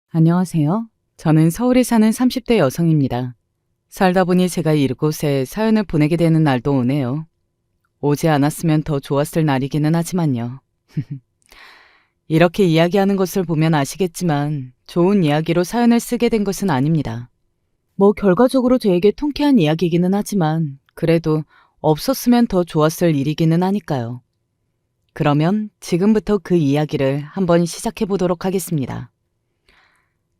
안녕하세요. 저는 서울에 사는 30대 여성입니다. 살다 보니 제가 이곳에 사연을 보내게 되는 날도 오네요. 오지 않았으면 더 좋았을 날이기는 하지만요. 이렇게 이야기하는 것을 보면 아시겠지만 좋은 이야기로 사연을 쓰게 된 것은 아닙니다. 뭐 결과적으로 저에게 통쾌한 이야기이기는 하지만 그래도 없었으면 더 좋았을 일이기는 하니까요. 그러면 지금부터 그 이야기를 한번 시작해 보도록 하겠습니다.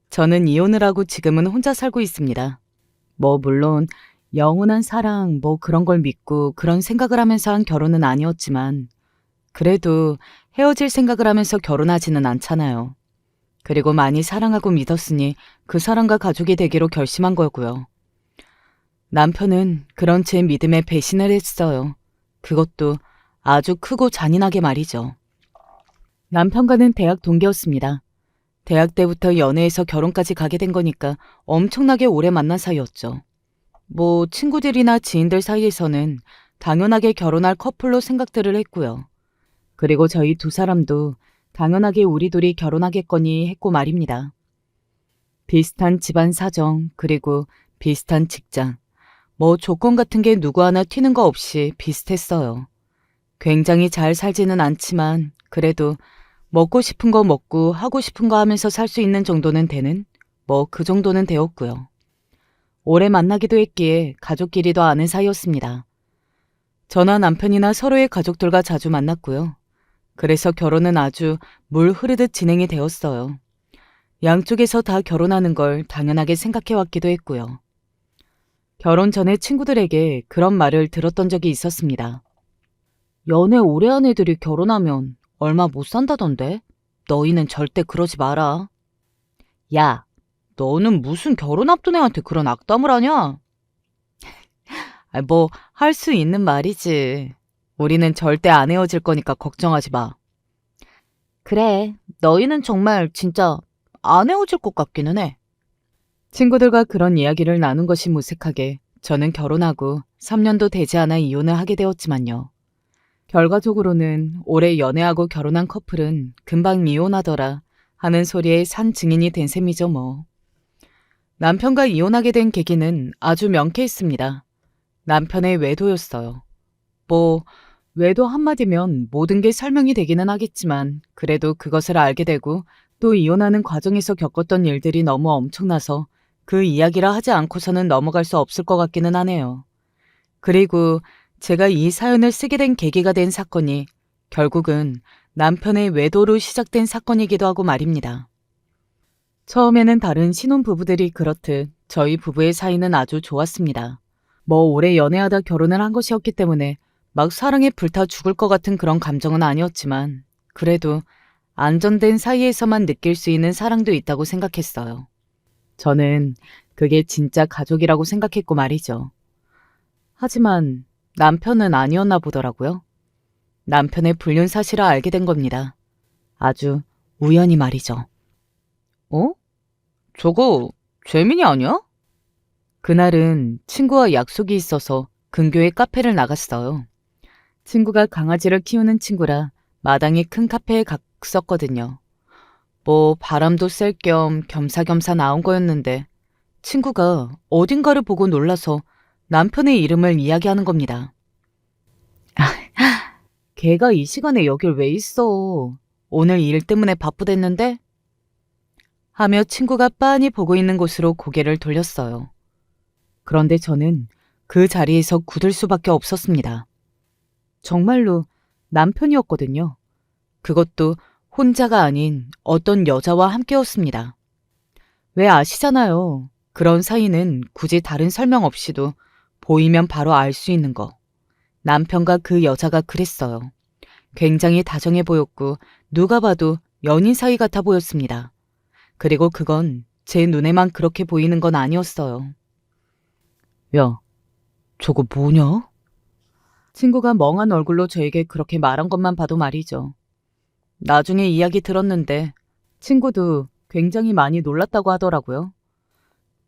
저는 이혼을 하고 지금은 혼자 살고 있습니다. 물론 영원한 사랑 그런 걸 믿고 그런 생각을 하면서 한 결혼은 아니었지만 그래도 헤어질 생각을 하면서 결혼하지는 않잖아요. 그리고 많이 사랑하고 믿었으니 그 사람과 가족이 되기로 결심한 거고요. 남편은 그런 제 믿음에 배신을 했어요. 그것도 아주 크고 잔인하게 말이죠. 남편과는 대학 동기였습니다. 대학 때부터 연애해서 결혼까지 가게 된 거니까 엄청나게 오래 만난 사이였죠. 친구들이나 지인들 사이에서는 당연하게 결혼할 커플로 생각들을 했고요. 그리고 저희 두 사람도 당연하게 우리 둘이 결혼하겠거니 했고 말입니다. 비슷한 집안 사정, 그리고 비슷한 직장, 조건 같은 게 누구 하나 튀는 거 없이 비슷했어요. 굉장히 잘 살지는 않지만 그래도 먹고 싶은 거 먹고 하고 싶은 거 하면서 살 수 있는 정도는 되는 그 정도는 되었고요. 오래 만나기도 했기에 가족끼리도 아는 사이였습니다. 저나 남편이나 서로의 가족들과 자주 만났고요. 그래서 결혼은 아주 물 흐르듯 진행이 되었어요. 양쪽에서 다 결혼하는 걸 당연하게 생각해왔기도 했고요. 결혼 전에 친구들에게 그런 말을 들었던 적이 있었습니다. 연애 오래 한 애들이 결혼하면 얼마 못 산다던데? 너희는 절대 그러지 마라. 야, 너는 무슨 결혼 앞둔 애한테 그런 악담을 하냐? 할 수 있는 말이지. 우리는 절대 안 헤어질 거니까 걱정하지 마. 그래, 너희는 정말 진짜 안 헤어질 것 같기는 해. 친구들과 그런 이야기를 나눈 것이 무색하게 저는 결혼하고 3년도 되지 않아 이혼을 하게 되었지만요. 결과적으로는 올해 연애하고 결혼한 커플은 금방 이혼하더라 하는 소리에 산 증인이 된 셈이죠 뭐. 남편과 이혼하게 된 계기는 아주 명쾌했습니다. 남편의 외도였어요. 외도 한마디면 모든 게 설명이 되기는 하겠지만 그래도 그것을 알게 되고 또 이혼하는 과정에서 겪었던 일들이 너무 엄청나서 그 이야기라 하지 않고서는 넘어갈 수 없을 것 같기는 하네요. 그리고 제가 이 사연을 쓰게 된 계기가 된 사건이 결국은 남편의 외도로 시작된 사건이기도 하고 말입니다. 처음에는 다른 신혼부부들이 그렇듯 저희 부부의 사이는 아주 좋았습니다. 오래 연애하다 결혼을 한 것이었기 때문에 막 사랑에 불타 죽을 것 같은 그런 감정은 아니었지만 그래도 안전된 사이에서만 느낄 수 있는 사랑도 있다고 생각했어요. 저는 그게 진짜 가족이라고 생각했고 말이죠. 하지만 남편은 아니었나 보더라고요. 남편의 불륜 사실을 알게 된 겁니다. 아주 우연히 말이죠. 어? 저거 재민이 아니야? 그날은 친구와 약속이 있어서 근교의 카페를 나갔어요. 친구가 강아지를 키우는 친구라 마당이 큰 카페에 갔었거든요. 바람도 쐴 겸 겸사겸사 나온 거였는데 친구가 어딘가를 보고 놀라서 남편의 이름을 이야기하는 겁니다. 걔가 이 시간에 여길 왜 있어? 오늘 일 때문에 바쁘댔는데? 하며 친구가 빤히 보고 있는 곳으로 고개를 돌렸어요. 그런데 저는 그 자리에서 굳을 수밖에 없었습니다. 정말로 남편이었거든요. 그것도 혼자가 아닌 어떤 여자와 함께였습니다. 왜 아시잖아요. 그런 사이는 굳이 다른 설명 없이도 보이면 바로 알 수 있는 거. 남편과 그 여자가 그랬어요. 굉장히 다정해 보였고 누가 봐도 연인 사이 같아 보였습니다. 그리고 그건 제 눈에만 그렇게 보이는 건 아니었어요. 야, 저거 뭐냐? 친구가 멍한 얼굴로 저에게 그렇게 말한 것만 봐도 말이죠. 나중에 이야기 들었는데 친구도 굉장히 많이 놀랐다고 하더라고요.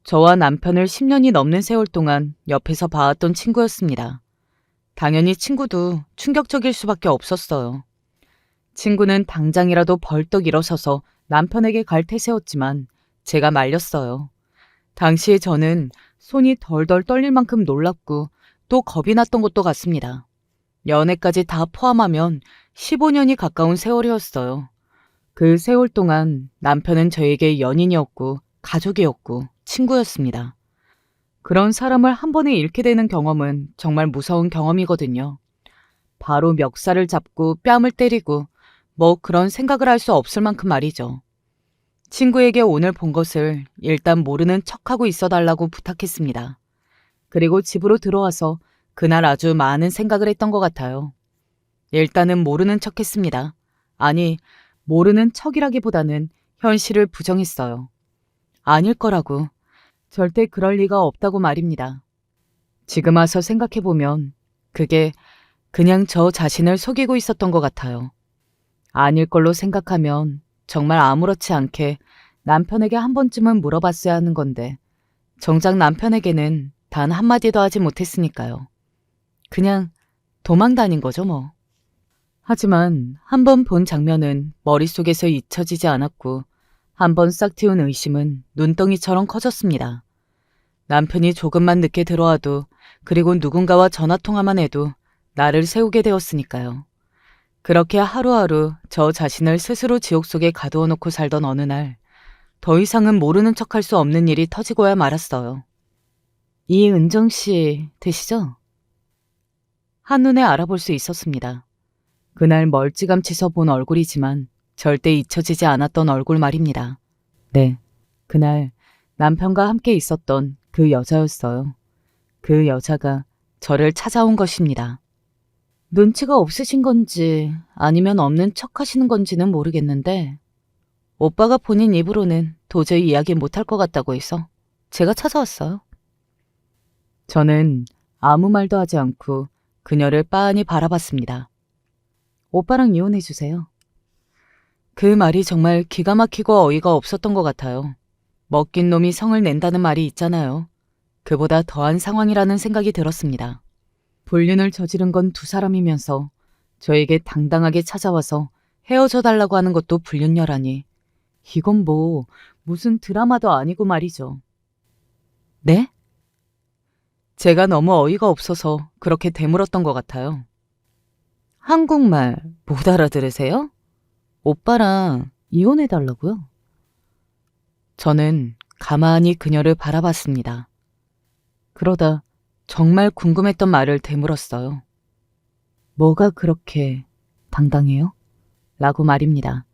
저와 남편을 10년이 넘는 세월 동안 옆에서 봐왔던 친구였습니다. 당연히 친구도 충격적일 수밖에 없었어요. 친구는 당장이라도 벌떡 일어서서 남편에게 갈 태세였지만 제가 말렸어요. 당시에 저는 손이 덜덜 떨릴 만큼 놀랍고 또 겁이 났던 것도 같습니다. 연애까지 다 포함하면 15년이 가까운 세월이었어요. 그 세월 동안 남편은 저에게 연인이었고 가족이었고 친구였습니다. 그런 사람을 한 번에 잃게 되는 경험은 정말 무서운 경험이거든요. 바로 멱살을 잡고 뺨을 때리고 뭐 그런 생각을 할 수 없을 만큼 말이죠. 친구에게 오늘 본 것을 일단 모르는 척하고 있어달라고 부탁했습니다. 그리고 집으로 들어와서 그날 아주 많은 생각을 했던 것 같아요. 일단은 모르는 척했습니다. 아니, 모르는 척이라기보다는 현실을 부정했어요. 아닐 거라고. 절대 그럴 리가 없다고 말입니다. 지금 와서 생각해보면 그게 그냥 저 자신을 속이고 있었던 것 같아요. 아닐 걸로 생각하면 정말 아무렇지 않게 남편에게 한 번쯤은 물어봤어야 하는 건데 정작 남편에게는 단 한마디도 하지 못했으니까요. 그냥 도망 다닌 거죠 뭐. 하지만 한 번 본 장면은 머릿속에서 잊혀지지 않았고 한 번 싹 틔운 의심은 눈덩이처럼 커졌습니다. 남편이 조금만 늦게 들어와도 그리고 누군가와 전화통화만 해도 나를 세우게 되었으니까요. 그렇게 하루하루 저 자신을 스스로 지옥 속에 가두어 놓고 살던 어느 날 더 이상은 모르는 척할 수 없는 일이 터지고야 말았어요. 이은정 씨 되시죠? 한눈에 알아볼 수 있었습니다. 그날 멀찌감치 서 본 얼굴이지만 절대 잊혀지지 않았던 얼굴 말입니다. 네, 그날 남편과 함께 있었던 그 여자였어요. 그 여자가 저를 찾아온 것입니다. 눈치가 없으신 건지 아니면 없는 척 하시는 건지는 모르겠는데 오빠가 본인 입으로는 도저히 이야기 못할 것 같다고 해서 제가 찾아왔어요. 저는 아무 말도 하지 않고 그녀를 빤히 바라봤습니다. 오빠랑 이혼해 주세요. 그 말이 정말 기가 막히고 어이가 없었던 것 같아요. 먹긴 놈이 성을 낸다는 말이 있잖아요. 그보다 더한 상황이라는 생각이 들었습니다. 불륜을 저지른 건 두 사람이면서 저에게 당당하게 찾아와서 헤어져 달라고 하는 것도 불륜녀라니. 이건 뭐 무슨 드라마도 아니고 말이죠. 네? 제가 너무 어이가 없어서 그렇게 되물었던 것 같아요. 한국말 못 알아들으세요? 오빠랑 이혼해달라고요? 저는 가만히 그녀를 바라봤습니다. 그러다 정말 궁금했던 말을 되물었어요. 뭐가 그렇게 당당해요? 라고 말입니다.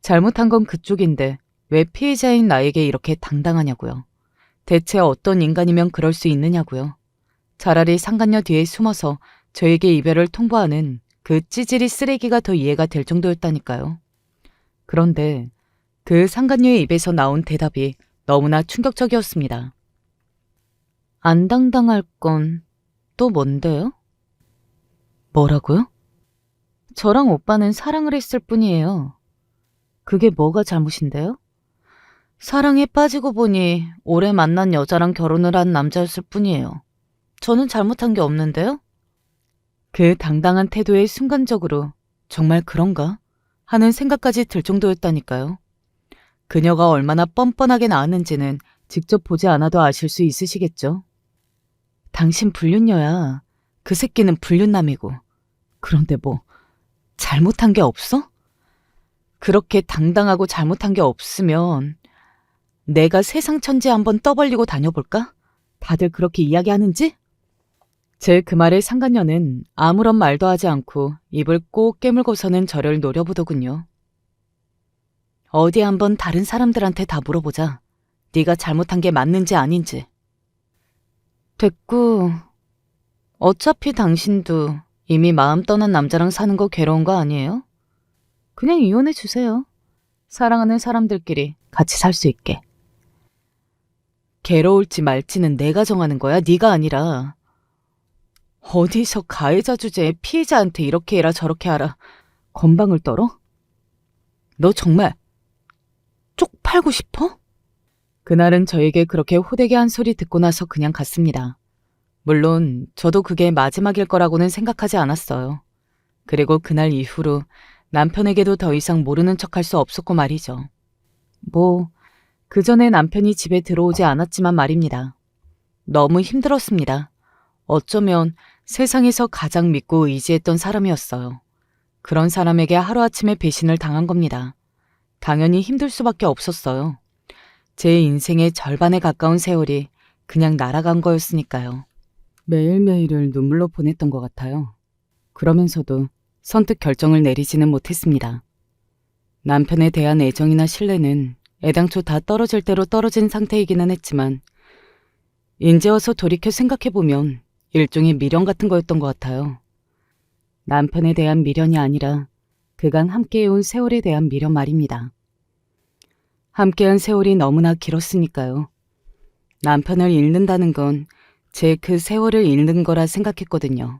잘못한 건 그쪽인데 왜 피해자인 나에게 이렇게 당당하냐고요. 대체 어떤 인간이면 그럴 수 있느냐고요. 차라리 상간녀 뒤에 숨어서 저에게 이별을 통보하는 그 찌질이 쓰레기가 더 이해가 될 정도였다니까요. 그런데 그 상간녀의 입에서 나온 대답이 너무나 충격적이었습니다. 안 당당할 건 또 뭔데요? 뭐라고요? 저랑 오빠는 사랑을 했을 뿐이에요. 그게 뭐가 잘못인데요? 사랑에 빠지고 보니 오래 만난 여자랑 결혼을 한 남자였을 뿐이에요. 저는 잘못한 게 없는데요? 그 당당한 태도에 순간적으로 정말 그런가? 하는 생각까지 들 정도였다니까요. 그녀가 얼마나 뻔뻔하게 나왔는지는 직접 보지 않아도 아실 수 있으시겠죠? 당신 불륜녀야. 그 새끼는 불륜남이고. 그런데 뭐 잘못한 게 없어? 그렇게 당당하고 잘못한 게 없으면 내가 세상 천지 한번 떠벌리고 다녀볼까? 다들 그렇게 이야기하는지? 제 그 말에 상간녀는 아무런 말도 하지 않고 입을 꼭 깨물고서는 저를 노려보더군요. 어디 한번 다른 사람들한테 다 물어보자. 네가 잘못한 게 맞는지 아닌지. 됐고, 어차피 당신도 이미 마음 떠난 남자랑 사는 거 괴로운 거 아니에요? 그냥 이혼해 주세요. 사랑하는 사람들끼리 같이 살 수 있게. 괴로울지 말지는 내가 정하는 거야, 네가 아니라. 어디서 가해자 주제에 피해자한테 이렇게 해라 저렇게 하라 건방을 떨어? 너 정말 쪽팔고 싶어? 그날은 저에게 그렇게 호되게 한 소리 듣고 나서 그냥 갔습니다. 물론 저도 그게 마지막일 거라고는 생각하지 않았어요. 그리고 그날 이후로 남편에게도 더 이상 모르는 척할 수 없었고 말이죠. 뭐 그 전에 남편이 집에 들어오지 않았지만 말입니다. 너무 힘들었습니다. 어쩌면 세상에서 가장 믿고 의지했던 사람이었어요. 그런 사람에게 하루아침에 배신을 당한 겁니다. 당연히 힘들 수밖에 없었어요. 제 인생의 절반에 가까운 세월이 그냥 날아간 거였으니까요. 매일매일을 눈물로 보냈던 것 같아요. 그러면서도 선뜻 결정을 내리지는 못했습니다. 남편에 대한 애정이나 신뢰는 애당초 다 떨어질 대로 떨어진 상태이기는 했지만 이제 와서 돌이켜 생각해보면 일종의 미련 같은 거였던 것 같아요. 남편에 대한 미련이 아니라 그간 함께해온 세월에 대한 미련 말입니다. 함께한 세월이 너무나 길었으니까요. 남편을 잃는다는 건 제 그 세월을 잃는 거라 생각했거든요.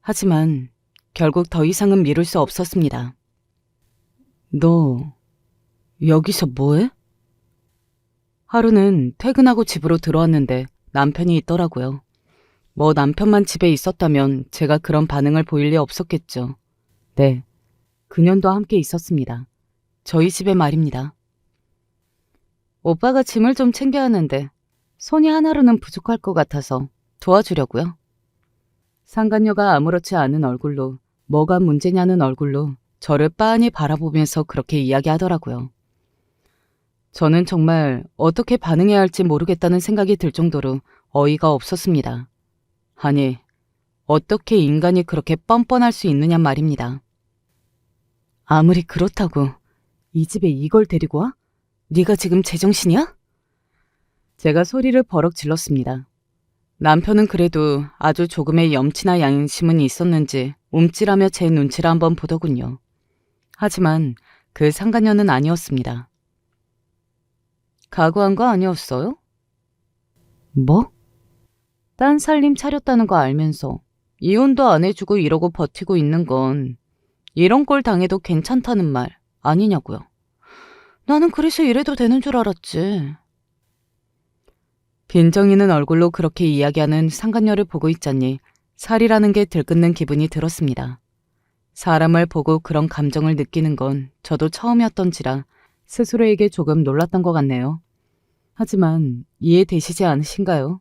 하지만 결국 더 이상은 미룰 수 없었습니다. 너 여기서 뭐해? 하루는 퇴근하고 집으로 들어왔는데 남편이 있더라고요. 뭐 남편만 집에 있었다면 제가 그런 반응을 보일 리 없었겠죠. 네, 그년도 함께 있었습니다. 저희 집에 말입니다. 오빠가 짐을 좀 챙겨야 하는데 손이 하나로는 부족할 것 같아서 도와주려고요. 상간녀가 아무렇지 않은 얼굴로 뭐가 문제냐는 얼굴로 저를 빤히 바라보면서 그렇게 이야기하더라고요. 저는 정말 어떻게 반응해야 할지 모르겠다는 생각이 들 정도로 어이가 없었습니다. 아니, 어떻게 인간이 그렇게 뻔뻔할 수 있느냐 말입니다. 아무리 그렇다고 이 집에 이걸 데리고 와? 네가 지금 제정신이야? 제가 소리를 버럭 질렀습니다. 남편은 그래도 아주 조금의 염치나 양심은 있었는지 움찔하며 제 눈치를 한번 보더군요. 하지만 그 상간녀는 아니었습니다. 각오한 거 아니었어요? 뭐? 딴 살림 차렸다는 거 알면서 이혼도 안 해주고 이러고 버티고 있는 건 이런 꼴 당해도 괜찮다는 말 아니냐고요. 나는 그래서 이래도 되는 줄 알았지. 빈정이는 얼굴로 그렇게 이야기하는 상간녀를 보고 있자니 살이라는 게 들끓는 기분이 들었습니다. 사람을 보고 그런 감정을 느끼는 건 저도 처음이었던지라 스스로에게 조금 놀랐던 것 같네요. 하지만 이해되시지 않으신가요?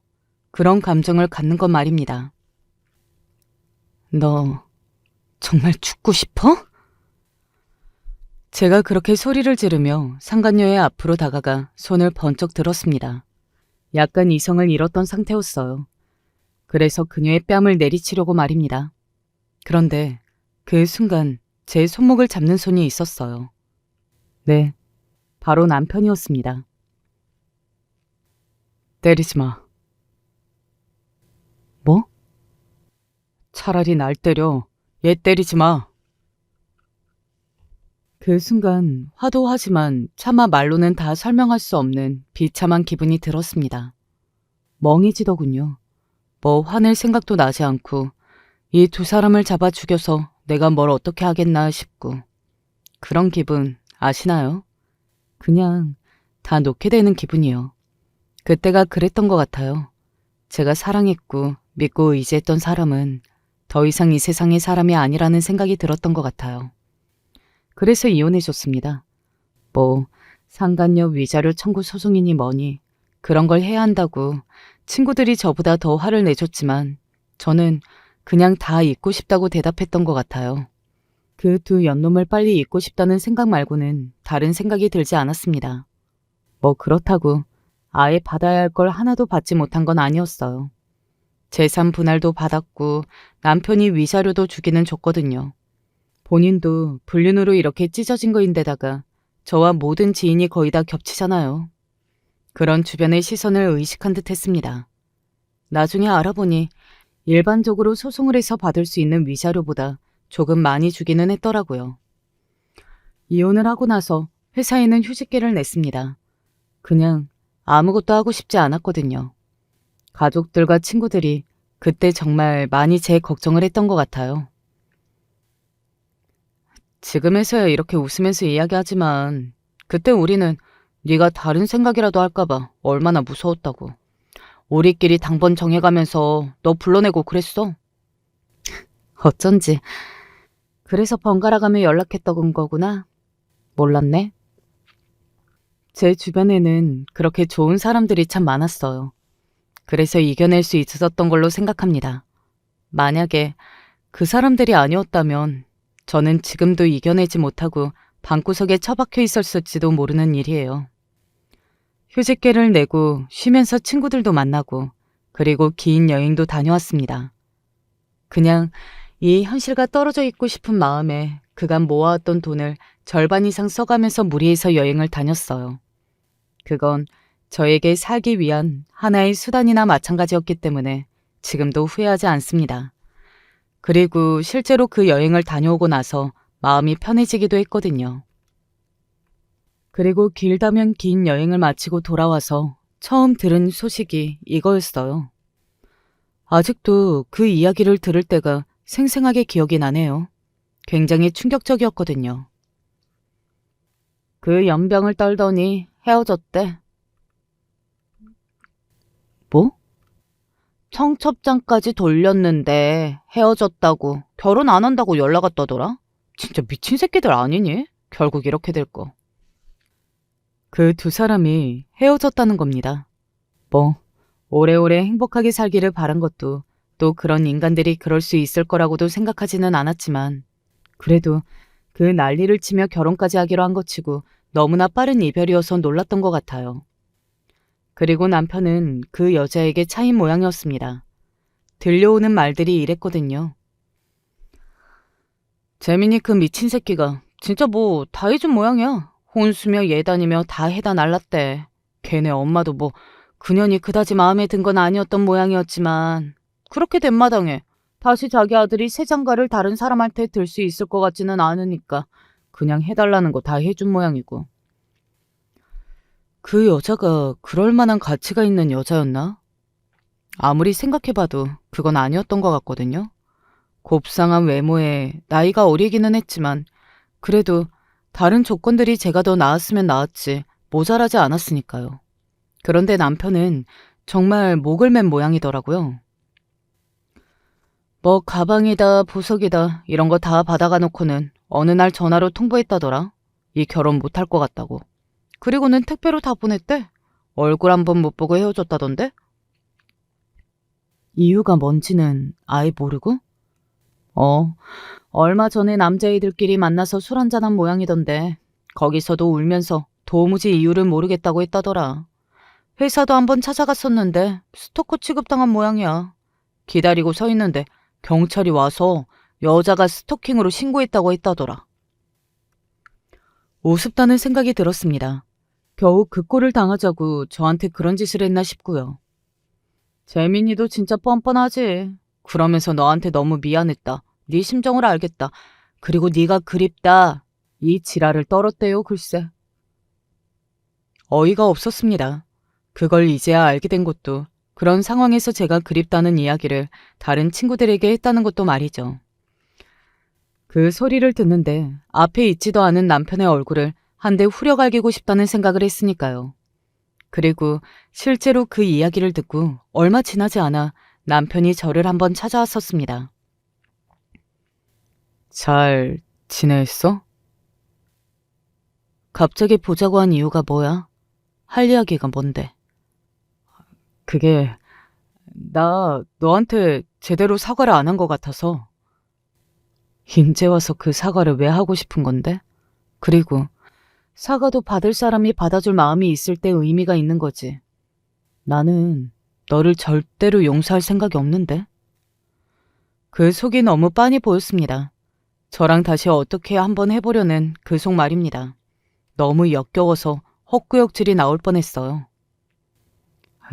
그런 감정을 갖는 건 말입니다. 너 정말 죽고 싶어? 제가 그렇게 소리를 지르며 상간녀의 앞으로 다가가 손을 번쩍 들었습니다. 약간 이성을 잃었던 상태였어요. 그래서 그녀의 뺨을 내리치려고 말입니다. 그런데 그 순간 제 손목을 잡는 손이 있었어요. 네, 바로 남편이었습니다. 때리지 마. 뭐? 차라리 날 때려. 얘 때리지 마. 그 순간 화도하지만 차마 말로는 다 설명할 수 없는 비참한 기분이 들었습니다. 멍해지더군요. 뭐 화낼 생각도 나지 않고 이 두 사람을 잡아 죽여서 내가 뭘 어떻게 하겠나 싶고 그런 기분 아시나요? 그냥 다 놓게 되는 기분이요. 그때가 그랬던 것 같아요. 제가 사랑했고 믿고 의지했던 사람은 더 이상 이 세상의 사람이 아니라는 생각이 들었던 것 같아요. 그래서 이혼해줬습니다. 뭐 상간녀 위자료 청구 소송이니 뭐니 그런 걸 해야 한다고 친구들이 저보다 더 화를 내줬지만 저는 그냥 다 잊고 싶다고 대답했던 것 같아요. 그 두 연놈을 빨리 잊고 싶다는 생각 말고는 다른 생각이 들지 않았습니다. 뭐 그렇다고 아예 받아야 할 걸 하나도 받지 못한 건 아니었어요. 재산 분할도 받았고 남편이 위자료도 주기는 줬거든요. 본인도 불륜으로 이렇게 찢어진 거인데다가 저와 모든 지인이 거의 다 겹치잖아요. 그런 주변의 시선을 의식한 듯 했습니다. 나중에 알아보니 일반적으로 소송을 해서 받을 수 있는 위자료보다 조금 많이 주기는 했더라고요. 이혼을 하고 나서 회사에는 휴직계를 냈습니다. 그냥 아무것도 하고 싶지 않았거든요. 가족들과 친구들이 그때 정말 많이 제 걱정을 했던 것 같아요. 지금에서야 이렇게 웃으면서 이야기하지만 그때 우리는 네가 다른 생각이라도 할까봐 얼마나 무서웠다고. 우리끼리 당번 정해가면서 너 불러내고 그랬어. 어쩐지. 그래서 번갈아가며 연락했던 거구나. 몰랐네. 제 주변에는 그렇게 좋은 사람들이 참 많았어요. 그래서 이겨낼 수 있었던 걸로 생각합니다. 만약에 그 사람들이 아니었다면 저는 지금도 이겨내지 못하고 방구석에 처박혀 있었을지도 모르는 일이에요. 휴직계를 내고 쉬면서 친구들도 만나고 그리고 긴 여행도 다녀왔습니다. 그냥 이 현실과 떨어져 있고 싶은 마음에 그간 모아왔던 돈을 절반 이상 써가면서 무리해서 여행을 다녔어요. 그건 저에게 살기 위한 하나의 수단이나 마찬가지였기 때문에 지금도 후회하지 않습니다. 그리고 실제로 그 여행을 다녀오고 나서 마음이 편해지기도 했거든요. 그리고 길다면 긴 여행을 마치고 돌아와서 처음 들은 소식이 이거였어요. 아직도 그 이야기를 들을 때가 생생하게 기억이 나네요. 굉장히 충격적이었거든요. 그 연병을 떨더니 헤어졌대. 뭐? 청첩장까지 돌렸는데 헤어졌다고, 결혼 안 한다고 연락 왔다더라? 진짜 미친 새끼들 아니니? 결국 이렇게 될 거. 그 두 사람이 헤어졌다는 겁니다. 뭐 오래오래 행복하게 살기를 바란 것도 또 그런 인간들이 그럴 수 있을 거라고도 생각하지는 않았지만 그래도 그 난리를 치며 결혼까지 하기로 한 것 치고 너무나 빠른 이별이어서 놀랐던 것 같아요. 그리고 남편은 그 여자에게 차인 모양이었습니다. 들려오는 말들이 이랬거든요. 재민이 그 미친 새끼가 진짜 뭐 다 해준 모양이야. 혼수며 예단이며 다 해다 날랐대. 걔네 엄마도 뭐 그년이 그다지 마음에 든 건 아니었던 모양이었지만 그렇게 된 마당에 다시 자기 아들이 새 장가를 다른 사람한테 들 수 있을 것 같지는 않으니까 그냥 해달라는 거 다 해준 모양이고. 그 여자가 그럴 만한 가치가 있는 여자였나? 아무리 생각해봐도 그건 아니었던 것 같거든요. 곱상한 외모에 나이가 어리기는 했지만 그래도 다른 조건들이 제가 더 나았으면 나았지 모자라지 않았으니까요. 그런데 남편은 정말 목을 맨 모양이더라고요. 뭐 가방이다 보석이다 이런 거 다 받아가 놓고는 어느 날 전화로 통보했다더라. 이 결혼 못할 것 같다고. 그리고는 택배로 다 보냈대. 얼굴 한번 못 보고 헤어졌다던데? 이유가 뭔지는 아예 모르고? 얼마 전에 남자애들끼리 만나서 술 한잔한 모양이던데 거기서도 울면서 도무지 이유를 모르겠다고 했다더라. 회사도 한번 찾아갔었는데 스토커 취급당한 모양이야. 기다리고 서 있는데 경찰이 와서 여자가 스토킹으로 신고했다고 했다더라. 우습다는 생각이 들었습니다. 겨우 그 꼴을 당하자고 저한테 그런 짓을 했나 싶고요. 재민이도 진짜 뻔뻔하지. 그러면서 너한테 너무 미안했다. 네 심정을 알겠다. 그리고 네가 그립다. 이 지랄을 떨었대요 글쎄. 어이가 없었습니다. 그걸 이제야 알게 된 것도 그런 상황에서 제가 그립다는 이야기를 다른 친구들에게 했다는 것도 말이죠. 그 소리를 듣는데 앞에 있지도 않은 남편의 얼굴을 한 대 후려갈기고 싶다는 생각을 했으니까요. 그리고 실제로 그 이야기를 듣고 얼마 지나지 않아 남편이 저를 한번 찾아왔었습니다. 잘 지냈어? 갑자기 보자고 한 이유가 뭐야? 할 이야기가 뭔데? 그게 나 너한테 제대로 사과를 안 한 것 같아서. 인제 와서 그 사과를 왜 하고 싶은 건데? 그리고 사과도 받을 사람이 받아줄 마음이 있을 때 의미가 있는 거지. 나는 너를 절대로 용서할 생각이 없는데. 그 속이 너무 빤히 보였습니다. 저랑 다시 어떻게 한번 해보려는 그 속 말입니다. 너무 역겨워서 헛구역질이 나올 뻔했어요.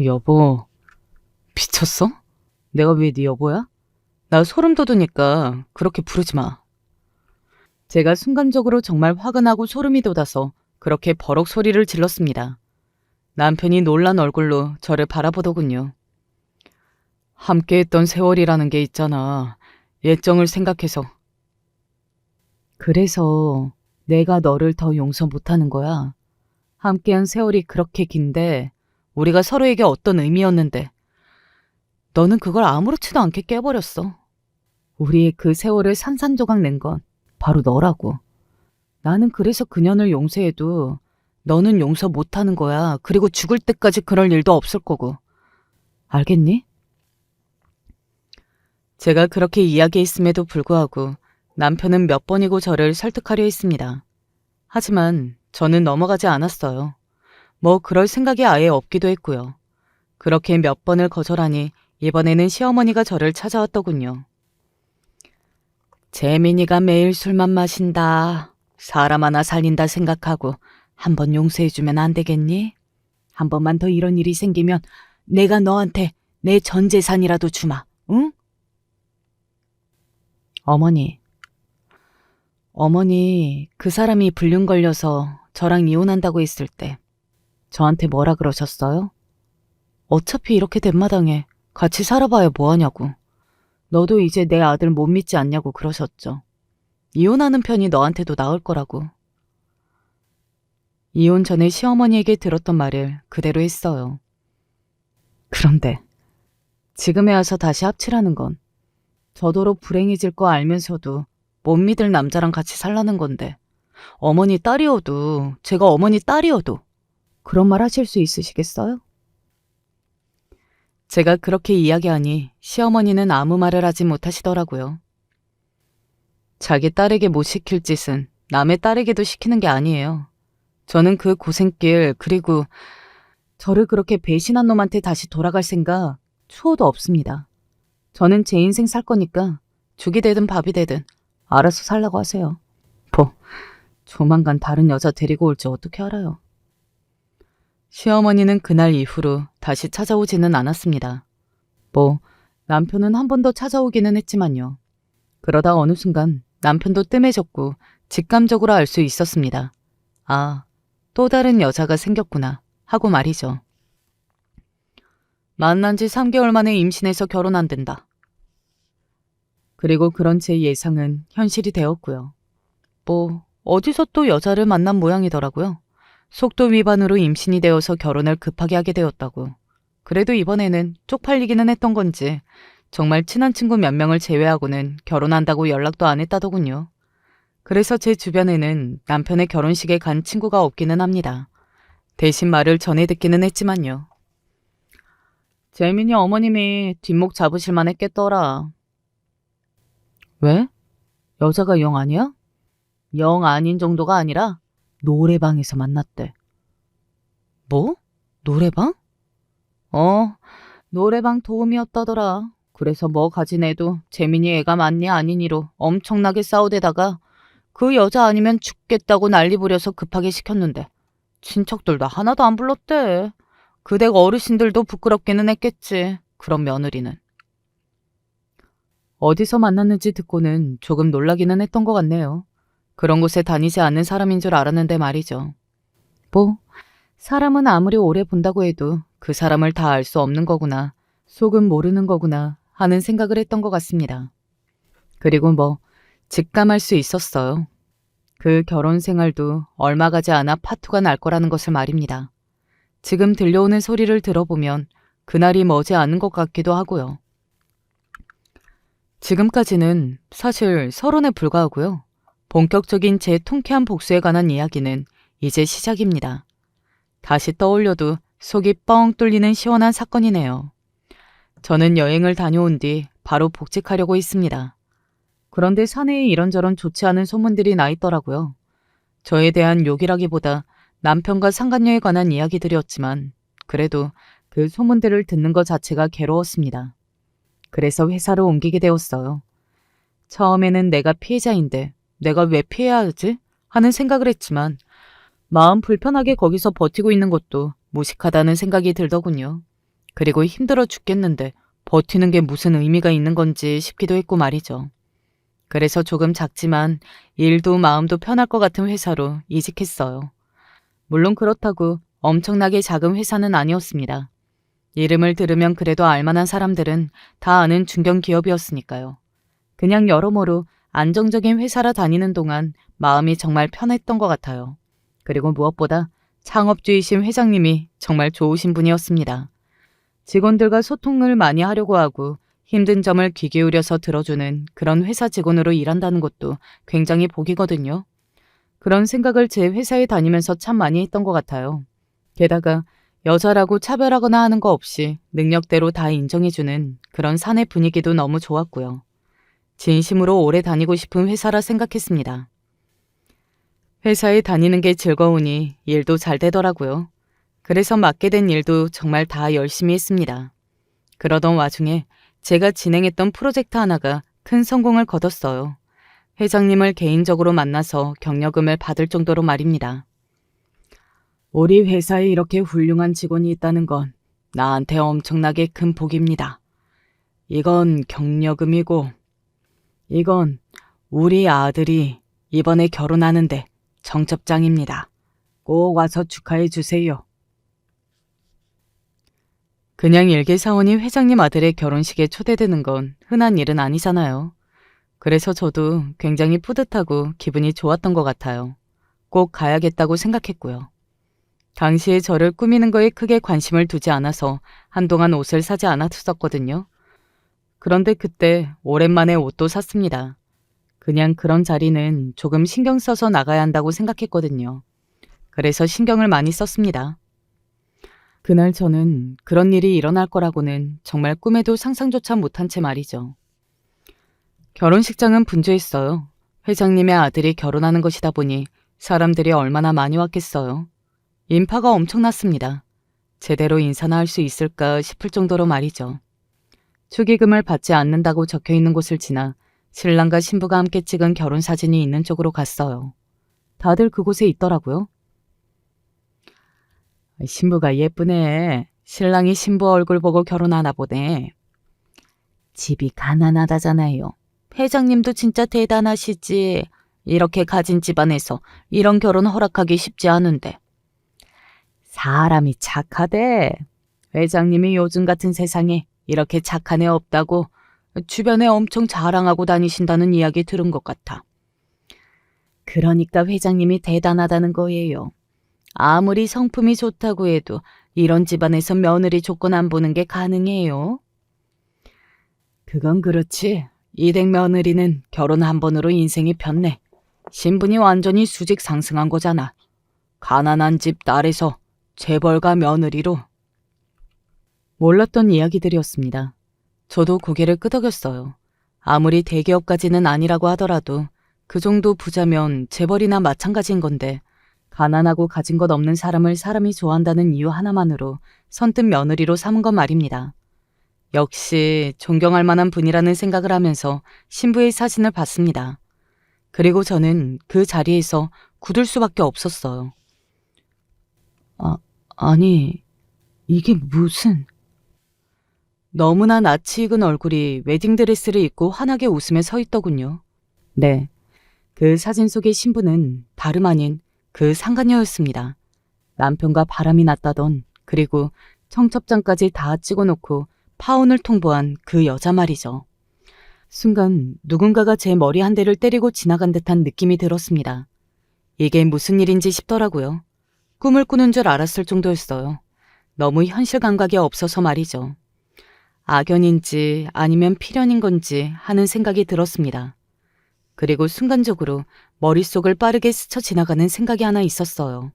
여보, 미쳤어? 내가 왜 네 여보야? 나 소름 돋으니까 그렇게 부르지 마. 제가 순간적으로 정말 화가 나고 소름이 돋아서 그렇게 버럭 소리를 질렀습니다. 남편이 놀란 얼굴로 저를 바라보더군요. 함께했던 세월이라는 게 있잖아. 예정을 생각해서. 그래서 내가 너를 더 용서 못하는 거야. 함께한 세월이 그렇게 긴데 우리가 서로에게 어떤 의미였는데 너는 그걸 아무렇지도 않게 깨버렸어. 우리의 그 세월을 산산조각 낸 건 바로 너라고. 나는 그래서 그년을 용서해도 너는 용서 못하는 거야. 그리고 죽을 때까지 그럴 일도 없을 거고. 알겠니? 제가 그렇게 이야기했음에도 불구하고 남편은 몇 번이고 저를 설득하려 했습니다. 하지만 저는 넘어가지 않았어요. 뭐 그럴 생각이 아예 없기도 했고요. 그렇게 몇 번을 거절하니 이번에는 시어머니가 저를 찾아왔더군요. 재민이가 매일 술만 마신다. 사람 하나 살린다 생각하고 한 번 용서해주면 안 되겠니? 한 번만 더 이런 일이 생기면 내가 너한테 내 전 재산이라도 주마, 응? 어머니, 그 사람이 불륜 걸려서 저랑 이혼한다고 했을 때 저한테 뭐라 그러셨어요? 어차피 이렇게 된 마당에 같이 살아봐야 뭐하냐고. 너도 이제 내 아들 못 믿지 않냐고 그러셨죠. 이혼하는 편이 너한테도 나을 거라고. 이혼 전에 시어머니에게 들었던 말을 그대로 했어요. 그런데 지금에 와서 다시 합치라는 건 저더러 불행해질 거 알면서도 못 믿을 남자랑 같이 살라는 건데, 어머니 딸이어도, 제가 어머니 딸이어도 그런 말 하실 수 있으시겠어요? 제가 그렇게 이야기하니 시어머니는 아무 말을 하지 못하시더라고요. 자기 딸에게 못 시킬 짓은 남의 딸에게도 시키는 게 아니에요. 저는 그 고생길, 그리고 저를 그렇게 배신한 놈한테 다시 돌아갈 생각 추호도 없습니다. 저는 제 인생 살 거니까 죽이 되든 밥이 되든 알아서 살라고 하세요. 조만간 다른 여자 데리고 올지 어떻게 알아요. 시어머니는 그날 이후로 다시 찾아오지는 않았습니다. 남편은 한 번 더 찾아오기는 했지만요. 그러다 어느 순간 남편도 뜸해졌고 직감적으로 알 수 있었습니다. 아, 또 다른 여자가 생겼구나 하고 말이죠. 만난 지 3개월 만에 임신해서 결혼 안 된다. 그리고 그런 제 예상은 현실이 되었고요. 어디서 또 여자를 만난 모양이더라고요. 속도 위반으로 임신이 되어서 결혼을 급하게 하게 되었다고. 그래도 이번에는 쪽팔리기는 했던 건지 정말 친한 친구 몇 명을 제외하고는 결혼한다고 연락도 안 했다더군요. 그래서 제 주변에는 남편의 결혼식에 간 친구가 없기는 합니다. 대신 말을 전해 듣기는 했지만요. 재민이 어머님이 뒷목 잡으실 만했겠더라. 왜? 여자가 영 아니야? 영 아닌 정도가 아니라 노래방에서 만났대. 뭐? 노래방? 노래방 도움이었다더라. 그래서 뭐 가진 애도 재민이 애가 맞니 아니니로 엄청나게 싸우대다가 그 여자 아니면 죽겠다고 난리 부려서 급하게 시켰는데 친척들도 하나도 안 불렀대. 그 댁 어르신들도 부끄럽기는 했겠지. 그런 며느리는. 어디서 만났는지 듣고는 조금 놀라기는 했던 것 같네요. 그런 곳에 다니지 않는 사람인 줄 알았는데 말이죠. 사람은 아무리 오래 본다고 해도 그 사람을 다 알 수 없는 거구나, 속은 모르는 거구나 하는 생각을 했던 것 같습니다. 그리고 직감할 수 있었어요. 그 결혼 생활도 얼마 가지 않아 파투가 날 거라는 것을 말입니다. 지금 들려오는 소리를 들어보면 그날이 머지 않은 것 같기도 하고요. 지금까지는 사실 서론에 불과하고요. 본격적인 제 통쾌한 복수에 관한 이야기는 이제 시작입니다. 다시 떠올려도 속이 뻥 뚫리는 시원한 사건이네요. 저는 여행을 다녀온 뒤 바로 복직하려고 했습니다. 그런데 사내에 이런저런 좋지 않은 소문들이 나 있더라고요. 저에 대한 욕이라기보다 남편과 상간녀에 관한 이야기들이었지만 그래도 그 소문들을 듣는 것 자체가 괴로웠습니다. 그래서 회사로 옮기게 되었어요. 처음에는 내가 피해자인데 내가 왜 피해야 하지? 하는 생각을 했지만 마음 불편하게 거기서 버티고 있는 것도 무식하다는 생각이 들더군요. 그리고 힘들어 죽겠는데 버티는 게 무슨 의미가 있는 건지 싶기도 했고 말이죠. 그래서 조금 작지만 일도 마음도 편할 것 같은 회사로 이직했어요. 물론 그렇다고 엄청나게 작은 회사는 아니었습니다. 이름을 들으면 그래도 알만한 사람들은 다 아는 중견기업이었으니까요. 그냥 여러모로 안정적인 회사라 다니는 동안 마음이 정말 편했던 것 같아요. 그리고 무엇보다 창업주이신 회장님이 정말 좋으신 분이었습니다. 직원들과 소통을 많이 하려고 하고 힘든 점을 귀 기울여서 들어주는 그런 회사 직원으로 일한다는 것도 굉장히 복이거든요. 그런 생각을 제 회사에 다니면서 참 많이 했던 것 같아요. 게다가 여자라고 차별하거나 하는 거 없이 능력대로 다 인정해주는 그런 사내 분위기도 너무 좋았고요. 진심으로 오래 다니고 싶은 회사라 생각했습니다. 회사에 다니는 게 즐거우니 일도 잘 되더라고요. 그래서 맡게 된 일도 정말 다 열심히 했습니다. 그러던 와중에 제가 진행했던 프로젝트 하나가 큰 성공을 거뒀어요. 회장님을 개인적으로 만나서 격려금을 받을 정도로 말입니다. 우리 회사에 이렇게 훌륭한 직원이 있다는 건 나한테 엄청나게 큰 복입니다. 이건 격려금이고, 이건 우리 아들이 이번에 결혼하는데 청첩장입니다. 꼭 와서 축하해 주세요. 그냥 일개 사원이 회장님 아들의 결혼식에 초대되는 건 흔한 일은 아니잖아요. 그래서 저도 굉장히 뿌듯하고 기분이 좋았던 것 같아요. 꼭 가야겠다고 생각했고요. 당시에 저를 꾸미는 거에 크게 관심을 두지 않아서 한동안 옷을 사지 않았었거든요. 그런데 그때 오랜만에 옷도 샀습니다. 그냥 그런 자리는 조금 신경 써서 나가야 한다고 생각했거든요. 그래서 신경을 많이 썼습니다. 그날 저는 그런 일이 일어날 거라고는 정말 꿈에도 상상조차 못한 채 말이죠. 결혼식장은 분주했어요. 회장님의 아들이 결혼하는 것이다 보니 사람들이 얼마나 많이 왔겠어요. 인파가 엄청났습니다. 제대로 인사나 할 수 있을까 싶을 정도로 말이죠. 축의금을 받지 않는다고 적혀 있는 곳을 지나 신랑과 신부가 함께 찍은 결혼 사진이 있는 쪽으로 갔어요. 다들 그곳에 있더라고요. 신부가 예쁘네. 신랑이 신부 얼굴 보고 결혼하나 보네. 집이 가난하다잖아요. 회장님도 진짜 대단하시지. 이렇게 가진 집안에서 이런 결혼 허락하기 쉽지 않은데. 사람이 착하대. 회장님이 요즘 같은 세상에 이렇게 착한 애 없다고 주변에 엄청 자랑하고 다니신다는 이야기 들은 것 같아. 그러니까 회장님이 대단하다는 거예요. 아무리 성품이 좋다고 해도 이런 집안에서 며느리 조건 안 보는 게 가능해요? 그건 그렇지. 이댁 며느리는 결혼 한 번으로 인생이 편네. 신분이 완전히 수직 상승한 거잖아. 가난한 집 딸에서 재벌가 며느리로. 몰랐던 이야기들이었습니다. 저도 고개를 끄덕였어요. 아무리 대기업까지는 아니라고 하더라도 그 정도 부자면 재벌이나 마찬가지인 건데 가난하고 가진 것 없는 사람을 사람이 좋아한다는 이유 하나만으로 선뜻 며느리로 삼은 건 말입니다. 역시 존경할 만한 분이라는 생각을 하면서 신부의 사진을 봤습니다. 그리고 저는 그 자리에서 굳을 수밖에 없었어요. 아니, 이게 무슨... 너무나 낯이 익은 얼굴이 웨딩드레스를 입고 환하게 웃으며 서 있더군요. 네, 그 사진 속의 신부는 다름 아닌 그 상간녀였습니다. 남편과 바람이 났다던, 그리고 청첩장까지 다 찍어놓고 파혼을 통보한 그 여자 말이죠. 순간 누군가가 제 머리 한 대를 때리고 지나간 듯한 느낌이 들었습니다. 이게 무슨 일인지 싶더라고요. 꿈을 꾸는 줄 알았을 정도였어요. 너무 현실 감각이 없어서 말이죠. 악연인지 아니면 필연인 건지 하는 생각이 들었습니다. 그리고 순간적으로 머릿속을 빠르게 스쳐 지나가는 생각이 하나 있었어요.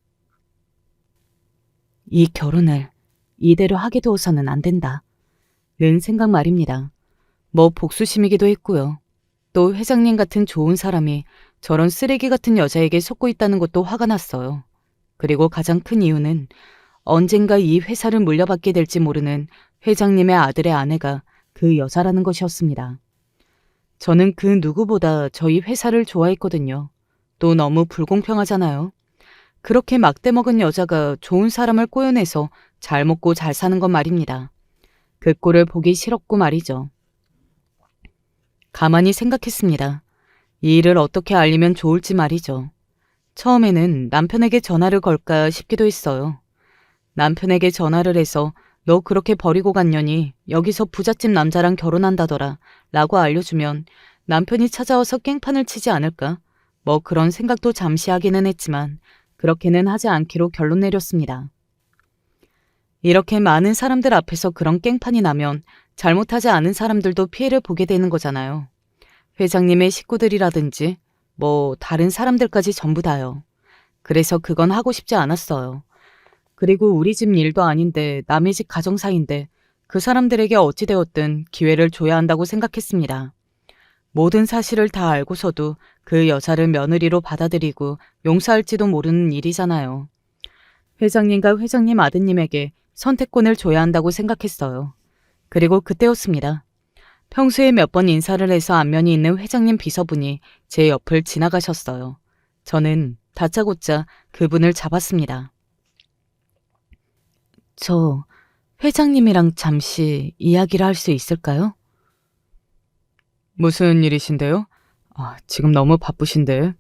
이 결혼을 이대로 하게 두어서는 안 된다. 는 생각 말입니다. 뭐 복수심이기도 했고요. 또 회장님 같은 좋은 사람이 저런 쓰레기 같은 여자에게 속고 있다는 것도 화가 났어요. 그리고 가장 큰 이유는 언젠가 이 회사를 물려받게 될지 모르는 회장님의 아들의 아내가 그 여자라는 것이었습니다. 저는 그 누구보다 저희 회사를 좋아했거든요. 또 너무 불공평하잖아요. 그렇게 막대 먹은 여자가 좋은 사람을 꼬여내서 잘 먹고 잘 사는 건 말입니다. 그 꼴을 보기 싫었고 말이죠. 가만히 생각했습니다. 이 일을 어떻게 알리면 좋을지 말이죠. 처음에는 남편에게 전화를 걸까 싶기도 했어요. 남편에게 전화를 해서 너 그렇게 버리고 갔냐니 여기서 부잣집 남자랑 결혼한다더라 라고 알려주면 남편이 찾아와서 깽판을 치지 않을까? 뭐 그런 생각도 잠시 하기는 했지만 그렇게는 하지 않기로 결론 내렸습니다. 이렇게 많은 사람들 앞에서 그런 깽판이 나면 잘못하지 않은 사람들도 피해를 보게 되는 거잖아요. 회장님의 식구들이라든지 다른 사람들까지 전부 다요. 그래서 그건 하고 싶지 않았어요. 그리고 우리 집 일도 아닌데 남의 집 가정사이인데 그 사람들에게 어찌되었든 기회를 줘야 한다고 생각했습니다. 모든 사실을 다 알고서도 그 여자를 며느리로 받아들이고 용서할지도 모르는 일이잖아요. 회장님과 회장님 아드님에게 선택권을 줘야 한다고 생각했어요. 그리고 그때였습니다. 평소에 몇 번 인사를 해서 안면이 있는 회장님 비서분이 제 옆을 지나가셨어요. 저는 다짜고짜 그분을 잡았습니다. 저 회장님이랑 잠시 이야기를 할 수 있을까요? 무슨 일이신데요? 지금 너무 바쁘신데.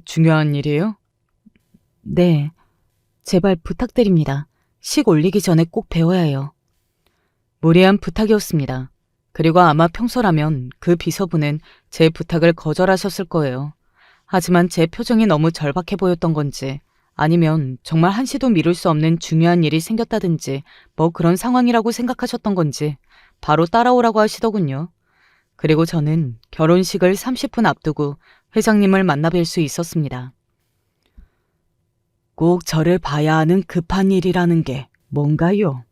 중요한 일이에요? 네. 제발 부탁드립니다. 식 올리기 전에 꼭 배워야 해요. 무리한 부탁이었습니다. 그리고 아마 평소라면 그 비서분은 제 부탁을 거절하셨을 거예요. 하지만 제 표정이 너무 절박해 보였던 건지 아니면 정말 한시도 미룰 수 없는 중요한 일이 생겼다든지 그런 상황이라고 생각하셨던 건지 바로 따라오라고 하시더군요. 그리고 저는 결혼식을 30분 앞두고 회장님을 만나뵐 수 있었습니다. 꼭 저를 봐야 하는 급한 일이라는 게 뭔가요?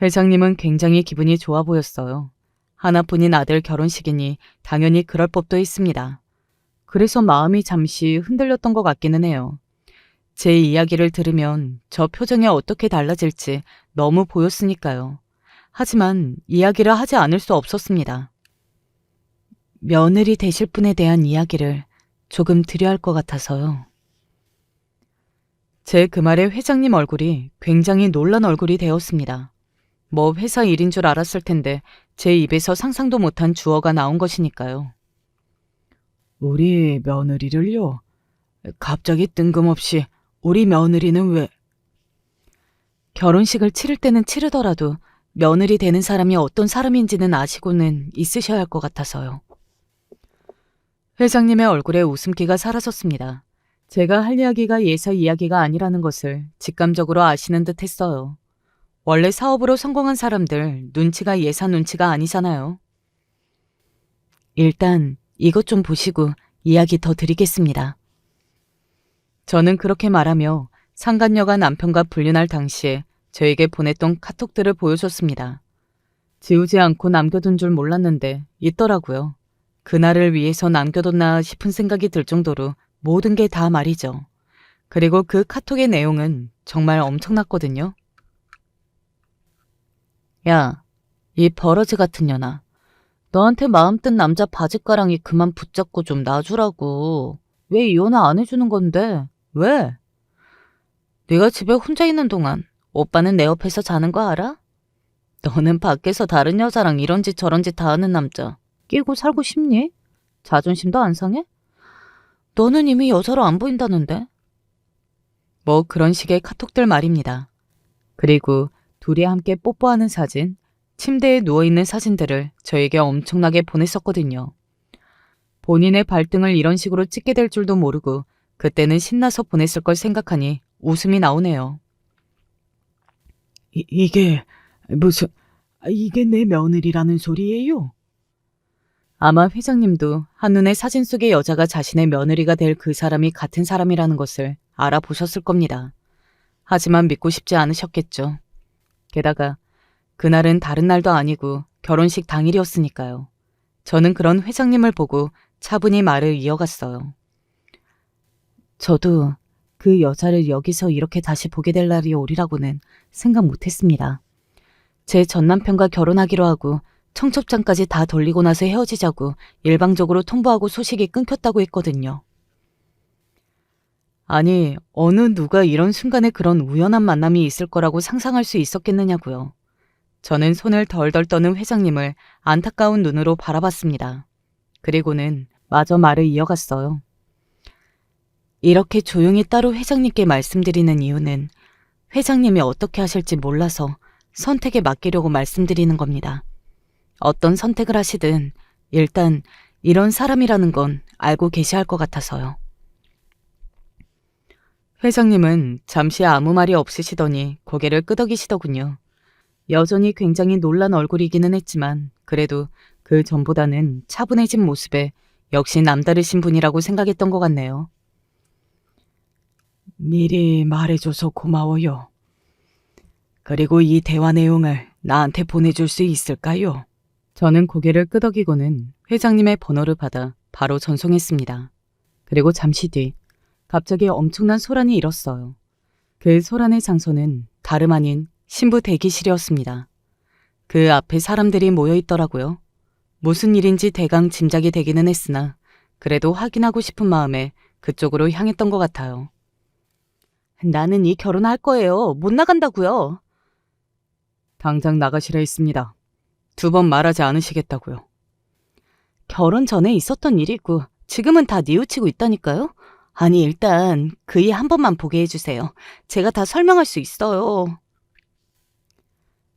회장님은 굉장히 기분이 좋아 보였어요. 하나뿐인 아들 결혼식이니 당연히 그럴 법도 했습니다. 그래서 마음이 잠시 흔들렸던 것 같기는 해요. 제 이야기를 들으면 저 표정이 어떻게 달라질지 너무 보였으니까요. 하지만 이야기를 하지 않을 수 없었습니다. 며느리 되실 분에 대한 이야기를 조금 드려야 할 것 같아서요. 제 그 말에 회장님 얼굴이 굉장히 놀란 얼굴이 되었습니다. 회사 일인 줄 알았을 텐데 제 입에서 상상도 못한 주어가 나온 것이니까요. 우리 며느리를요? 갑자기 뜬금없이 우리 며느리는 왜? 결혼식을 치를 때는 치르더라도 며느리 되는 사람이 어떤 사람인지는 아시고는 있으셔야 할 것 같아서요. 회장님의 얼굴에 웃음기가 사라졌습니다. 제가 할 이야기가 예사 이야기가 아니라는 것을 직감적으로 아시는 듯 했어요. 원래 사업으로 성공한 사람들 눈치가 예사 눈치가 아니잖아요. 일단 이것 좀 보시고 이야기 더 드리겠습니다. 저는 그렇게 말하며 상간녀가 남편과 불륜할 당시에 저에게 보냈던 카톡들을 보여줬습니다. 지우지 않고 남겨둔 줄 몰랐는데 있더라고요. 그날을 위해서 남겨뒀나 싶은 생각이 들 정도로 모든 게 다 말이죠. 그리고 그 카톡의 내용은 정말 엄청났거든요. 야, 이 버러지 같은 년아. 너한테 마음 뜬 남자 바짓가랑이 그만 붙잡고 좀 놔주라고. 왜 이혼을 안 해주는 건데? 왜? 네가 집에 혼자 있는 동안 오빠는 내 옆에서 자는 거 알아? 너는 밖에서 다른 여자랑 이런 짓 저런 짓 다 하는 남자 끼고 살고 싶니? 자존심도 안 상해? 너는 이미 여자로 안 보인다는데? 그런 식의 카톡들 말입니다. 그리고 둘이 함께 뽀뽀하는 사진, 침대에 누워있는 사진들을 저에게 엄청나게 보냈었거든요. 본인의 발등을 이런 식으로 찍게 될 줄도 모르고 그때는 신나서 보냈을 걸 생각하니 웃음이 나오네요. 이게 내 며느리라는 소리예요? 아마 회장님도 한눈에 사진 속의 여자가 자신의 며느리가 될 그 사람이 같은 사람이라는 것을 알아보셨을 겁니다. 하지만 믿고 싶지 않으셨겠죠. 게다가 그날은 다른 날도 아니고 결혼식 당일이었으니까요. 저는 그런 회장님을 보고 차분히 말을 이어갔어요. 저도 그 여자를 여기서 이렇게 다시 보게 될 날이 오리라고는 생각 못했습니다. 제 전남편과 결혼하기로 하고 청첩장까지 다 돌리고 나서 헤어지자고 일방적으로 통보하고 소식이 끊겼다고 했거든요. 아니, 어느 누가 이런 순간에 그런 우연한 만남이 있을 거라고 상상할 수 있었겠느냐고요. 저는 손을 덜덜 떠는 회장님을 안타까운 눈으로 바라봤습니다. 그리고는 마저 말을 이어갔어요. 이렇게 조용히 따로 회장님께 말씀드리는 이유는 회장님이 어떻게 하실지 몰라서 선택에 맡기려고 말씀드리는 겁니다. 어떤 선택을 하시든 일단 이런 사람이라는 건 알고 계셔야 할 것 같아서요. 회장님은 잠시 아무 말이 없으시더니 고개를 끄덕이시더군요. 여전히 굉장히 놀란 얼굴이기는 했지만 그래도 그 전보다는 차분해진 모습에 역시 남다르신 분이라고 생각했던 것 같네요. 미리 말해줘서 고마워요. 그리고 이 대화 내용을 나한테 보내줄 수 있을까요? 저는 고개를 끄덕이고는 회장님의 번호를 받아 바로 전송했습니다. 그리고 잠시 뒤 갑자기 엄청난 소란이 일었어요. 그 소란의 장소는 다름 아닌 신부 대기실이었습니다. 그 앞에 사람들이 모여 있더라고요. 무슨 일인지 대강 짐작이 되기는 했으나 그래도 확인하고 싶은 마음에 그쪽으로 향했던 것 같아요. 나는 이 결혼할 거예요. 못 나간다고요. 당장 나가시라 했습니다. 2번 말하지 않으시겠다고요. 결혼 전에 있었던 일이고 지금은 다 뉘우치고 있다니까요. 아니 일단 그 일 한 번만 보게 해주세요. 제가 다 설명할 수 있어요.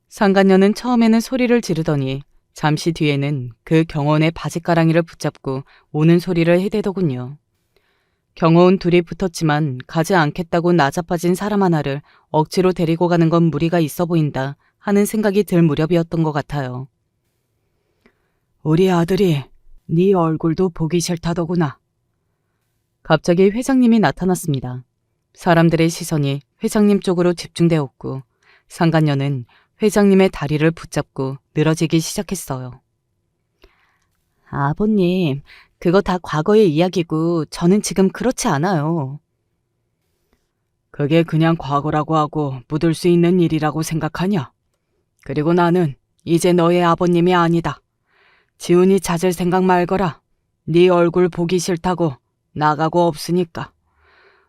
상간녀는 처음에는 소리를 지르더니 잠시 뒤에는 그 경호원의 바지가랑이를 붙잡고 오는 소리를 해대더군요. 경호원 둘이 붙었지만 가지 않겠다고 나자빠진 사람 하나를 억지로 데리고 가는 건 무리가 있어 보인다 하는 생각이 들 무렵이었던 것 같아요. 우리 아들이 네 얼굴도 보기 싫다더구나. 갑자기 회장님이 나타났습니다. 사람들의 시선이 회장님 쪽으로 집중되었고 상간녀는 회장님의 다리를 붙잡고 늘어지기 시작했어요. 아버님, 그거 다 과거의 이야기고 저는 지금 그렇지 않아요. 그게 그냥 과거라고 하고 묻을 수 있는 일이라고 생각하냐? 그리고 나는 이제 너의 아버님이 아니다. 지훈이 찾을 생각 말거라. 네 얼굴 보기 싫다고 나가고 없으니까.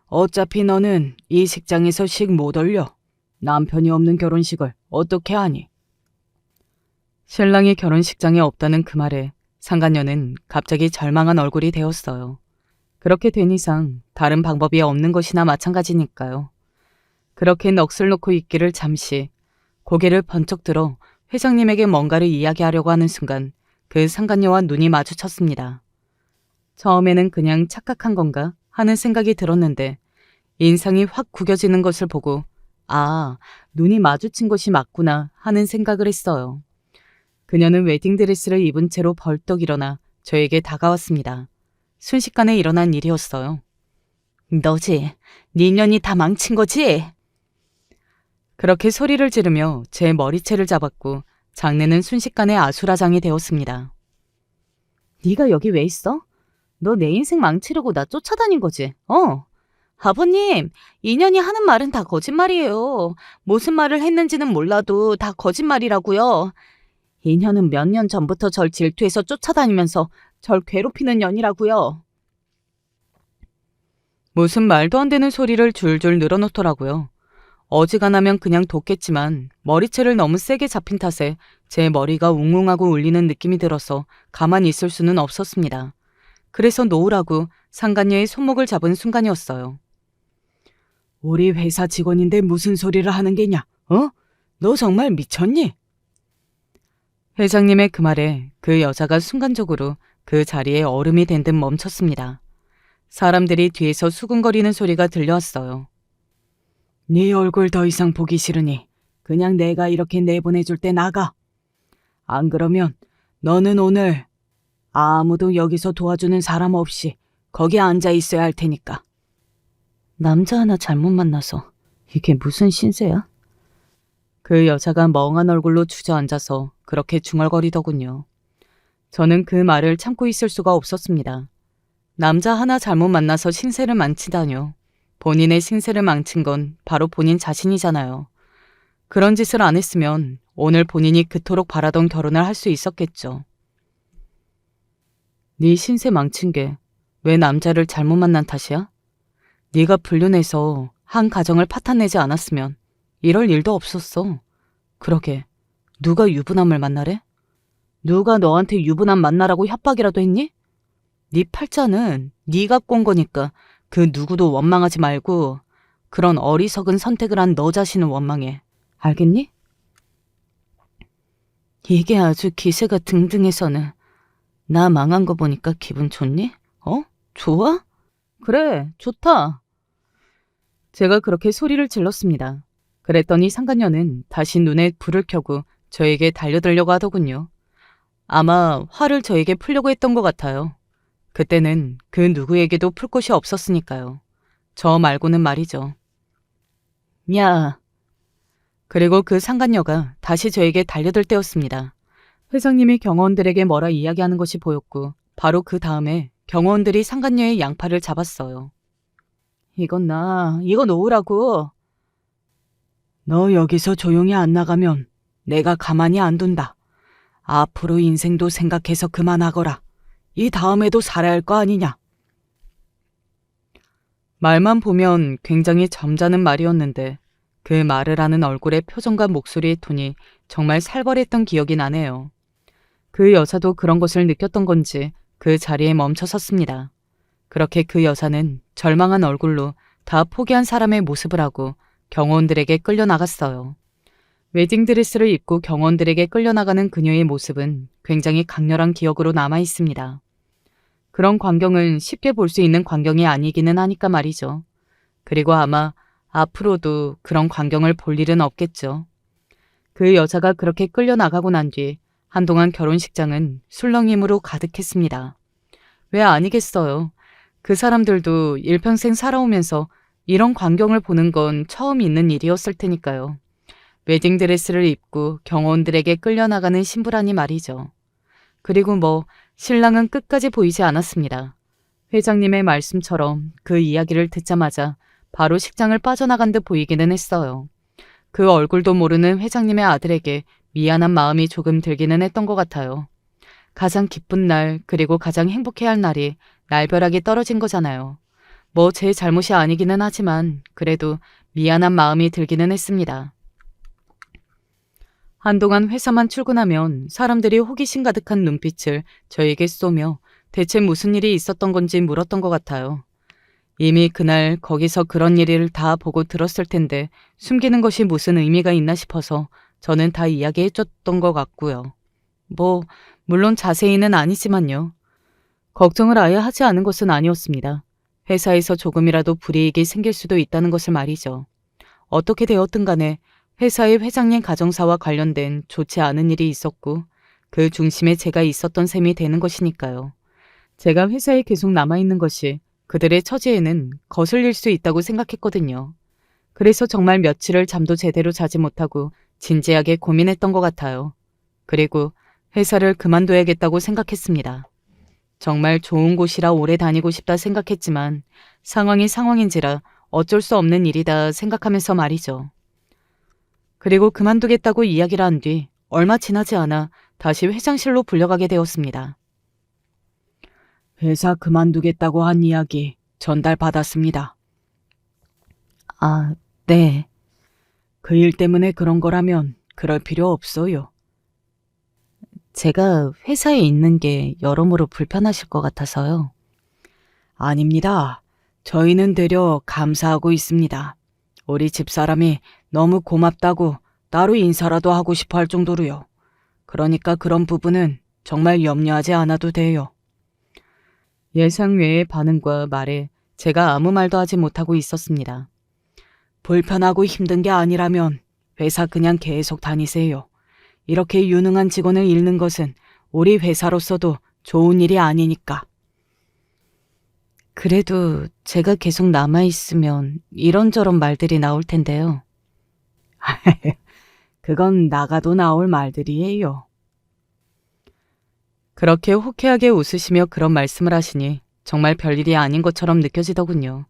어차피 너는 이 식장에서 식 못 올려. 남편이 없는 결혼식을 어떻게 하니? 신랑이 결혼식장에 없다는 그 말에 상간녀는 갑자기 절망한 얼굴이 되었어요. 그렇게 된 이상 다른 방법이 없는 것이나 마찬가지니까요. 그렇게 넋을 놓고 있기를 잠시 고개를 번쩍 들어 회장님에게 뭔가를 이야기하려고 하는 순간 그 상간녀와 눈이 마주쳤습니다. 처음에는 그냥 착각한 건가 하는 생각이 들었는데 인상이 확 구겨지는 것을 보고 아, 눈이 마주친 것이 맞구나 하는 생각을 했어요. 그녀는 웨딩드레스를 입은 채로 벌떡 일어나 저에게 다가왔습니다. 순식간에 일어난 일이었어요. 너지? 네 년이 다 망친 거지? 그렇게 소리를 지르며 제 머리채를 잡았고 장례는 순식간에 아수라장이 되었습니다. 네가 여기 왜 있어? 너 내 인생 망치려고 나 쫓아다닌 거지? 아버님, 인연이 하는 말은 다 거짓말이에요. 무슨 말을 했는지는 몰라도 다 거짓말이라고요. 인연은 몇 년 전부터 절 질투해서 쫓아다니면서 절 괴롭히는 년이라고요. 무슨 말도 안 되는 소리를 줄줄 늘어놓더라고요. 어지간하면 그냥 뒀겠지만 머리채를 너무 세게 잡힌 탓에 제 머리가 웅웅하고 울리는 느낌이 들어서 가만히 있을 수는 없었습니다. 그래서 놓으라고 상간녀의 손목을 잡은 순간이었어요. 우리 회사 직원인데 무슨 소리를 하는 게냐? 너 정말 미쳤니? 회장님의 그 말에 그 여자가 순간적으로 그 자리에 얼음이 된 듯 멈췄습니다. 사람들이 뒤에서 수근거리는 소리가 들려왔어요. 네 얼굴 더 이상 보기 싫으니 그냥 내가 이렇게 내보내줄 때 나가. 안 그러면 너는 오늘 아무도 여기서 도와주는 사람 없이 거기 앉아 있어야 할 테니까. 남자 하나 잘못 만나서 이게 무슨 신세야? 그 여자가 멍한 얼굴로 주저앉아서 그렇게 중얼거리더군요. 저는 그 말을 참고 있을 수가 없었습니다. 남자 하나 잘못 만나서 신세를 망치다뇨. 본인의 신세를 망친 건 바로 본인 자신이잖아요. 그런 짓을 안 했으면 오늘 본인이 그토록 바라던 결혼을 할 수 있었겠죠. 네 신세 망친 게 왜 남자를 잘못 만난 탓이야? 네가 불륜해서 한 가정을 파탄내지 않았으면 이럴 일도 없었어. 그러게 누가 유부남을 만나래? 누가 너한테 유부남 만나라고 협박이라도 했니? 네 팔자는 네가 꼰 거니까 그 누구도 원망하지 말고 그런 어리석은 선택을 한 너 자신은 원망해. 알겠니? 이게 아주 기세가 등등해서는 나 망한 거 보니까 기분 좋니? 좋아? 그래, 좋다. 제가 그렇게 소리를 질렀습니다. 그랬더니 상간녀는 다시 눈에 불을 켜고 저에게 달려들려고 하더군요. 아마 화를 저에게 풀려고 했던 것 같아요. 그때는 그 누구에게도 풀 곳이 없었으니까요. 저 말고는 말이죠. 야. 그리고 그 상간녀가 다시 저에게 달려들 때였습니다. 회장님이 경호원들에게 뭐라 이야기하는 것이 보였고 바로 그 다음에 경호원들이 상간녀의 양팔을 잡았어요. 이건 이거 놓으라고. 너 여기서 조용히 안 나가면 내가 가만히 안 둔다. 앞으로 인생도 생각해서 그만하거라. 이 다음에도 살아야 할 거 아니냐. 말만 보면 굉장히 점잖은 말이었는데 그 말을 하는 얼굴의 표정과 목소리의 톤이 정말 살벌했던 기억이 나네요. 그 여자도 그런 것을 느꼈던 건지 그 자리에 멈춰 섰습니다. 그렇게 그 여자는 절망한 얼굴로 다 포기한 사람의 모습을 하고 경호원들에게 끌려나갔어요. 웨딩드레스를 입고 경호원들에게 끌려나가는 그녀의 모습은 굉장히 강렬한 기억으로 남아 있습니다. 그런 광경은 쉽게 볼 수 있는 광경이 아니기는 하니까 말이죠. 그리고 아마 앞으로도 그런 광경을 볼 일은 없겠죠. 그 여자가 그렇게 끌려나가고 난 뒤 한동안 결혼식장은 술렁임으로 가득했습니다. 왜 아니겠어요. 그 사람들도 일평생 살아오면서 이런 광경을 보는 건 처음 있는 일이었을 테니까요. 웨딩드레스를 입고 경호원들에게 끌려나가는 신부라니 말이죠. 그리고 신랑은 끝까지 보이지 않았습니다. 회장님의 말씀처럼 그 이야기를 듣자마자 바로 식장을 빠져나간 듯 보이기는 했어요. 그 얼굴도 모르는 회장님의 아들에게 미안한 마음이 조금 들기는 했던 것 같아요. 가장 기쁜 날 그리고 가장 행복해할 날이 날벼락이 떨어진 거잖아요. 제 잘못이 아니기는 하지만 그래도 미안한 마음이 들기는 했습니다. 한동안 회사만 출근하면 사람들이 호기심 가득한 눈빛을 저에게 쏘며 대체 무슨 일이 있었던 건지 물었던 것 같아요. 이미 그날 거기서 그런 일을 다 보고 들었을 텐데 숨기는 것이 무슨 의미가 있나 싶어서 저는 다 이야기해줬던 것 같고요. 물론 자세히는 아니지만요. 걱정을 아예 하지 않은 것은 아니었습니다. 회사에서 조금이라도 불이익이 생길 수도 있다는 것을 말이죠. 어떻게 되었든 간에 회사의 회장님 가정사와 관련된 좋지 않은 일이 있었고 그 중심에 제가 있었던 셈이 되는 것이니까요. 제가 회사에 계속 남아있는 것이 그들의 처지에는 거슬릴 수 있다고 생각했거든요. 그래서 정말 며칠을 잠도 제대로 자지 못하고 진지하게 고민했던 것 같아요. 그리고 회사를 그만둬야겠다고 생각했습니다. 정말 좋은 곳이라 오래 다니고 싶다 생각했지만 상황이 상황인지라 어쩔 수 없는 일이다 생각하면서 말이죠. 그리고 그만두겠다고 이야기를 한 뒤 얼마 지나지 않아 다시 회장실로 불려가게 되었습니다. 회사 그만두겠다고 한 이야기 전달받았습니다. 아, 네. 그 일 때문에 그런 거라면 그럴 필요 없어요. 제가 회사에 있는 게 여러모로 불편하실 것 같아서요. 아닙니다. 저희는 되려 감사하고 있습니다. 우리 집사람이 너무 고맙다고 따로 인사라도 하고 싶어 할 정도로요. 그러니까 그런 부분은 정말 염려하지 않아도 돼요. 예상 외의 반응과 말에 제가 아무 말도 하지 못하고 있었습니다. 불편하고 힘든 게 아니라면 회사 그냥 계속 다니세요. 이렇게 유능한 직원을 잃는 것은 우리 회사로서도 좋은 일이 아니니까. 그래도 제가 계속 남아있으면 이런저런 말들이 나올 텐데요. 그건 나가도 나올 말들이에요. 그렇게 호쾌하게 웃으시며 그런 말씀을 하시니 정말 별일이 아닌 것처럼 느껴지더군요.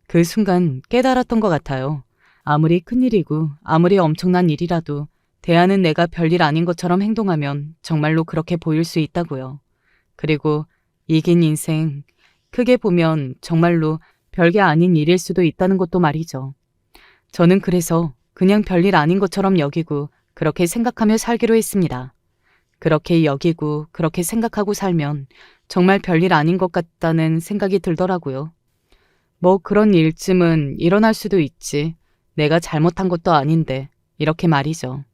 그 순간 깨달았던 것 같아요. 아무리 큰일이고 아무리 엄청난 일이라도 대하는 내가 별일 아닌 것처럼 행동하면 정말로 그렇게 보일 수 있다고요. 그리고 이긴 인생, 크게 보면 정말로 별게 아닌 일일 수도 있다는 것도 말이죠. 저는 그래서 그냥 별일 아닌 것처럼 여기고 그렇게 생각하며 살기로 했습니다. 그렇게 여기고 그렇게 생각하고 살면 정말 별일 아닌 것 같다는 생각이 들더라고요. 그런 일쯤은 일어날 수도 있지. 내가 잘못한 것도 아닌데 이렇게 말이죠.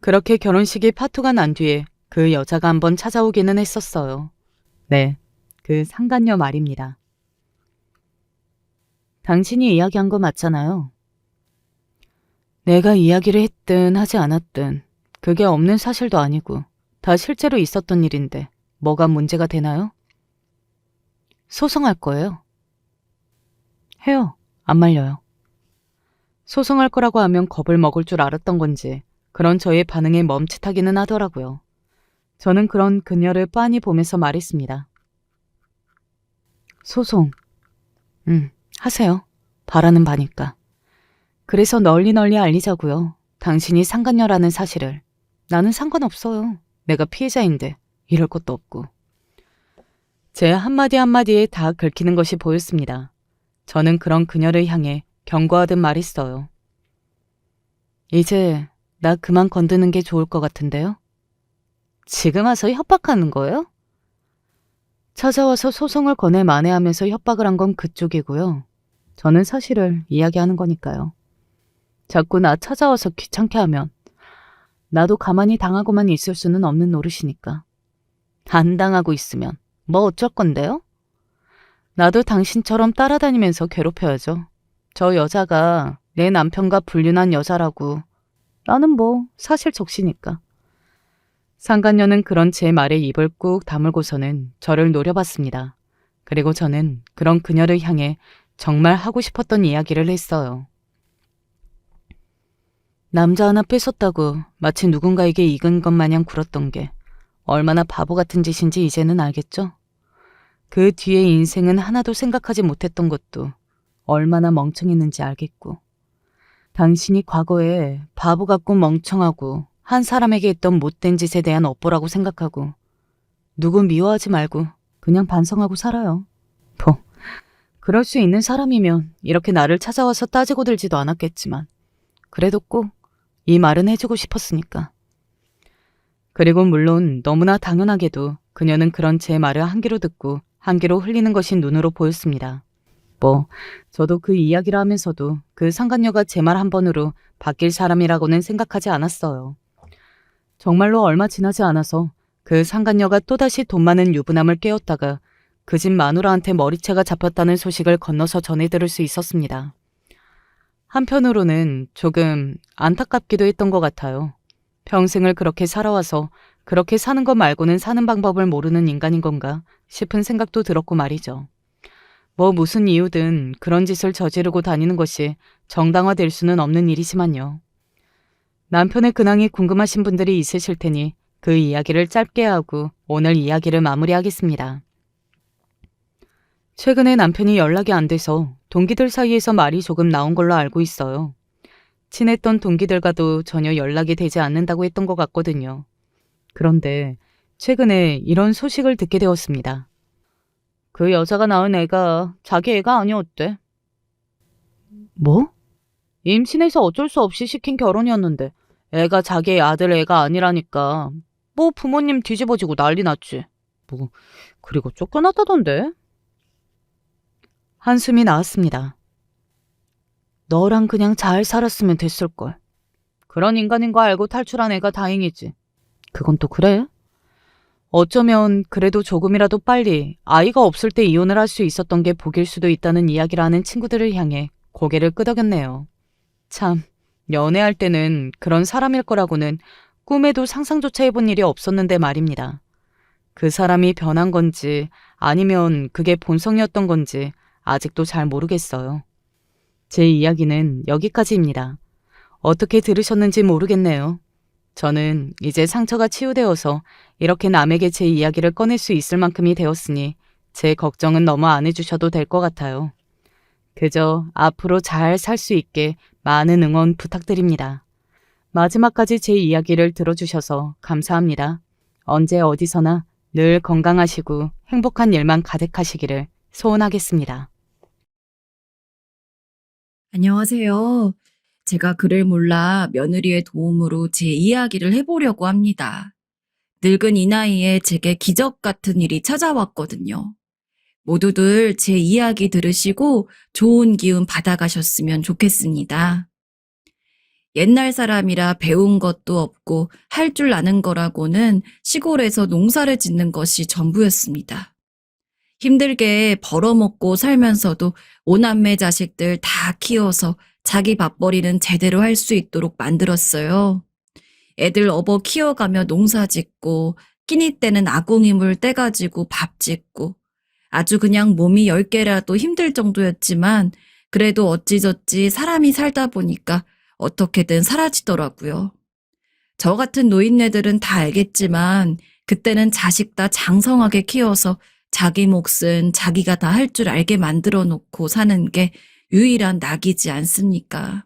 그렇게 결혼식이 파토가 난 뒤에 그 여자가 한번 찾아오기는 했었어요. 네, 그 상간녀 말입니다. 당신이 이야기한 거 맞잖아요. 내가 이야기를 했든 하지 않았든 그게 없는 사실도 아니고 다 실제로 있었던 일인데 뭐가 문제가 되나요? 소송할 거예요. 해요. 안 말려요. 소송할 거라고 하면 겁을 먹을 줄 알았던 건지 그런 저의 반응에 멈칫하기는 하더라고요. 저는 그런 그녀를 빤히 보면서 말했습니다. 소송. 하세요. 바라는 바니까. 그래서 널리 알리자고요. 당신이 상간녀라는 사실을. 나는 상관없어요. 내가 피해자인데 이럴 것도 없고. 제 한마디 한마디에 다 긁히는 것이 보였습니다. 저는 그런 그녀를 향해 경고하듯 말했어요. 이제 나 그만 건드는 게 좋을 것 같은데요? 지금 와서 협박하는 거예요? 찾아와서 소송을 거내 만회하면서 협박을 한 건 그쪽이고요. 저는 사실을 이야기하는 거니까요. 자꾸 나 찾아와서 귀찮게 하면 나도 가만히 당하고만 있을 수는 없는 노릇이니까. 안 당하고 있으면 뭐 어쩔 건데요? 나도 당신처럼 따라다니면서 괴롭혀야죠. 저 여자가 내 남편과 불륜한 여자라고. 나는 뭐 사실 적시니까. 상간녀는 그런 제 말에 입을 꾹 다물고서는 저를 노려봤습니다. 그리고 저는 그런 그녀를 향해 정말 하고 싶었던 이야기를 했어요. 남자 하나 뺏었다고 마치 누군가에게 익은 것 마냥 굴었던 게 얼마나 바보 같은 짓인지 이제는 알겠죠? 그 뒤에 인생은 하나도 생각하지 못했던 것도 얼마나 멍청했는지 알겠고, 당신이 과거에 바보 같고 멍청하고 한 사람에게 했던 못된 짓에 대한 업보라고 생각하고 누구 미워하지 말고 그냥 반성하고 살아요. 뭐 그럴 수 있는 사람이면 이렇게 나를 찾아와서 따지고 들지도 않았겠지만 그래도 꼭 이 말은 해주고 싶었으니까. 그리고 물론 너무나 당연하게도 그녀는 그런 제 말을 한 귀로 듣고 한 귀로 흘리는 것이 눈으로 보였습니다. 뭐 저도 그 이야기를 하면서도 그 상간녀가 제 말 한 번으로 바뀔 사람이라고는 생각하지 않았어요. 정말로 얼마 지나지 않아서 그 상간녀가 또다시 돈 많은 유부남을 깨웠다가 그 집 마누라한테 머리채가 잡혔다는 소식을 건너서 전해 들을 수 있었습니다. 한편으로는 조금 안타깝기도 했던 것 같아요. 평생을 그렇게 살아와서 그렇게 사는 것 말고는 사는 방법을 모르는 인간인 건가 싶은 생각도 들었고 말이죠. 뭐 무슨 이유든 그런 짓을 저지르고 다니는 것이 정당화될 수는 없는 일이지만요. 남편의 근황이 궁금하신 분들이 있으실 테니 그 이야기를 짧게 하고 오늘 이야기를 마무리하겠습니다. 최근에 남편이 연락이 안 돼서 동기들 사이에서 말이 조금 나온 걸로 알고 있어요. 친했던 동기들과도 전혀 연락이 되지 않는다고 했던 것 같거든요. 그런데 최근에 이런 소식을 듣게 되었습니다. 그 여자가 낳은 애가 자기 애가 아니었대. 뭐? 임신해서 어쩔 수 없이 시킨 결혼이었는데 애가 자기 아들 애가 아니라니까. 뭐 부모님 뒤집어지고 난리 났지. 뭐 그리고 쫓겨났다던데. 한숨이 나왔습니다. 너랑 그냥 잘 살았으면 됐을걸. 그런 인간인 거 알고 탈출한 애가 다행이지. 그건 또 그래? 어쩌면 그래도 조금이라도 빨리 아이가 없을 때 이혼을 할 수 있었던 게 복일 수도 있다는 이야기를 하는 친구들을 향해 고개를 끄덕였네요. 참, 연애할 때는 그런 사람일 거라고는 꿈에도 상상조차 해본 일이 없었는데 말입니다. 그 사람이 변한 건지 아니면 그게 본성이었던 건지 아직도 잘 모르겠어요. 제 이야기는 여기까지입니다. 어떻게 들으셨는지 모르겠네요. 저는 이제 상처가 치유되어서 이렇게 남에게 제 이야기를 꺼낼 수 있을 만큼이 되었으니 제 걱정은 너무 안 해주셔도 될 것 같아요. 그저 앞으로 잘 살 수 있게 많은 응원 부탁드립니다. 마지막까지 제 이야기를 들어주셔서 감사합니다. 언제 어디서나 늘 건강하시고 행복한 일만 가득하시기를 소원하겠습니다. 안녕하세요. 제가 글을 몰라 며느리의 도움으로 제 이야기를 해보려고 합니다. 늙은 이 나이에 제게 기적 같은 일이 찾아왔거든요. 모두들 제 이야기 들으시고 좋은 기운 받아가셨으면 좋겠습니다. 옛날 사람이라 배운 것도 없고 할 줄 아는 거라고는 시골에서 농사를 짓는 것이 전부였습니다. 힘들게 벌어먹고 살면서도 오남매 자식들 다 키워서 자기 밥벌이는 제대로 할 수 있도록 만들었어요. 애들 업어 키워가며 농사 짓고 끼니 때는 아궁이물 떼가지고 밥 짓고 아주 그냥 몸이 10개라도 힘들 정도였지만 그래도 어찌저찌 사람이 살다 보니까 어떻게든 사라지더라고요. 저 같은 노인네들은 다 알겠지만 그때는 자식 다 장성하게 키워서 자기 몫은 자기가 다 할 줄 알게 만들어 놓고 사는 게 유일한 낙이지 않습니까?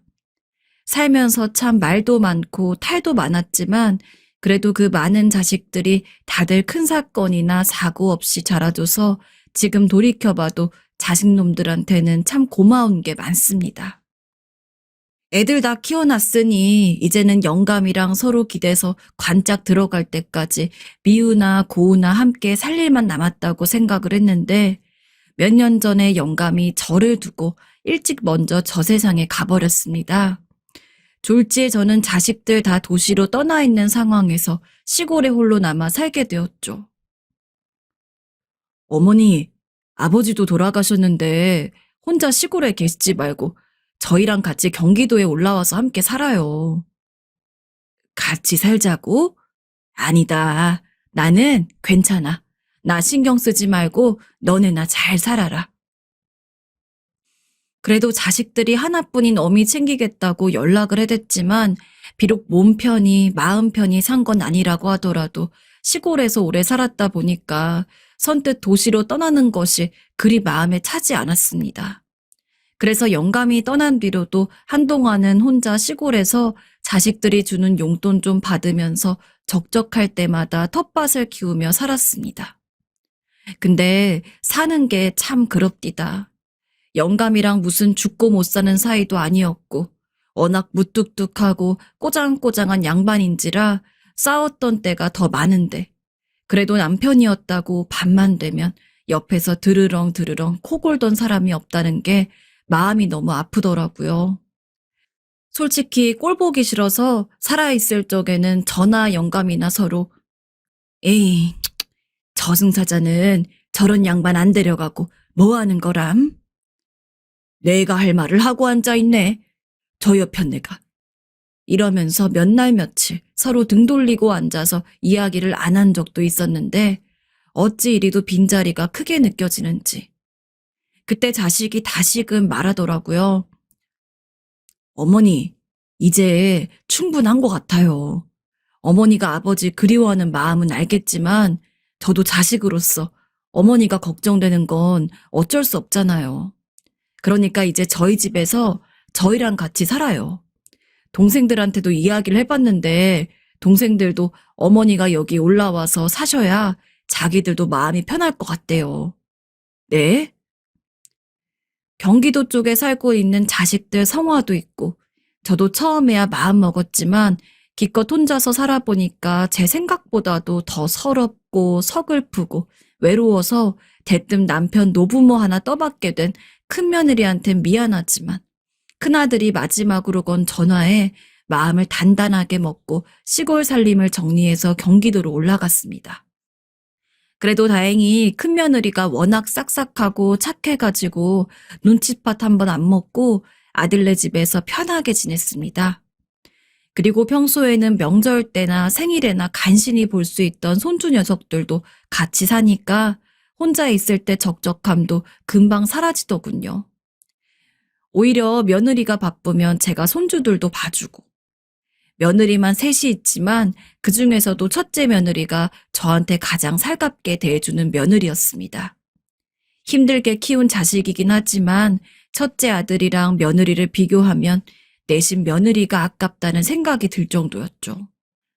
살면서 참 말도 많고 탈도 많았지만 그래도 그 많은 자식들이 다들 큰 사건이나 사고 없이 자라줘서 지금 돌이켜봐도 자식놈들한테는 참 고마운 게 많습니다. 애들 다 키워놨으니 이제는 영감이랑 서로 기대서 관짝 들어갈 때까지 미우나 고우나 함께 살 일만 남았다고 생각을 했는데 몇 년 전에 영감이 저를 두고 일찍 먼저 저 세상에 가버렸습니다. 졸지에 저는 자식들 다 도시로 떠나 있는 상황에서 시골에 홀로 남아 살게 되었죠. 어머니, 아버지도 돌아가셨는데 혼자 시골에 계시지 말고 저희랑 같이 경기도에 올라와서 함께 살아요. 같이 살자고? 아니다. 나는 괜찮아. 나 신경 쓰지 말고 너네나 잘 살아라. 그래도 자식들이 하나뿐인 어미 챙기겠다고 연락을 해댔지만 비록 몸 편히 마음 편히 산 건 아니라고 하더라도 시골에서 오래 살았다 보니까 선뜻 도시로 떠나는 것이 그리 마음에 차지 않았습니다. 그래서 영감이 떠난 뒤로도 한동안은 혼자 시골에서 자식들이 주는 용돈 좀 받으면서 적적할 때마다 텃밭을 키우며 살았습니다. 근데 사는 게 참 그럽디다. 영감이랑 무슨 죽고 못 사는 사이도 아니었고 워낙 무뚝뚝하고 꼬장꼬장한 양반인지라 싸웠던 때가 더 많은데 그래도 남편이었다고 밤만 되면 옆에서 드르렁 드르렁 코 골던 사람이 없다는 게 마음이 너무 아프더라고요. 솔직히 꼴 보기 싫어서 살아있을 적에는 저나 영감이나 서로 에이, 저승사자는 저런 양반 안 데려가고 뭐 하는 거람? 내가 할 말을 하고 앉아있네. 저 옆편 내가. 이러면서 몇 날 며칠 서로 등 돌리고 앉아서 이야기를 안 한 적도 있었는데 어찌 이리도 빈자리가 크게 느껴지는지. 그때 자식이 다시금 말하더라고요. 어머니, 이제 충분한 것 같아요. 어머니가 아버지 그리워하는 마음은 알겠지만 저도 자식으로서 어머니가 걱정되는 건 어쩔 수 없잖아요. 그러니까 이제 저희 집에서 저희랑 같이 살아요. 동생들한테도 이야기를 해봤는데 동생들도 어머니가 여기 올라와서 사셔야 자기들도 마음이 편할 것 같대요. 네? 경기도 쪽에 살고 있는 자식들 성화도 있고 저도 처음에야 마음 먹었지만 기껏 혼자서 살아보니까 제 생각보다도 더 서럽고 서글프고 외로워서 대뜸 남편 노부모 하나 떠받게 된 큰며느리한텐 미안하지만 큰아들이 마지막으로 건 전화에 마음을 단단하게 먹고 시골 살림을 정리해서 경기도로 올라갔습니다. 그래도 다행히 큰며느리가 워낙 싹싹하고 착해가지고 눈칫밥 한 번 안 먹고 아들네 집에서 편하게 지냈습니다. 그리고 평소에는 명절 때나 생일에나 간신히 볼 수 있던 손주 녀석들도 같이 사니까 혼자 있을 때 적적함도 금방 사라지더군요. 오히려 며느리가 바쁘면 제가 손주들도 봐주고 며느리만 셋이 있지만 그중에서도 첫째 며느리가 저한테 가장 살갑게 대해주는 며느리였습니다. 힘들게 키운 자식이긴 하지만 첫째 아들이랑 며느리를 비교하면 내심 며느리가 아깝다는 생각이 들 정도였죠.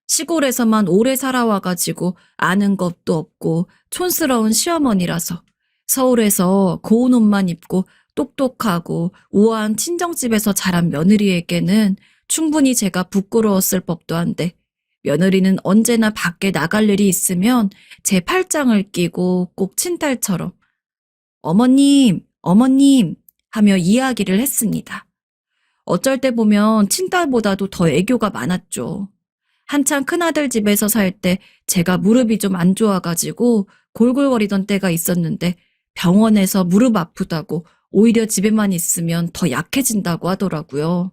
시골에서만 오래 살아와가지고 아는 것도 없고 촌스러운 시어머니라서 서울에서 고운 옷만 입고 똑똑하고 우아한 친정집에서 자란 며느리에게는 충분히 제가 부끄러웠을 법도 한데 며느리는 언제나 밖에 나갈 일이 있으면 제 팔짱을 끼고 꼭 친딸처럼 어머님, 어머님 하며 이야기를 했습니다. 어쩔 때 보면 친딸보다도 더 애교가 많았죠. 한창 큰아들 집에서 살 때 제가 무릎이 좀 안 좋아가지고 골골거리던 때가 있었는데 병원에서 무릎 아프다고 오히려 집에만 있으면 더 약해진다고 하더라고요.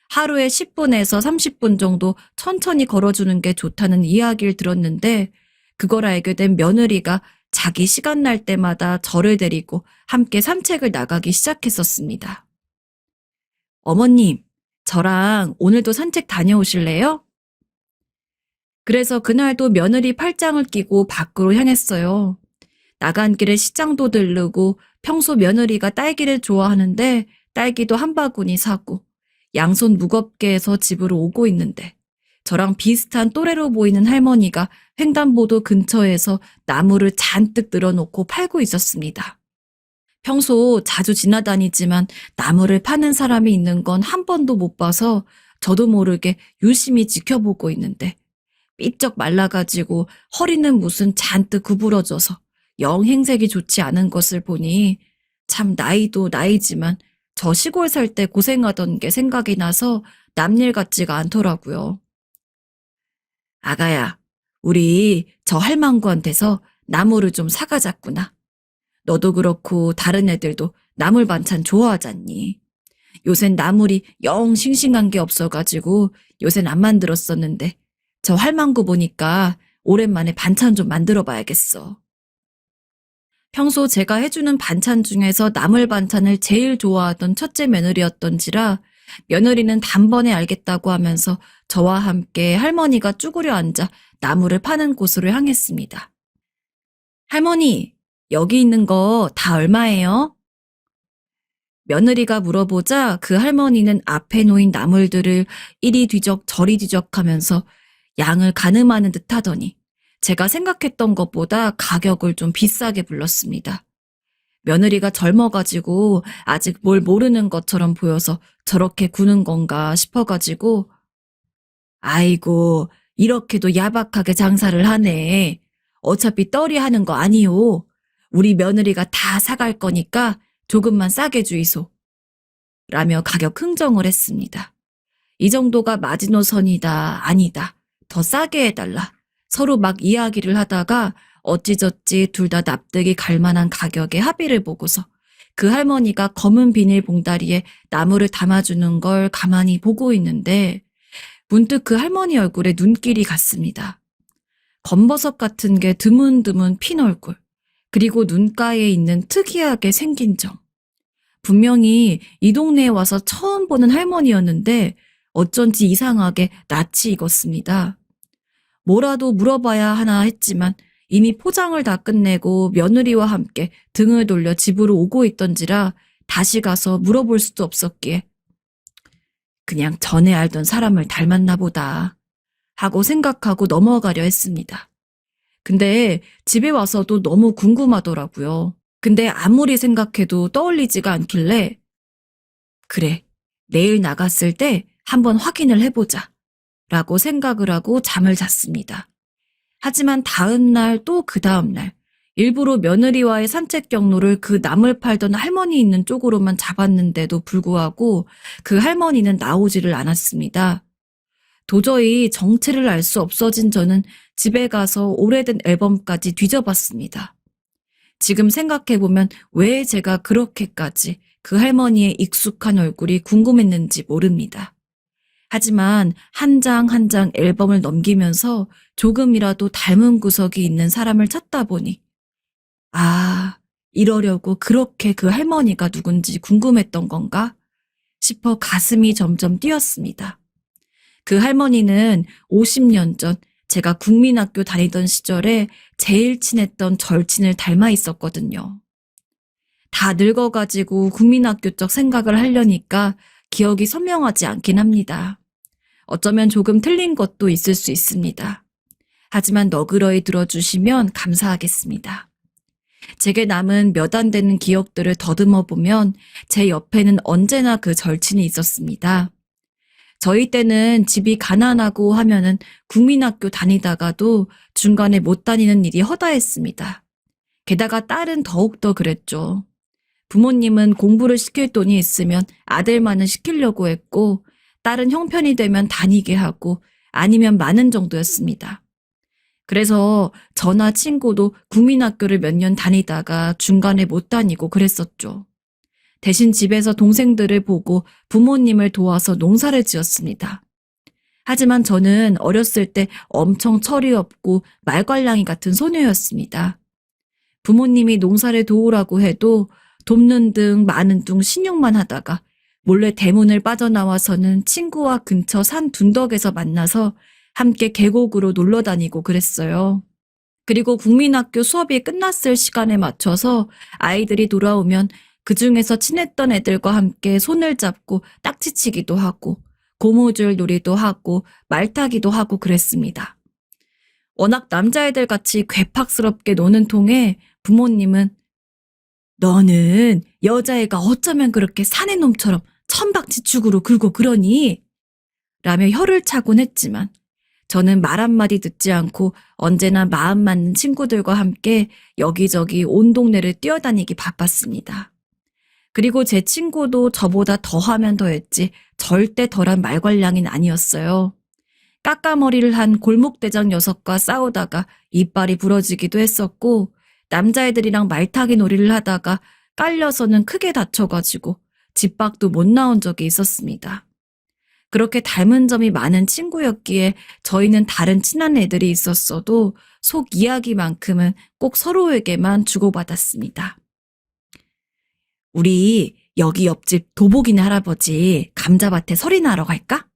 하루에 10분에서 30분 정도 천천히 걸어주는 게 좋다는 이야기를 들었는데 그걸 알게 된 며느리가 자기 시간 날 때마다 저를 데리고 함께 산책을 나가기 시작했었습니다. 어머님, 저랑 오늘도 산책 다녀오실래요? 그래서 그날도 며느리 팔짱을 끼고 밖으로 향했어요. 나간 길에 시장도 들르고 평소 며느리가 딸기를 좋아하는데 딸기도 한 바구니 사고 양손 무겁게 해서 집으로 오고 있는데 저랑 비슷한 또래로 보이는 할머니가 횡단보도 근처에서 나무를 잔뜩 늘어놓고 팔고 있었습니다. 평소 자주 지나다니지만 나무를 파는 사람이 있는 건 한 번도 못 봐서 저도 모르게 유심히 지켜보고 있는데 삐쩍 말라가지고 허리는 무슨 잔뜩 구부러져서 영 행색이 좋지 않은 것을 보니 참 나이도 나이지만 저 시골 살 때 고생하던 게 생각이 나서 남일 같지가 않더라고요. 아가야, 우리 저 할망구한테서 나무를 좀 사가자꾸나. 너도 그렇고 다른 애들도 나물 반찬 좋아하잖니. 요샌 나물이 영 싱싱한 게 없어가지고 요샌 안 만들었었는데 저 할망구 보니까 오랜만에 반찬 좀 만들어 봐야겠어. 평소 제가 해주는 반찬 중에서 나물 반찬을 제일 좋아하던 첫째 며느리였던지라 며느리는 단번에 알겠다고 하면서 저와 함께 할머니가 쭈그려 앉아 나무를 파는 곳으로 향했습니다. 할머니, 여기 있는 거 다 얼마예요? 며느리가 물어보자 그 할머니는 앞에 놓인 나물들을 이리 뒤적 저리 뒤적 하면서 양을 가늠하는 듯 하더니 제가 생각했던 것보다 가격을 좀 비싸게 불렀습니다. 며느리가 젊어가지고 아직 뭘 모르는 것처럼 보여서 저렇게 구는 건가 싶어가지고 아이고 이렇게도 야박하게 장사를 하네. 어차피 떨이 하는 거 아니요. 우리 며느리가 다 사갈 거니까 조금만 싸게 주이소. 라며 가격 흥정을 했습니다. 이 정도가 마지노선이다 아니다. 더 싸게 해달라. 서로 막 이야기를 하다가 어찌저찌 둘 다 납득이 갈 만한 가격에 합의를 보고서 그 할머니가 검은 비닐 봉다리에 나무를 담아주는 걸 가만히 보고 있는데 문득 그 할머니 얼굴에 눈길이 갔습니다. 검버섯 같은 게 드문드문 핀 얼굴, 그리고 눈가에 있는 특이하게 생긴 점. 분명히 이 동네에 와서 처음 보는 할머니였는데 어쩐지 이상하게 낯이 익었습니다. 뭐라도 물어봐야 하나 했지만 이미 포장을 다 끝내고 며느리와 함께 등을 돌려 집으로 오고 있던지라 다시 가서 물어볼 수도 없었기에 그냥 전에 알던 사람을 닮았나 보다 하고 생각하고 넘어가려 했습니다. 근데 집에 와서도 너무 궁금하더라고요. 근데 아무리 생각해도 떠올리지가 않길래 그래, 내일 나갔을 때 한번 확인을 해보자 라고 생각을 하고 잠을 잤습니다. 하지만 다음 날 또 그 다음 날 일부러 며느리와의 산책 경로를 그 나물 팔던 할머니 있는 쪽으로만 잡았는데도 불구하고 그 할머니는 나오지를 않았습니다. 도저히 정체를 알 수 없어진 저는 집에 가서 오래된 앨범까지 뒤져봤습니다. 지금 생각해보면 왜 제가 그렇게까지 그 할머니의 익숙한 얼굴이 궁금했는지 모릅니다. 하지만 한 장 한 장 앨범을 넘기면서 조금이라도 닮은 구석이 있는 사람을 찾다 보니 아, 이러려고 그렇게 그 할머니가 누군지 궁금했던 건가 싶어 가슴이 점점 뛰었습니다. 그 할머니는 50년 전 제가 국민학교 다니던 시절에 제일 친했던 절친을 닮아 있었거든요. 다 늙어가지고 국민학교 쪽 생각을 하려니까 기억이 선명하지 않긴 합니다. 어쩌면 조금 틀린 것도 있을 수 있습니다. 하지만 너그러이 들어주시면 감사하겠습니다. 제게 남은 몇 안 되는 기억들을 더듬어 보면 제 옆에는 언제나 그 절친이 있었습니다. 저희 때는 집이 가난하고 하면은 국민학교 다니다가도 중간에 못 다니는 일이 허다했습니다. 게다가 딸은 더욱더 그랬죠. 부모님은 공부를 시킬 돈이 있으면 아들만은 시키려고 했고 딸은 형편이 되면 다니게 하고 아니면 많은 정도였습니다. 그래서 저나 친구도 국민학교를 몇 년 다니다가 중간에 못 다니고 그랬었죠. 대신 집에서 동생들을 보고 부모님을 도와서 농사를 지었습니다. 하지만 저는 어렸을 때 엄청 철이 없고 말괄량이 같은 소녀였습니다. 부모님이 농사를 도우라고 해도 돕는 등 많은 둥 신용만 하다가 몰래 대문을 빠져나와서는 친구와 근처 산 둔덕에서 만나서 함께 계곡으로 놀러 다니고 그랬어요. 그리고 국민학교 수업이 끝났을 시간에 맞춰서 아이들이 돌아오면 그 중에서 친했던 애들과 함께 손을 잡고 딱지치기도 하고 고무줄 놀이도 하고 말타기도 하고 그랬습니다. 워낙 남자애들 같이 괴팍스럽게 노는 통에 부모님은 너는 여자애가 어쩌면 그렇게 사내 놈처럼 천박지축으로 굴고 그러니? 라며 혀를 차곤 했지만 저는 말 한마디 듣지 않고 언제나 마음 맞는 친구들과 함께 여기저기 온 동네를 뛰어다니기 바빴습니다. 그리고 제 친구도 저보다 더하면 더했지 절대 덜한 말괄량인 아니었어요. 까까머리를 한 골목대장 녀석과 싸우다가 이빨이 부러지기도 했었고 남자애들이랑 말타기 놀이를 하다가 깔려서는 크게 다쳐가지고 집 밖도 못 나온 적이 있었습니다. 그렇게 닮은 점이 많은 친구였기에 저희는 다른 친한 애들이 있었어도 속 이야기만큼은 꼭 서로에게만 주고받았습니다. 우리 여기 옆집 도복이네 할아버지 감자밭에 설이나 하러 갈까?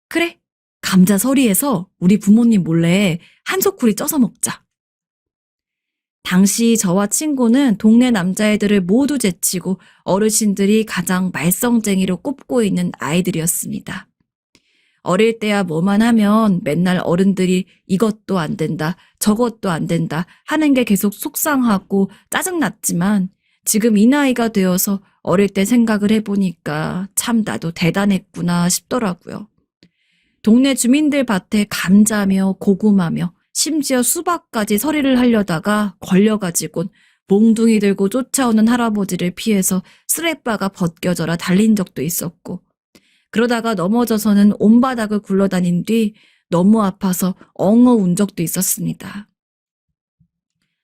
그래, 감자 설이에서 우리 부모님 몰래 한소쿠리 쪄서 먹자. 당시 저와 친구는 동네 남자애들을 모두 제치고 어르신들이 가장 말썽쟁이로 꼽고 있는 아이들이었습니다. 어릴 때야 뭐만 하면 맨날 어른들이 이것도 안 된다, 저것도 안 된다 하는 게 계속 속상하고 짜증났지만 지금 이 나이가 되어서 어릴 때 생각을 해보니까 참 나도 대단했구나 싶더라고요. 동네 주민들 밭에 감자며 고구마며 심지어 수박까지 서리를 하려다가 걸려가지곤 몽둥이 들고 쫓아오는 할아버지를 피해서 쓰레빠가 벗겨져라 달린 적도 있었고 그러다가 넘어져서는 온 바닥을 굴러다닌 뒤 너무 아파서 엉어 운 적도 있었습니다.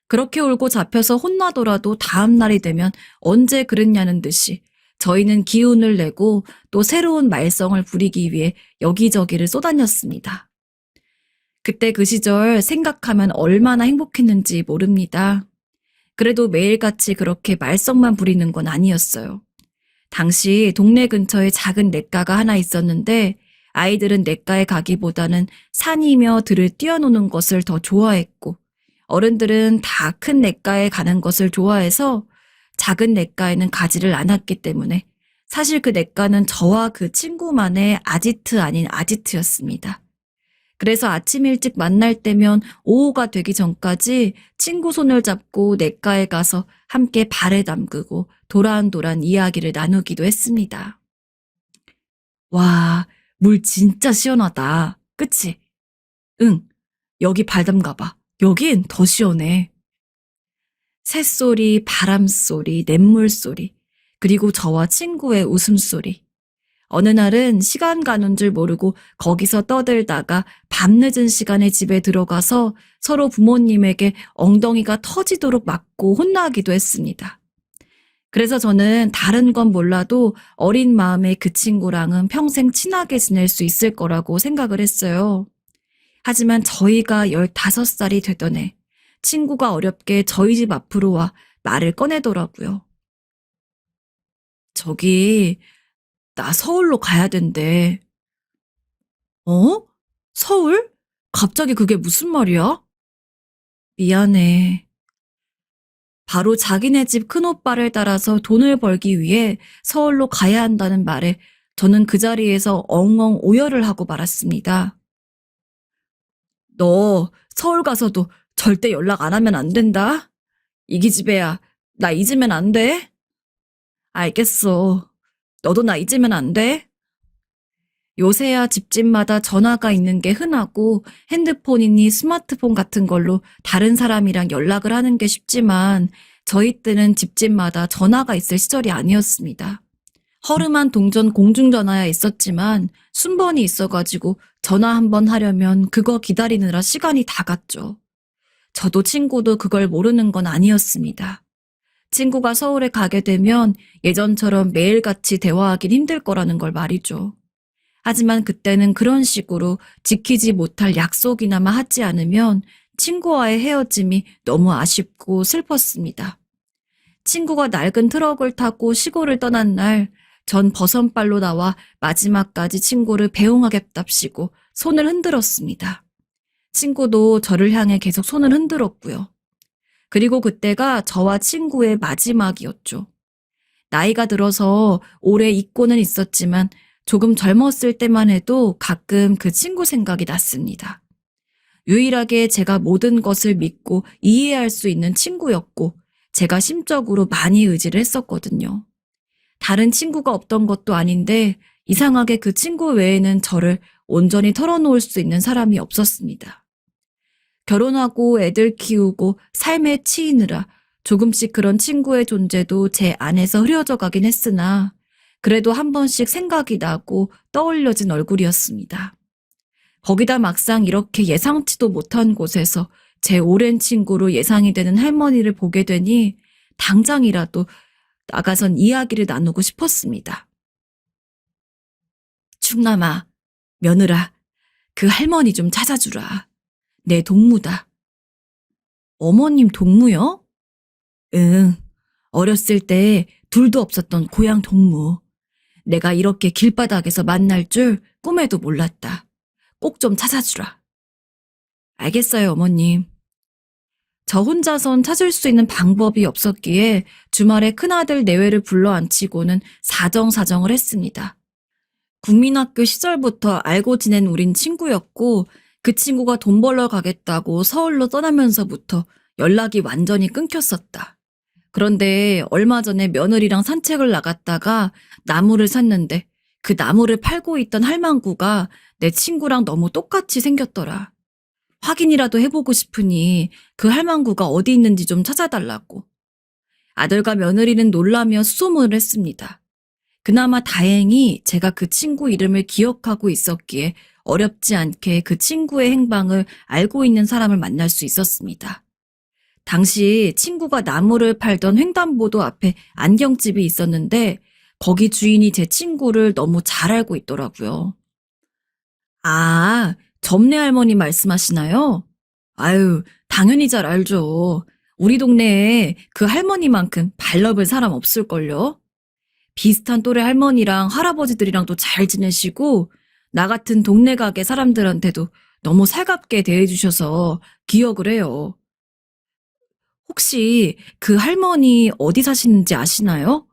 그렇게 울고 잡혀서 혼나더라도 다음 날이 되면 언제 그랬냐는 듯이 저희는 기운을 내고 또 새로운 말썽을 부리기 위해 여기저기를 쏘다녔습니다. 그때 그 시절 생각하면 얼마나 행복했는지 모릅니다. 그래도 매일같이 그렇게 말썽만 부리는 건 아니었어요. 당시 동네 근처에 작은 냇가가 하나 있었는데 아이들은 냇가에 가기보다는 산이며 들을 뛰어노는 것을 더 좋아했고 어른들은 다 큰 냇가에 가는 것을 좋아해서 작은 냇가에는 가지를 않았기 때문에 사실 그 냇가는 저와 그 친구만의 아지트 아닌 아지트였습니다. 그래서 아침 일찍 만날 때면 오후가 되기 전까지 친구 손을 잡고 냇가에 가서 함께 발에 담그고 도란도란 이야기를 나누기도 했습니다. 와, 물 진짜 시원하다. 그치? 응, 여기 발 담가봐. 여긴 더 시원해. 새소리, 바람소리, 냇물소리, 그리고 저와 친구의 웃음소리. 어느 날은 시간 가는 줄 모르고 거기서 떠들다가 밤늦은 시간에 집에 들어가서 서로 부모님에게 엉덩이가 터지도록 맞고 혼나기도 했습니다. 그래서 저는 다른 건 몰라도 어린 마음에 그 친구랑은 평생 친하게 지낼 수 있을 거라고 생각을 했어요. 하지만 저희가 15살이 되던 해 친구가 어렵게 저희 집 앞으로 와 말을 꺼내더라고요. 저기 나 서울로 가야 된대. 어? 서울? 갑자기 그게 무슨 말이야? 미안해. 바로 자기네 집 큰오빠를 따라서 돈을 벌기 위해 서울로 가야 한다는 말에 저는 그 자리에서 엉엉 오열을 하고 말았습니다. 너 서울 가서도 절대 연락 안 하면 안 된다. 이 기집애야, 나 잊으면 안 돼? 알겠어. 너도 나 잊으면 안 돼? 요새야 집집마다 전화가 있는 게 흔하고 핸드폰이니 스마트폰 같은 걸로 다른 사람이랑 연락을 하는 게 쉽지만 저희 때는 집집마다 전화가 있을 시절이 아니었습니다. 허름한 동전 공중전화야 있었지만 순번이 있어가지고 전화 한 번 하려면 그거 기다리느라 시간이 다 갔죠. 저도 친구도 그걸 모르는 건 아니었습니다. 친구가 서울에 가게 되면 예전처럼 매일같이 대화하긴 힘들 거라는 걸 말이죠. 하지만 그때는 그런 식으로 지키지 못할 약속이나마 하지 않으면 친구와의 헤어짐이 너무 아쉽고 슬펐습니다. 친구가 낡은 트럭을 타고 시골을 떠난 날, 전 버선발로 나와 마지막까지 친구를 배웅하겠답시고 손을 흔들었습니다. 친구도 저를 향해 계속 손을 흔들었고요. 그리고 그때가 저와 친구의 마지막이었죠. 나이가 들어서 오래 잊고는 있었지만 조금 젊었을 때만 해도 가끔 그 친구 생각이 났습니다. 유일하게 제가 모든 것을 믿고 이해할 수 있는 친구였고 제가 심적으로 많이 의지를 했었거든요. 다른 친구가 없던 것도 아닌데 이상하게 그 친구 외에는 저를 온전히 털어놓을 수 있는 사람이 없었습니다. 결혼하고 애들 키우고 삶에 치이느라 조금씩 그런 친구의 존재도 제 안에서 흐려져 가긴 했으나 그래도 한 번씩 생각이 나고 떠올려진 얼굴이었습니다. 거기다 막상 이렇게 예상치도 못한 곳에서 제 오랜 친구로 예상이 되는 할머니를 보게 되니 당장이라도 나가선 이야기를 나누고 싶었습니다. 충남아, 며느라, 그 할머니 좀 찾아주라. 내 동무다. 어머님 동무요? 응, 어렸을 때 둘도 없었던 고향 동무. 내가 이렇게 길바닥에서 만날 줄 꿈에도 몰랐다. 꼭 좀 찾아주라. 알겠어요, 어머님. 저 혼자선 찾을 수 있는 방법이 없었기에 주말에 큰아들 내외를 불러 앉히고는 사정사정을 했습니다. 국민학교 시절부터 알고 지낸 우린 친구였고 그 친구가 돈 벌러 가겠다고 서울로 떠나면서부터 연락이 완전히 끊겼었다. 그런데 얼마 전에 며느리랑 산책을 나갔다가 나무를 샀는데 그 나무를 팔고 있던 할망구가 내 친구랑 너무 똑같이 생겼더라. 확인이라도 해보고 싶으니 그 할망구가 어디 있는지 좀 찾아달라고. 아들과 며느리는 놀라며 수소문을 했습니다. 그나마 다행히 제가 그 친구 이름을 기억하고 있었기에 어렵지 않게 그 친구의 행방을 알고 있는 사람을 만날 수 있었습니다. 당시 친구가 나무를 팔던 횡단보도 앞에 안경집이 있었는데 거기 주인이 제 친구를 너무 잘 알고 있더라고요. 아, 점례 할머니 말씀하시나요? 아유, 당연히 잘 알죠. 우리 동네에 그 할머니만큼 발 넓은 사람 없을걸요? 비슷한 또래 할머니랑 할아버지들이랑도 잘 지내시고 나 같은 동네 가게 사람들한테도 너무 살갑게 대해주셔서 기억을 해요. 혹시 그 할머니 어디 사시는지 아시나요?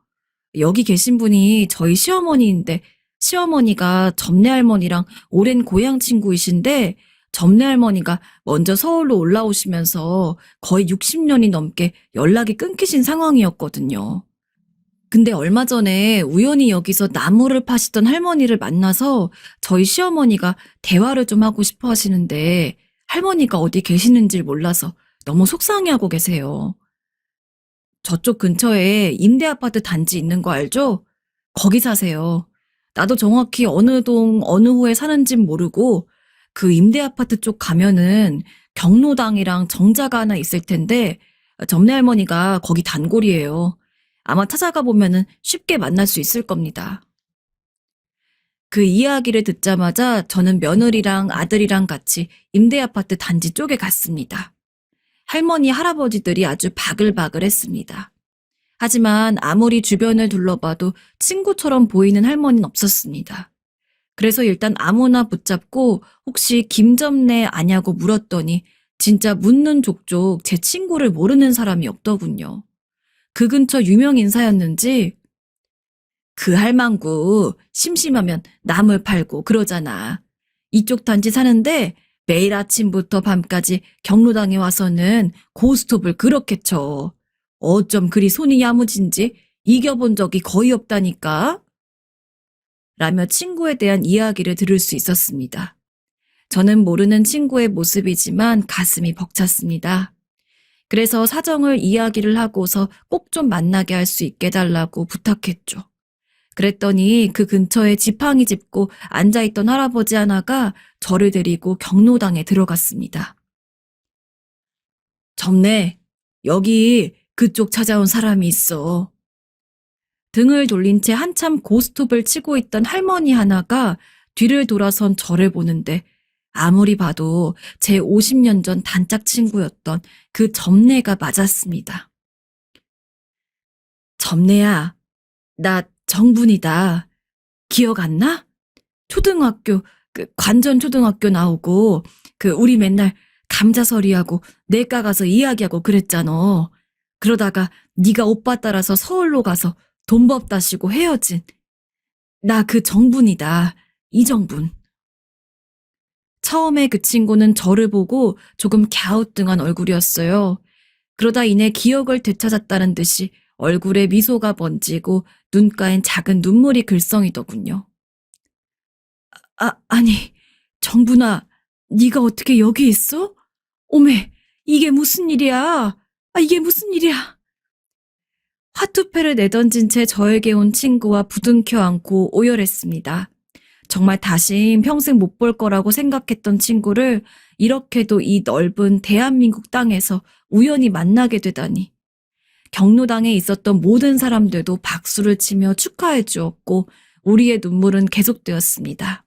여기 계신 분이 저희 시어머니인데 시어머니가 점례 할머니랑 오랜 고향 친구이신데 점례 할머니가 먼저 서울로 올라오시면서 거의 60년이 넘게 연락이 끊기신 상황이었거든요. 근데 얼마 전에 우연히 여기서 나무를 파시던 할머니를 만나서 저희 시어머니가 대화를 좀 하고 싶어 하시는데 할머니가 어디 계시는지 몰라서 너무 속상해하고 계세요. 저쪽 근처에 임대아파트 단지 있는 거 알죠? 거기 사세요. 나도 정확히 어느 동, 어느 호에 사는진 모르고 그 임대아파트 쪽 가면은 경로당이랑 정자가 하나 있을 텐데 점례 할머니가 거기 단골이에요. 아마 찾아가 보면은 쉽게 만날 수 있을 겁니다. 그 이야기를 듣자마자 저는 며느리랑 아들이랑 같이 임대아파트 단지 쪽에 갔습니다. 할머니, 할아버지들이 아주 바글바글 했습니다. 하지만 아무리 주변을 둘러봐도 친구처럼 보이는 할머니는 없었습니다. 그래서 일단 아무나 붙잡고 혹시 김점례 아냐고 물었더니 진짜 묻는 족족 제 친구를 모르는 사람이 없더군요. 그 근처 유명 인사였는지 그 할망구 심심하면 나물 팔고 그러잖아. 이쪽 단지 사는데 매일 아침부터 밤까지 경로당에 와서는 고스톱을 그렇게 쳐. 어쩜 그리 손이 야무진지 이겨본 적이 거의 없다니까. 라며 친구에 대한 이야기를 들을 수 있었습니다. 저는 모르는 친구의 모습이지만 가슴이 벅찼습니다. 그래서 사정을 이야기를 하고서 꼭 좀 만나게 할 수 있게 해달라고 부탁했죠. 그랬더니 그 근처에 지팡이 짚고 앉아있던 할아버지 하나가 저를 데리고 경로당에 들어갔습니다. 점례, 여기 그쪽 찾아온 사람이 있어. 등을 돌린 채 한참 고스톱을 치고 있던 할머니 하나가 뒤를 돌아선 저를 보는데 아무리 봐도 제 50년 전 단짝 친구였던 그 점례가 맞았습니다. 점례야, 나 정분이다. 기억 안 나? 초등학교, 관전 초등학교 나오고, 우리 맨날 감자설이하고 내과 가서 이야기하고 그랬잖아. 그러다가 네가 오빠 따라서 서울로 가서 돈법 다시고 헤어진. 나 그 정분이다. 이정분. 처음에 그 친구는 저를 보고 조금 갸우뚱한 얼굴이었어요. 그러다 이내 기억을 되찾았다는 듯이 얼굴에 미소가 번지고 눈가엔 작은 눈물이 글썽이더군요. 아니, 정분아, 네가 어떻게 여기 있어? 오메, 이게 무슨 일이야? 이게 무슨 일이야? 화투패를 내던진 채 저에게 온 친구와 부둥켜 안고 오열했습니다. 정말 다신 평생 못 볼 거라고 생각했던 친구를 이렇게도 이 넓은 대한민국 땅에서 우연히 만나게 되다니. 경로당에 있었던 모든 사람들도 박수를 치며 축하해 주었고 우리의 눈물은 계속되었습니다.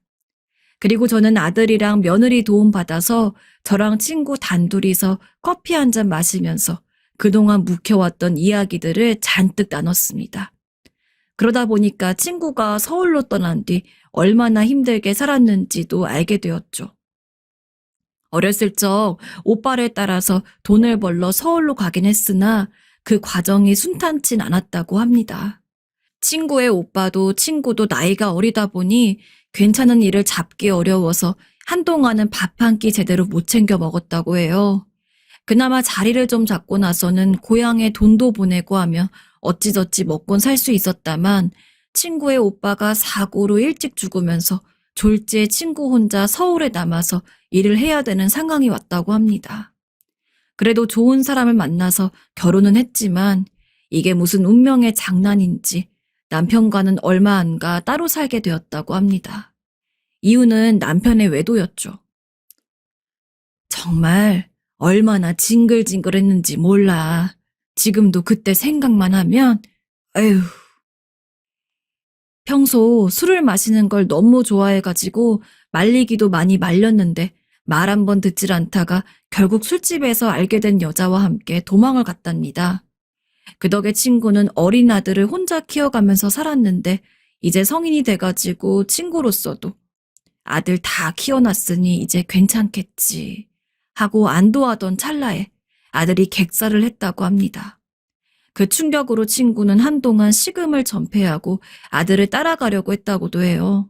그리고 저는 아들이랑 며느리 도움받아서 저랑 친구 단둘이서 커피 한 잔 마시면서 그동안 묵혀왔던 이야기들을 잔뜩 나눴습니다. 그러다 보니까 친구가 서울로 떠난 뒤 얼마나 힘들게 살았는지도 알게 되었죠. 어렸을 적 오빠를 따라서 돈을 벌러 서울로 가긴 했으나 그 과정이 순탄치 않았다고 합니다. 친구의 오빠도 친구도 나이가 어리다 보니 괜찮은 일을 잡기 어려워서 한동안은 밥 한 끼 제대로 못 챙겨 먹었다고 해요. 그나마 자리를 좀 잡고 나서는 고향에 돈도 보내고 하며 어찌저찌 먹곤 살 수 있었다만 친구의 오빠가 사고로 일찍 죽으면서 졸지에 친구 혼자 서울에 남아서 일을 해야 되는 상황이 왔다고 합니다. 그래도 좋은 사람을 만나서 결혼은 했지만 이게 무슨 운명의 장난인지 남편과는 얼마 안 가 따로 살게 되었다고 합니다. 이유는 남편의 외도였죠. 정말 얼마나 징글징글했는지 몰라. 지금도 그때 생각만 하면 에휴. 평소 술을 마시는 걸 너무 좋아해가지고 말리기도 많이 말렸는데 말 한 번 듣질 않다가 결국 술집에서 알게 된 여자와 함께 도망을 갔답니다. 그 덕에 친구는 어린 아들을 혼자 키워가면서 살았는데 이제 성인이 돼가지고 친구로서도 아들 다 키워놨으니 이제 괜찮겠지 하고 안도하던 찰나에 아들이 객사를 했다고 합니다. 그 충격으로 친구는 한동안 식음을 전폐하고 아들을 따라가려고 했다고도 해요.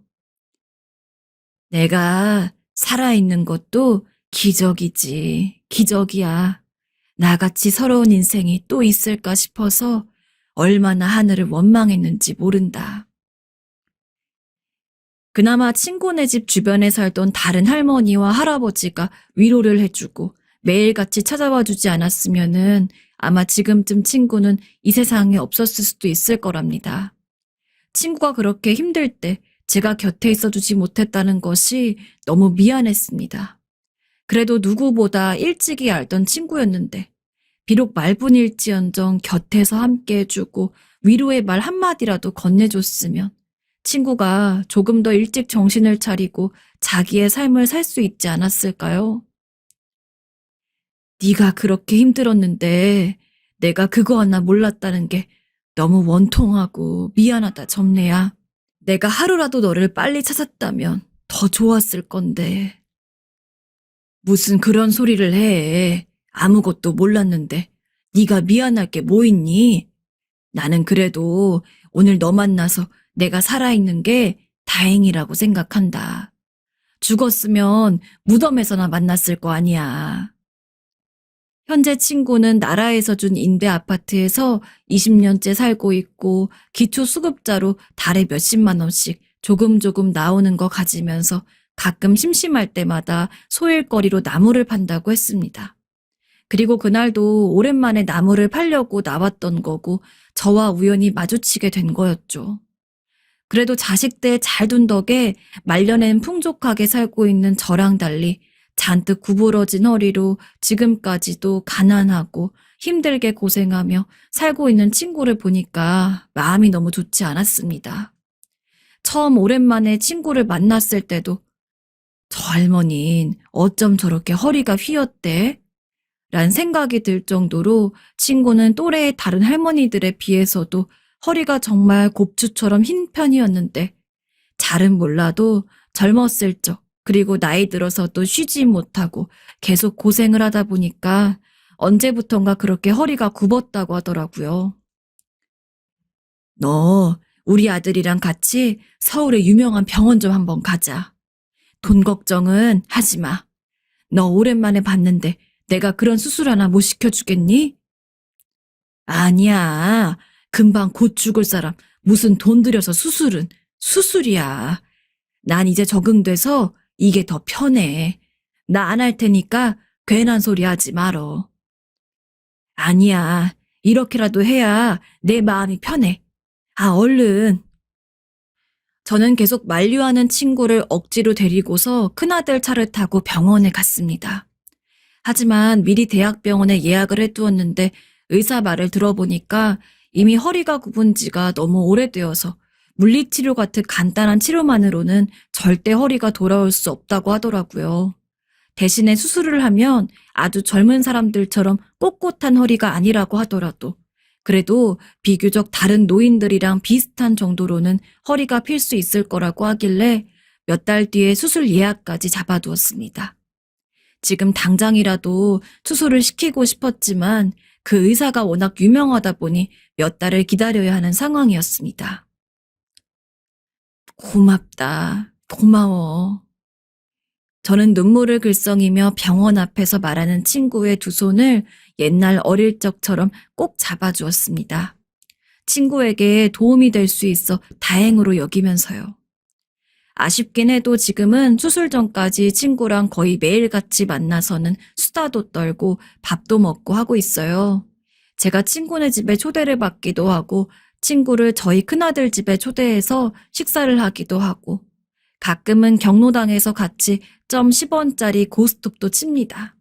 내가 살아있는 것도 기적이지, 기적이야. 나같이 서러운 인생이 또 있을까 싶어서 얼마나 하늘을 원망했는지 모른다. 그나마 친구네 집 주변에 살던 다른 할머니와 할아버지가 위로를 해주고 매일같이 찾아와 주지 않았으면은 아마 지금쯤 친구는 이 세상에 없었을 수도 있을 거랍니다. 친구가 그렇게 힘들 때 제가 곁에 있어주지 못했다는 것이 너무 미안했습니다. 그래도 누구보다 일찍이 알던 친구였는데 비록 말뿐일지언정 곁에서 함께 해주고 위로의 말 한마디라도 건네줬으면 친구가 조금 더 일찍 정신을 차리고 자기의 삶을 살 수 있지 않았을까요? 네가 그렇게 힘들었는데 내가 그거 하나 몰랐다는 게 너무 원통하고 미안하다, 점례야. 내가 하루라도 너를 빨리 찾았다면 더 좋았을 건데. 무슨 그런 소리를 해. 아무것도 몰랐는데 네가 미안할 게 뭐 있니? 나는 그래도 오늘 너 만나서 내가 살아있는 게 다행이라고 생각한다. 죽었으면 무덤에서나 만났을 거 아니야. 현재 친구는 나라에서 준 임대 아파트에서 20년째 살고 있고 기초수급자로 달에 몇십만 원씩 조금 나오는 거 가지면서 가끔 심심할 때마다 소일거리로 나무를 판다고 했습니다. 그리고 그날도 오랜만에 나무를 팔려고 나왔던 거고 저와 우연히 마주치게 된 거였죠. 그래도 자식들 잘 둔 덕에 말년엔 풍족하게 살고 있는 저랑 달리 잔뜩 구부러진 허리로 지금까지도 가난하고 힘들게 고생하며 살고 있는 친구를 보니까 마음이 너무 좋지 않았습니다. 처음 오랜만에 친구를 만났을 때도 저 할머니는 어쩜 저렇게 허리가 휘었대? 란 생각이 들 정도로 친구는 또래의 다른 할머니들에 비해서도 허리가 정말 곱추처럼 흰 편이었는데 잘은 몰라도 젊었을 적 그리고 나이 들어서도 쉬지 못하고 계속 고생을 하다 보니까 언제부턴가 그렇게 허리가 굽었다고 하더라고요. 너 우리 아들이랑 같이 서울의 유명한 병원 좀 한번 가자. 돈 걱정은 하지 마. 너 오랜만에 봤는데 내가 그런 수술 하나 못 시켜주겠니? 아니야. 금방 곧 죽을 사람 무슨 돈 들여서 수술은 수술이야. 난 이제 적응돼서 이게 더 편해. 나 안 할 테니까 괜한 소리 하지 말어. 아니야. 이렇게라도 해야 내 마음이 편해. 아, 얼른. 저는 계속 만류하는 친구를 억지로 데리고서 큰아들 차를 타고 병원에 갔습니다. 하지만 미리 대학병원에 예약을 해두었는데 의사 말을 들어보니까 이미 허리가 굽은 지가 너무 오래되어서 물리치료 같은 간단한 치료만으로는 절대 허리가 돌아올 수 없다고 하더라고요. 대신에 수술을 하면 아주 젊은 사람들처럼 꼿꼿한 허리가 아니라고 하더라도 그래도 비교적 다른 노인들이랑 비슷한 정도로는 허리가 필 수 있을 거라고 하길래 몇 달 뒤에 수술 예약까지 잡아두었습니다. 지금 당장이라도 수술을 시키고 싶었지만 그 의사가 워낙 유명하다 보니 몇 달을 기다려야 하는 상황이었습니다. 고맙다. 고마워. 저는 눈물을 글썽이며 병원 앞에서 말하는 친구의 두 손을 옛날 어릴 적처럼 꼭 잡아주었습니다. 친구에게 도움이 될 수 있어 다행으로 여기면서요. 아쉽긴 해도 지금은 수술 전까지 친구랑 거의 매일같이 만나서는 수다도 떨고 밥도 먹고 하고 있어요. 제가 친구네 집에 초대를 받기도 하고 친구를 저희 큰아들 집에 초대해서 식사를 하기도 하고 가끔은 경로당에서 같이 점 10원짜리 고스톱도 칩니다.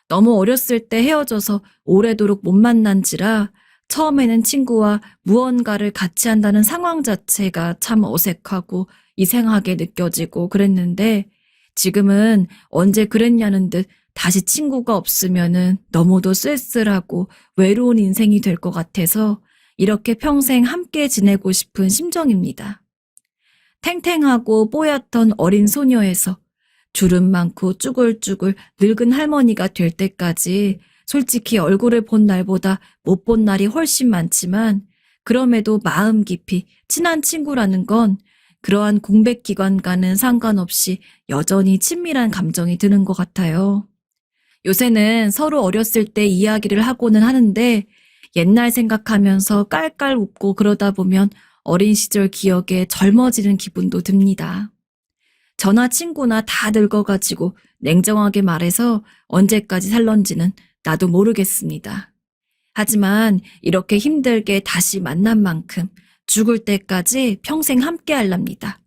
너무 어렸을 때 헤어져서 오래도록 못 만난지라 처음에는 친구와 무언가를 같이 한다는 상황 자체가 참 어색하고 이상하게 느껴지고 그랬는데 지금은 언제 그랬냐는 듯 다시 친구가 없으면은 너무도 쓸쓸하고 외로운 인생이 될 것 같아서 이렇게 평생 함께 지내고 싶은 심정입니다. 탱탱하고 뽀얗던 어린 소녀에서 주름 많고 쭈글쭈글 늙은 할머니가 될 때까지 솔직히 얼굴을 본 날보다 못 본 날이 훨씬 많지만 그럼에도 마음 깊이 친한 친구라는 건 그러한 공백 기간과는 상관없이 여전히 친밀한 감정이 드는 것 같아요. 요새는 서로 어렸을 때 이야기를 하고는 하는데 옛날 생각하면서 깔깔 웃고 그러다 보면 어린 시절 기억에 젊어지는 기분도 듭니다. 저나 친구나 다 늙어가지고 냉정하게 말해서 언제까지 살런지는 나도 모르겠습니다. 하지만 이렇게 힘들게 다시 만난 만큼 죽을 때까지 평생 함께 할랍니다.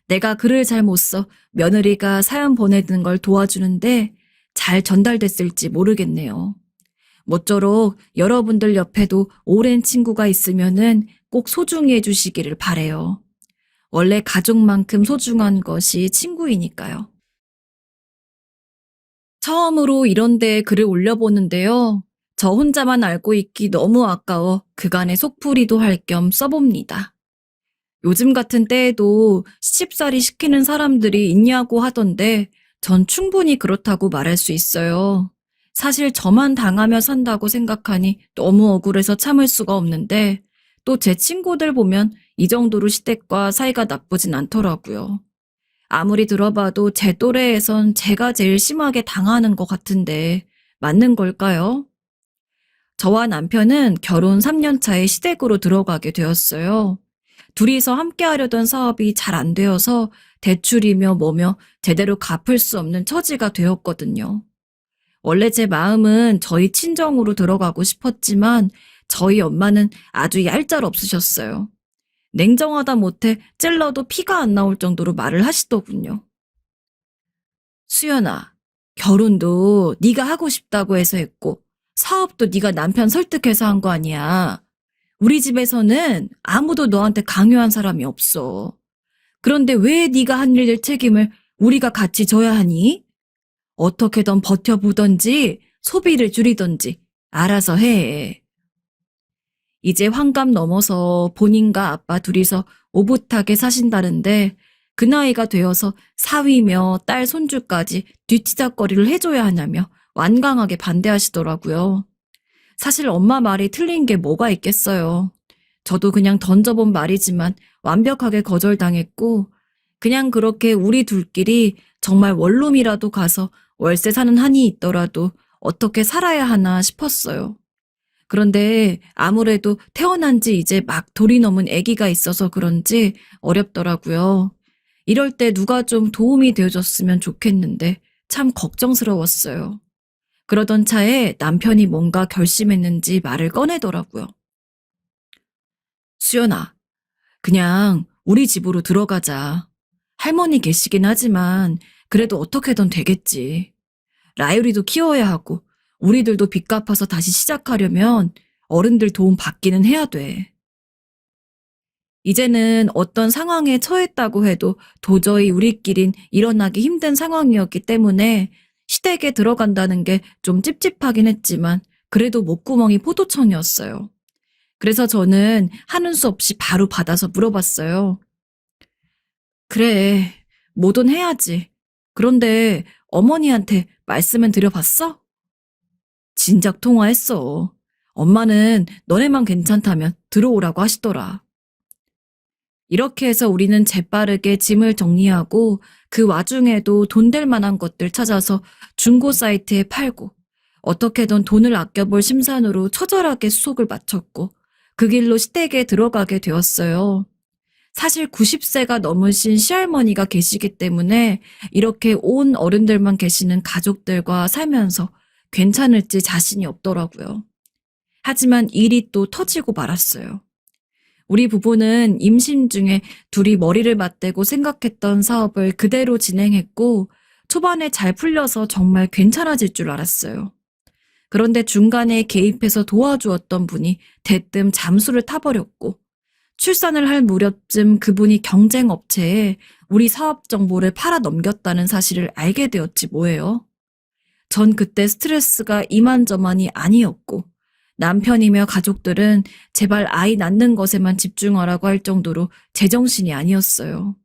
내가 글을 잘 못 써 며느리가 사연 보내는 걸 도와주는데 잘 전달됐을지 모르겠네요. 모쪼록 여러분들 옆에도 오랜 친구가 있으면은 꼭 소중히 해주시기를 바래요. 원래 가족만큼 소중한 것이 친구이니까요. 처음으로 이런 데에 글을 올려보는데요. 저 혼자만 알고 있기 너무 아까워 그간의 속풀이도 할 겸 써봅니다. 요즘 같은 때에도 시집살이 시키는 사람들이 있냐고 하던데 전 충분히 그렇다고 말할 수 있어요. 사실 저만 당하며 산다고 생각하니 너무 억울해서 참을 수가 없는데 또 제 친구들 보면 이 정도로 시댁과 사이가 나쁘진 않더라고요. 아무리 들어봐도 제 또래에선 제가 제일 심하게 당하는 것 같은데 맞는 걸까요? 저와 남편은 결혼 3년 차에 시댁으로 들어가게 되었어요. 둘이서 함께 하려던 사업이 잘 안 되어서 대출이며 뭐며 제대로 갚을 수 없는 처지가 되었거든요. 원래 제 마음은 저희 친정으로 들어가고 싶었지만 저희 엄마는 아주 얄짤없으셨어요. 냉정하다 못해 찔러도 피가 안 나올 정도로 말을 하시더군요. 수연아, 결혼도 네가 하고 싶다고 해서 했고 사업도 네가 남편 설득해서 한 거 아니야. 우리 집에서는 아무도 너한테 강요한 사람이 없어. 그런데 왜 네가 한 일들 책임을 우리가 같이 져야 하니? 어떻게든 버텨보던지 소비를 줄이던지 알아서 해. 이제 환갑 넘어서 본인과 아빠 둘이서 오붓하게 사신다는데 그 나이가 되어서 사위며 딸 손주까지 뒤치다꺼리를 해줘야 하냐며 완강하게 반대하시더라고요. 사실 엄마 말이 틀린 게 뭐가 있겠어요. 저도 그냥 던져본 말이지만 완벽하게 거절당했고 그냥 그렇게 우리 둘끼리 정말 원룸이라도 가서 월세 사는 한이 있더라도 어떻게 살아야 하나 싶었어요. 그런데 아무래도 태어난 지 이제 막 돌이 넘은 아기가 있어서 그런지 어렵더라고요. 이럴 때 누가 좀 도움이 되어줬으면 좋겠는데 참 걱정스러웠어요. 그러던 차에 남편이 뭔가 결심했는지 말을 꺼내더라고요. 수연아, 그냥 우리 집으로 들어가자. 할머니 계시긴 하지만 그래도 어떻게든 되겠지. 라유리도 키워야 하고 우리들도 빚 갚아서 다시 시작하려면 어른들 도움 받기는 해야 돼. 이제는 어떤 상황에 처했다고 해도 도저히 우리끼린 일어나기 힘든 상황이었기 때문에 시댁에 들어간다는 게 좀 찝찝하긴 했지만 그래도 목구멍이 포도청이었어요. 그래서 저는 하는 수 없이 바로 받아서 물어봤어요. 그래, 뭐든 해야지. 그런데 어머니한테 말씀은 드려봤어? 진작 통화했어. 엄마는 너네만 괜찮다면 들어오라고 하시더라. 이렇게 해서 우리는 재빠르게 짐을 정리하고 그 와중에도 돈 될 만한 것들 찾아서 중고 사이트에 팔고 어떻게든 돈을 아껴볼 심산으로 처절하게 수속을 마쳤고 그 길로 시댁에 들어가게 되었어요. 사실 90세가 넘으신 시할머니가 계시기 때문에 이렇게 온 어른들만 계시는 가족들과 살면서 괜찮을지 자신이 없더라고요. 하지만 일이 또 터지고 말았어요. 우리 부부는 임신 중에 둘이 머리를 맞대고 생각했던 사업을 그대로 진행했고 초반에 잘 풀려서 정말 괜찮아질 줄 알았어요. 그런데 중간에 개입해서 도와주었던 분이 대뜸 잠수를 타버렸고 출산을 할 무렵쯤 그분이 경쟁업체에 우리 사업 정보를 팔아 넘겼다는 사실을 알게 되었지 뭐예요. 전 그때 스트레스가 이만저만이 아니었고 남편이며 가족들은 제발 아이 낳는 것에만 집중하라고 할 정도로 제정신이 아니었어요.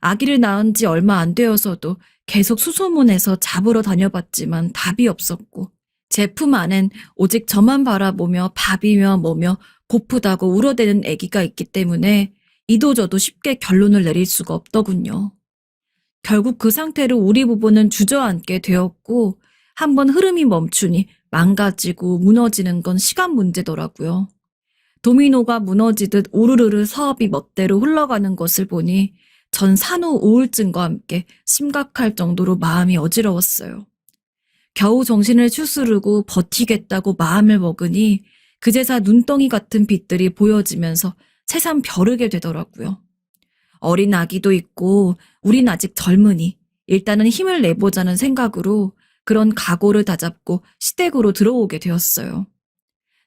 아기를 낳은 지 얼마 안 되어서도 계속 수소문해서 잡으러 다녀봤지만 답이 없었고 제품 안엔 오직 저만 바라보며 밥이며 뭐며 고프다고 울어대는 아기가 있기 때문에 이도저도 쉽게 결론을 내릴 수가 없더군요. 결국 그 상태로 우리 부부는 주저앉게 되었고 한번 흐름이 멈추니 망가지고 무너지는 건 시간 문제더라고요. 도미노가 무너지듯 우르르르 사업이 멋대로 흘러가는 것을 보니 전 산후 우울증과 함께 심각할 정도로 마음이 어지러웠어요. 겨우 정신을 추스르고 버티겠다고 마음을 먹으니 그제서 눈덩이 같은 빛들이 보여지면서 새삼 벼르게 되더라고요. 어린 아기도 있고 우린 아직 젊으니 일단은 힘을 내보자는 생각으로 그런 각오를 다잡고 시댁으로 들어오게 되었어요.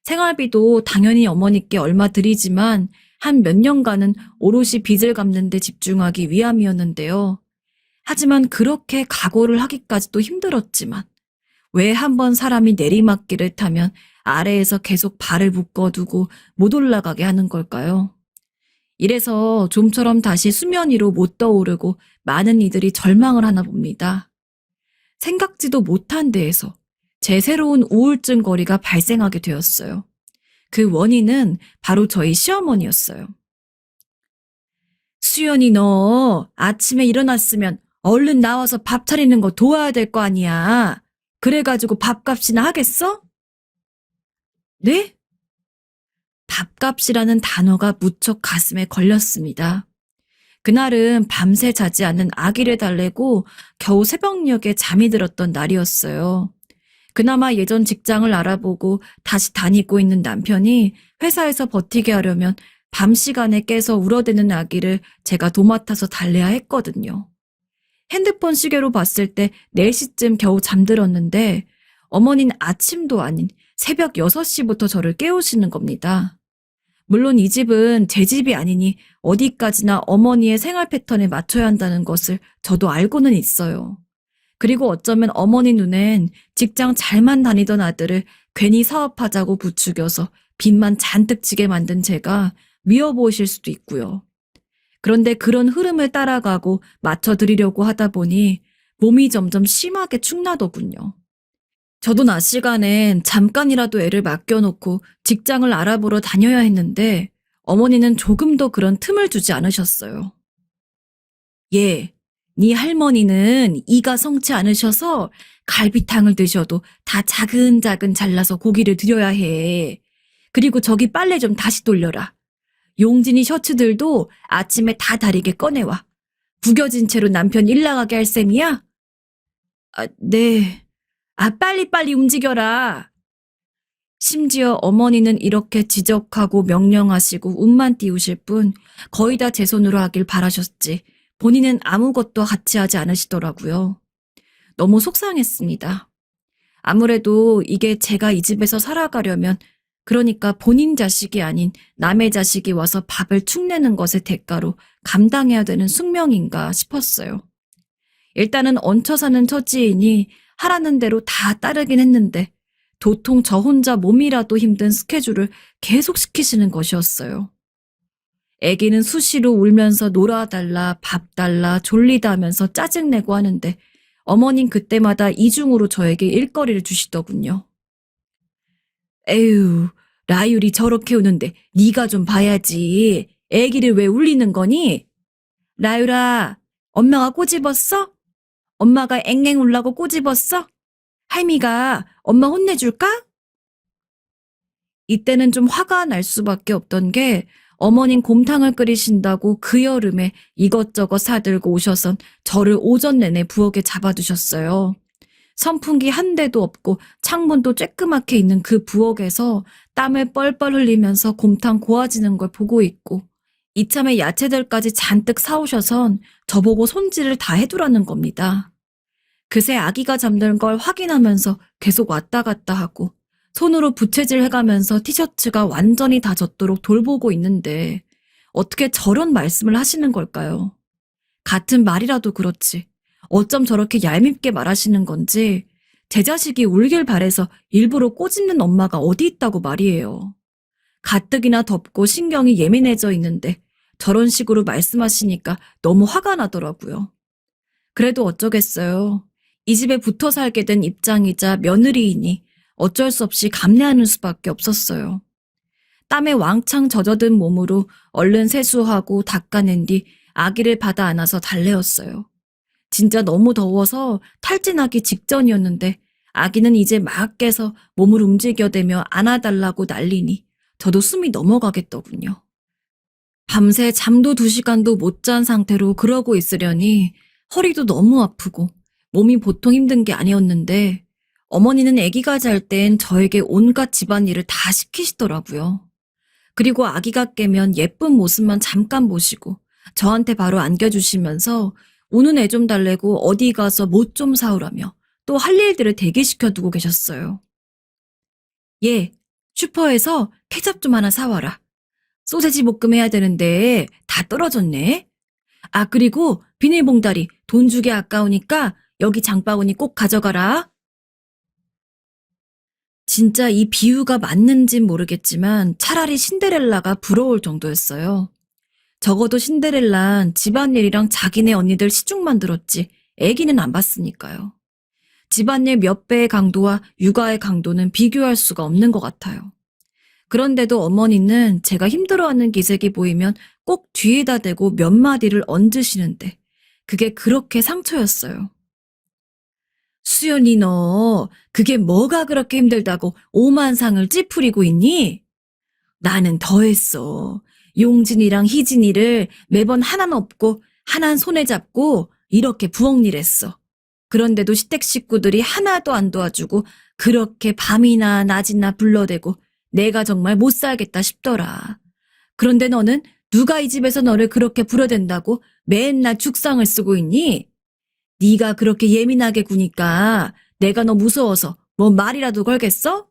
생활비도 당연히 어머니께 얼마 드리지만 한 몇 년간은 오롯이 빚을 갚는 데 집중하기 위함이었는데요. 하지만 그렇게 각오를 하기까지도 힘들었지만 왜 한번 사람이 내리막길을 타면 아래에서 계속 발을 묶어두고 못 올라가게 하는 걸까요? 이래서 좀처럼 다시 수면 위로 못 떠오르고 많은 이들이 절망을 하나 봅니다. 생각지도 못한 데에서 제 새로운 우울증 거리가 발생하게 되었어요. 그 원인은 바로 저희 시어머니였어요. 수연이 너 아침에 일어났으면 얼른 나와서 밥 차리는 거 도와야 될 거 아니야. 그래가지고 밥값이나 하겠어? 네? 밥값이라는 단어가 무척 가슴에 걸렸습니다. 그날은 밤새 자지 않은 아기를 달래고 겨우 새벽녘에 잠이 들었던 날이었어요. 그나마 예전 직장을 알아보고 다시 다니고 있는 남편이 회사에서 버티게 하려면 밤 시간에 깨서 울어대는 아기를 제가 도맡아서 달래야 했거든요. 핸드폰 시계로 봤을 때 4시쯤 겨우 잠들었는데 어머니는 아침도 아닌 새벽 6시부터 저를 깨우시는 겁니다. 물론 이 집은 제 집이 아니니 어디까지나 어머니의 생활 패턴에 맞춰야 한다는 것을 저도 알고는 있어요. 그리고 어쩌면 어머니 눈엔 직장 잘만 다니던 아들을 괜히 사업하자고 부추겨서 빚만 잔뜩 지게 만든 제가 미워 보이실 수도 있고요. 그런데 그런 흐름을 따라가고 맞춰드리려고 하다 보니 몸이 점점 심하게 축나더군요. 저도 낮 시간엔 잠깐이라도 애를 맡겨놓고 직장을 알아보러 다녀야 했는데 어머니는 조금도 그런 틈을 주지 않으셨어요. 예, 네 할머니는 이가 성치 않으셔서 갈비탕을 드셔도 다 자근자근 잘라서 고기를 드려야 해. 그리고 저기 빨래 좀 다시 돌려라. 용진이 셔츠들도 아침에 다 다리게 꺼내와. 구겨진 채로 남편 일 나가게 할 셈이야? 아, 네. 아, 빨리빨리 움직여라. 심지어 어머니는 이렇게 지적하고 명령하시고 운만 띄우실 뿐 거의 다 제 손으로 하길 바라셨지 본인은 아무것도 같이 하지 않으시더라고요. 너무 속상했습니다. 아무래도 이게 제가 이 집에서 살아가려면 그러니까 본인 자식이 아닌 남의 자식이 와서 밥을 축내는 것의 대가로 감당해야 되는 숙명인가 싶었어요. 일단은 얹혀 사는 처지이니 하라는 대로 다 따르긴 했는데 도통 저 혼자 몸이라도 힘든 스케줄을 계속 시키시는 것이었어요. 애기는 수시로 울면서 놀아달라, 밥 달라, 졸리다 하면서 짜증내고 하는데 어머닌 그때마다 이중으로 저에게 일거리를 주시더군요. 에휴, 라율이 저렇게 우는데 네가 좀 봐야지. 애기를 왜 울리는 거니? 라율아, 엄마가 꼬집었어? 엄마가 앵앵 울라고 꼬집었어? 할미가 엄마 혼내줄까? 이때는 좀 화가 날 수밖에 없던 게 어머님 곰탕을 끓이신다고 그 여름에 이것저것 사들고 오셔선 저를 오전 내내 부엌에 잡아두셨어요. 선풍기 한 대도 없고 창문도 쬐끄맣게 있는 그 부엌에서 땀을 뻘뻘 흘리면서 곰탕 고아지는 걸 보고 있고 이참에 야채들까지 잔뜩 사오셔선 저보고 손질을 다 해두라는 겁니다. 그새 아기가 잠든 걸 확인하면서 계속 왔다 갔다 하고 손으로 부채질 해가면서 티셔츠가 완전히 다 젖도록 돌보고 있는데 어떻게 저런 말씀을 하시는 걸까요? 같은 말이라도 그렇지. 어쩜 저렇게 얄밉게 말하시는 건지 제 자식이 울길 바래서 일부러 꼬집는 엄마가 어디 있다고 말이에요. 가뜩이나 덥고 신경이 예민해져 있는데 저런 식으로 말씀하시니까 너무 화가 나더라고요. 그래도 어쩌겠어요. 이 집에 붙어 살게 된 입장이자 며느리이니 어쩔 수 없이 감내하는 수밖에 없었어요. 땀에 왕창 젖어든 몸으로 얼른 세수하고 닦아낸 뒤 아기를 받아 안아서 달래었어요. 진짜 너무 더워서 탈진하기 직전이었는데 아기는 이제 막 깨서 몸을 움직여대며 안아달라고 난리니 저도 숨이 넘어가겠더군요. 밤새 잠도 2시간도 못 잔 상태로 그러고 있으려니 허리도 너무 아프고 몸이 보통 힘든 게 아니었는데 어머니는 아기가 잘 땐 저에게 온갖 집안일을 다 시키시더라고요. 그리고 아기가 깨면 예쁜 모습만 잠깐 보시고 저한테 바로 안겨주시면서 우는 애 좀 달래고 어디 가서 못 좀 사오라며 또 할 일들을 대기시켜두고 계셨어요. 얘, 슈퍼에서 케첩 좀 하나 사와라. 소세지 볶음 해야 되는데 다 떨어졌네. 아, 그리고 비닐봉다리 돈 주기 아까우니까 여기 장바구니 꼭 가져가라. 진짜 이 비유가 맞는진 모르겠지만 차라리 신데렐라가 부러울 정도였어요. 적어도 신데렐라는 집안일이랑 자기네 언니들 시중만 들었지 애기는 안 봤으니까요. 집안일 몇 배의 강도와 육아의 강도는 비교할 수가 없는 것 같아요. 그런데도 어머니는 제가 힘들어하는 기색이 보이면 꼭 뒤에다 대고 몇 마디를 얹으시는데 그게 그렇게 상처였어요. 수연이 너 그게 뭐가 그렇게 힘들다고 오만상을 찌푸리고 있니? 나는 더했어. 용진이랑 희진이를 매번 하나는 없고 하나는 손에 잡고 이렇게 부엌일 했어. 그런데도 시댁 식구들이 하나도 안 도와주고 그렇게 밤이나 낮이나 불러대고 내가 정말 못 살겠다 싶더라. 그런데 너는 누가 이 집에서 너를 그렇게 부려댄다고 맨날 죽상을 쓰고 있니? 네가 그렇게 예민하게 구니까 내가 너 무서워서 뭐 말이라도 걸겠어?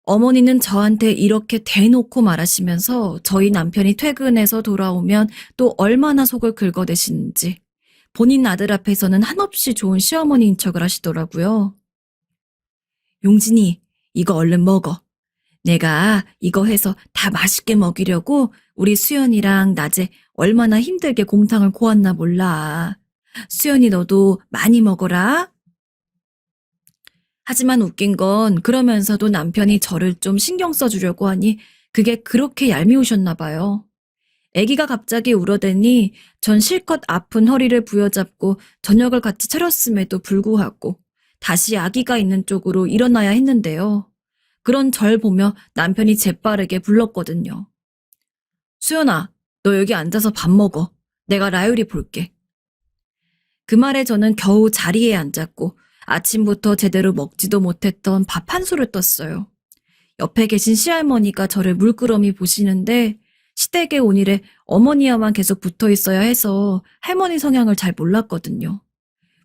어머니는 저한테 이렇게 대놓고 말하시면서 저희 남편이 퇴근해서 돌아오면 또 얼마나 속을 긁어대시는지 본인 아들 앞에서는 한없이 좋은 시어머니인 척을 하시더라고요. 용진이, 이거 얼른 먹어. 내가 이거 해서 다 맛있게 먹이려고 우리 수연이랑 낮에 얼마나 힘들게 곰탕을 고았나 몰라. 수연이 너도 많이 먹어라. 하지만 웃긴 건 그러면서도 남편이 저를 좀 신경 써주려고 하니 그게 그렇게 얄미우셨나 봐요. 아기가 갑자기 울어대니 전 실컷 아픈 허리를 부여잡고 저녁을 같이 차렸음에도 불구하고 다시 아기가 있는 쪽으로 일어나야 했는데요. 그런 절 보며 남편이 재빠르게 불렀거든요. 수연아, 너 여기 앉아서 밥 먹어. 내가 라유리 볼게. 그 말에 저는 겨우 자리에 앉았고 아침부터 제대로 먹지도 못했던 밥 한 술을 떴어요. 옆에 계신 시할머니가 저를 물끄러미 보시는데 시댁에 온 일에 어머니와만 계속 붙어 있어야 해서 할머니 성향을 잘 몰랐거든요.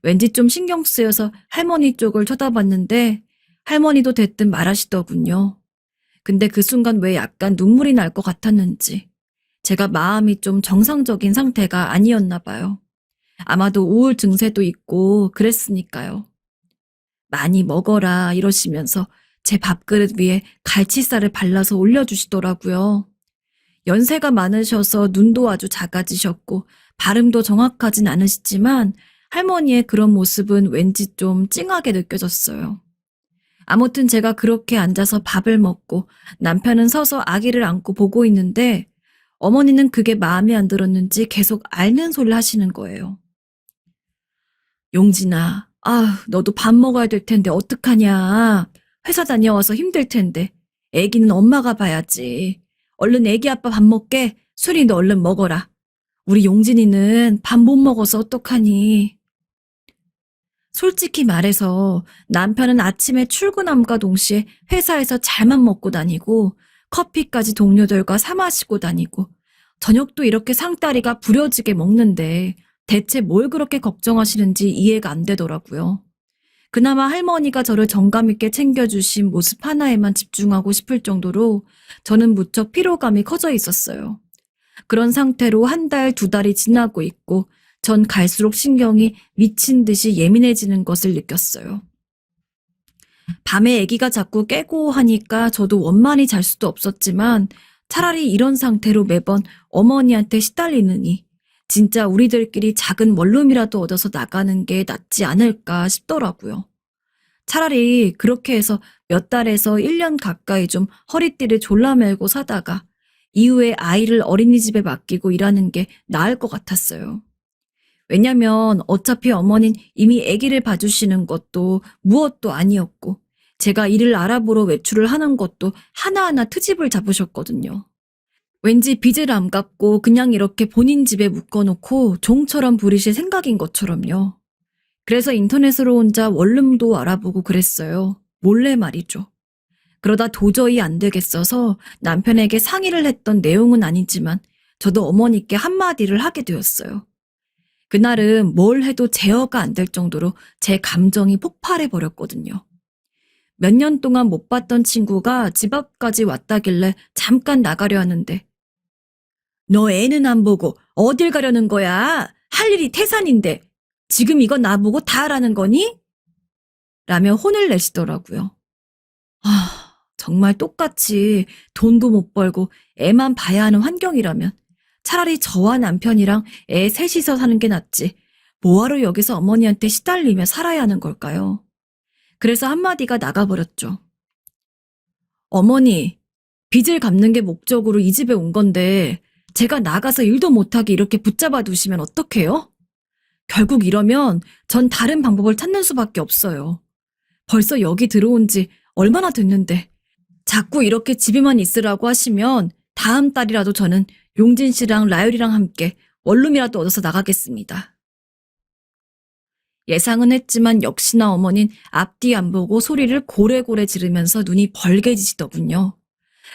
왠지 좀 신경 쓰여서 할머니 쪽을 쳐다봤는데 할머니도 대뜸 말하시더군요. 근데 그 순간 왜 약간 눈물이 날 것 같았는지 제가 마음이 좀 정상적인 상태가 아니었나 봐요. 아마도 우울 증세도 있고 그랬으니까요. 많이 먹어라 이러시면서 제 밥그릇 위에 갈치살을 발라서 올려주시더라고요. 연세가 많으셔서 눈도 아주 작아지셨고 발음도 정확하진 않으시지만 할머니의 그런 모습은 왠지 좀 찡하게 느껴졌어요. 아무튼 제가 그렇게 앉아서 밥을 먹고 남편은 서서 아기를 안고 보고 있는데 어머니는 그게 마음에 안 들었는지 계속 앓는 소리를 하시는 거예요. 용진아, 너도 밥 먹어야 될 텐데 어떡하냐. 회사 다녀와서 힘들 텐데. 애기는 엄마가 봐야지. 얼른 애기 아빠 밥 먹게. 수리 너 얼른 먹어라. 우리 용진이는 밥 못 먹어서 어떡하니. 솔직히 말해서 남편은 아침에 출근함과 동시에 회사에서 잘만 먹고 다니고 커피까지 동료들과 사 마시고 다니고 저녁도 이렇게 상다리가 부려지게 먹는데 대체 뭘 그렇게 걱정하시는지 이해가 안 되더라고요. 그나마 할머니가 저를 정감 있게 챙겨주신 모습 하나에만 집중하고 싶을 정도로 저는 무척 피로감이 커져 있었어요. 그런 상태로 한 달, 두 달이 지나고 있고 전 갈수록 신경이 미친 듯이 예민해지는 것을 느꼈어요. 밤에 아기가 자꾸 깨고 하니까 저도 원만히 잘 수도 없었지만 차라리 이런 상태로 매번 어머니한테 시달리느니 진짜 우리들끼리 작은 원룸이라도 얻어서 나가는 게 낫지 않을까 싶더라고요. 차라리 그렇게 해서 몇 달에서 1년 가까이 좀 허리띠를 졸라매고 사다가 이후에 아이를 어린이집에 맡기고 일하는 게 나을 것 같았어요. 왜냐면 어차피 어머닌 이미 아기를 봐주시는 것도 무엇도 아니었고 제가 일을 알아보러 외출을 하는 것도 하나하나 트집을 잡으셨거든요. 왠지 빚을 안 갚고 그냥 이렇게 본인 집에 묶어놓고 종처럼 부리실 생각인 것처럼요. 그래서 인터넷으로 혼자 원룸도 알아보고 그랬어요. 몰래 말이죠. 그러다 도저히 안 되겠어서 남편에게 상의를 했던 내용은 아니지만 저도 어머니께 한마디를 하게 되었어요. 그날은 뭘 해도 제어가 안 될 정도로 제 감정이 폭발해 버렸거든요. 몇 년 동안 못 봤던 친구가 집 앞까지 왔다길래 잠깐 나가려 하는데 너 애는 안 보고 어딜 가려는 거야? 할 일이 태산인데 지금 이거 나보고 다 하라는 거니? 라며 혼을 내시더라고요. 정말 똑같이 돈도 못 벌고 애만 봐야 하는 환경이라면 차라리 저와 남편이랑 애 셋이서 사는 게 낫지. 뭐하러 여기서 어머니한테 시달리며 살아야 하는 걸까요? 그래서 한마디가 나가버렸죠. 어머니, 빚을 갚는 게 목적으로 이 집에 온 건데 제가 나가서 일도 못하게 이렇게 붙잡아 두시면 어떡해요? 결국 이러면 전 다른 방법을 찾는 수밖에 없어요. 벌써 여기 들어온 지 얼마나 됐는데 자꾸 이렇게 집에만 있으라고 하시면 다음 달이라도 저는 용진 씨랑 라율이랑 함께 원룸이라도 얻어서 나가겠습니다. 예상은 했지만 역시나 어머닌 앞뒤 안 보고 소리를 고래고래 지르면서 눈이 벌개지시더군요.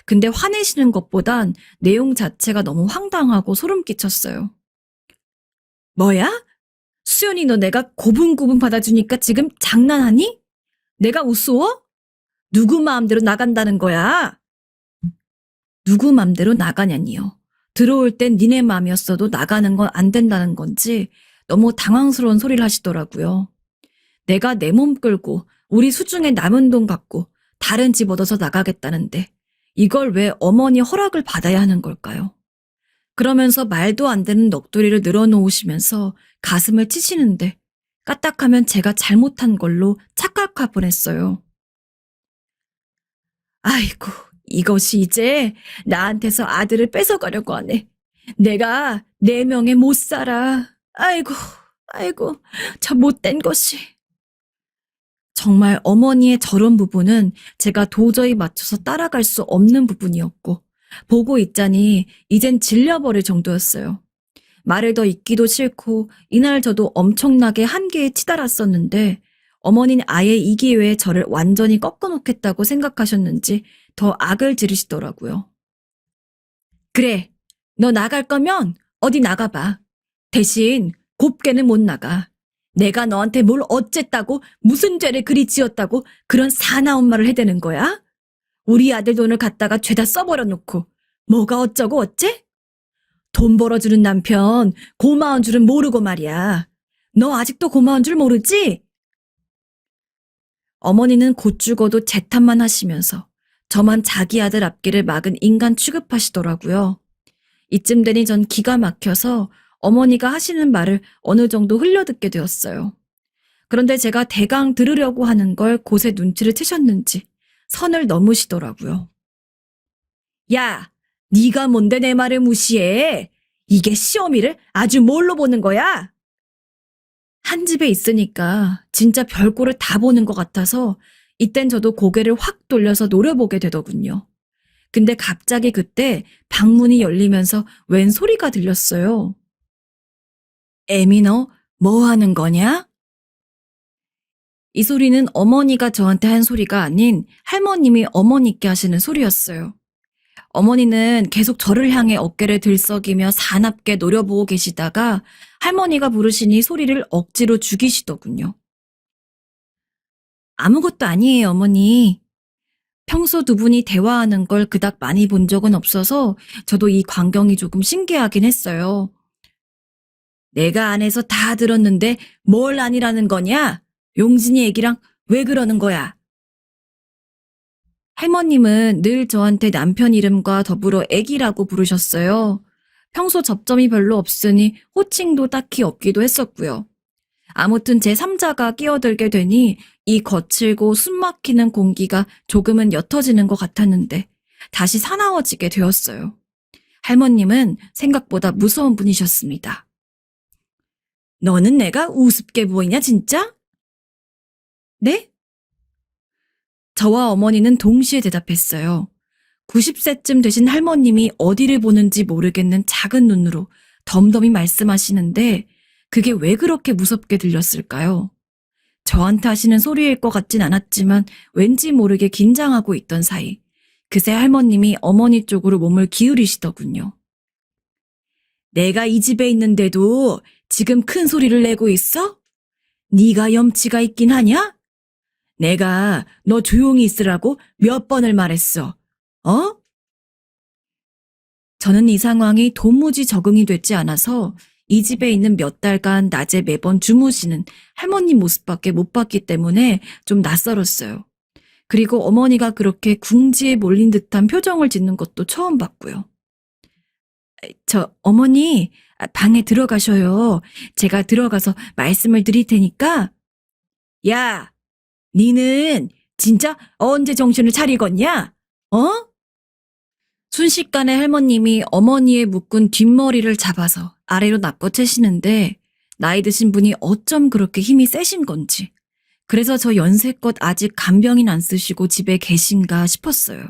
근데 화내시는 것보단 내용 자체가 너무 황당하고 소름 끼쳤어요. 뭐야? 수연이 너 내가 고분고분 받아주니까 지금 장난하니? 내가 우스워? 누구 마음대로 나간다는 거야? 누구 맘대로 나가냐니요. 들어올 땐 니네 맘이었어도 나가는 건 안 된다는 건지 너무 당황스러운 소리를 하시더라고요. 내가 내 몸 끌고 우리 수중에 남은 돈 갖고 다른 집 얻어서 나가겠다는데 이걸 왜 어머니 허락을 받아야 하는 걸까요? 그러면서 말도 안 되는 넋두리를 늘어놓으시면서 가슴을 치시는데 까딱하면 제가 잘못한 걸로 착각할 뻔했어요. 아이고, 이것이 이제 나한테서 아들을 뺏어가려고 하네. 내가 네 명에 못 살아. 아이고, 아이고, 저 못된 것이. 정말 어머니의 저런 부분은 제가 도저히 맞춰서 따라갈 수 없는 부분이었고, 보고 있자니 이젠 질려버릴 정도였어요. 말을 더 잇기도 싫고, 이날 저도 엄청나게 한계에 치달았었는데, 어머니는 아예 이 기회에 저를 완전히 꺾어놓겠다고 생각하셨는지 더 악을 지르시더라고요. 그래, 너 나갈 거면 어디 나가봐. 대신 곱게는 못 나가. 내가 너한테 뭘 어쨌다고 무슨 죄를 그리 지었다고 그런 사나운 말을 해대는 거야? 우리 아들 돈을 갖다가 죄다 써버려 놓고 뭐가 어쩌고 어째? 돈 벌어주는 남편 고마운 줄은 모르고 말이야. 너 아직도 고마운 줄 모르지? 어머니는 곧 죽어도 제 탓만 하시면서 저만 자기 아들 앞길을 막은 인간 취급하시더라고요. 이쯤 되니 전 기가 막혀서 어머니가 하시는 말을 어느 정도 흘려듣게 되었어요. 그런데 제가 대강 들으려고 하는 걸 곳에 눈치를 채셨는지 선을 넘으시더라고요. 야, 네가 뭔데 내 말을 무시해? 이게 시어미를 아주 뭘로 보는 거야? 한 집에 있으니까 진짜 별꼴을 다 보는 것 같아서 이땐 저도 고개를 확 돌려서 노려보게 되더군요. 근데 갑자기 그때 방문이 열리면서 웬 소리가 들렸어요. 애미 너 뭐 하는 거냐? 이 소리는 어머니가 저한테 한 소리가 아닌 할머님이 어머니께 하시는 소리였어요. 어머니는 계속 저를 향해 어깨를 들썩이며 사납게 노려보고 계시다가 할머니가 부르시니 소리를 억지로 죽이시더군요. 아무것도 아니에요, 어머니. 평소 두 분이 대화하는 걸 그닥 많이 본 적은 없어서 저도 이 광경이 조금 신기하긴 했어요. 내가 안에서 다 들었는데 뭘 아니라는 거냐? 용진이 얘기랑 왜 그러는 거야? 할머님은 늘 저한테 남편 이름과 더불어 애기라고 부르셨어요. 평소 접점이 별로 없으니 호칭도 딱히 없기도 했었고요. 아무튼 제 3자가 끼어들게 되니 이 거칠고 숨막히는 공기가 조금은 옅어지는 것 같았는데 다시 사나워지게 되었어요. 할머님은 생각보다 무서운 분이셨습니다. 너는 내가 우습게 보이냐 진짜? 네? 저와 어머니는 동시에 대답했어요. 90세쯤 되신 할머님이 어디를 보는지 모르겠는 작은 눈으로 덤덤히 말씀하시는데 그게 왜 그렇게 무섭게 들렸을까요? 저한테 하시는 소리일 것 같진 않았지만 왠지 모르게 긴장하고 있던 사이 그새 할머님이 어머니 쪽으로 몸을 기울이시더군요. 내가 이 집에 있는데도 지금 큰 소리를 내고 있어? 네가 염치가 있긴 하냐? 내가 너 조용히 있으라고 몇 번을 말했어. 어? 저는 이 상황이 도무지 적응이 되지 않아서 이 집에 있는 몇 달간 낮에 매번 주무시는 할머님 모습밖에 못 봤기 때문에 좀 낯설었어요. 그리고 어머니가 그렇게 궁지에 몰린 듯한 표정을 짓는 것도 처음 봤고요. 어머니, 방에 들어가셔요. 제가 들어가서 말씀을 드릴 테니까. 야, 니는 진짜 언제 정신을 차리겠냐? 어? 순식간에 할머님이 어머니의 묶은 뒷머리를 잡아서 아래로 낚아채시는데 나이 드신 분이 어쩜 그렇게 힘이 세신 건지. 그래서 저 연세껏 아직 간병인 안 쓰시고 집에 계신가 싶었어요.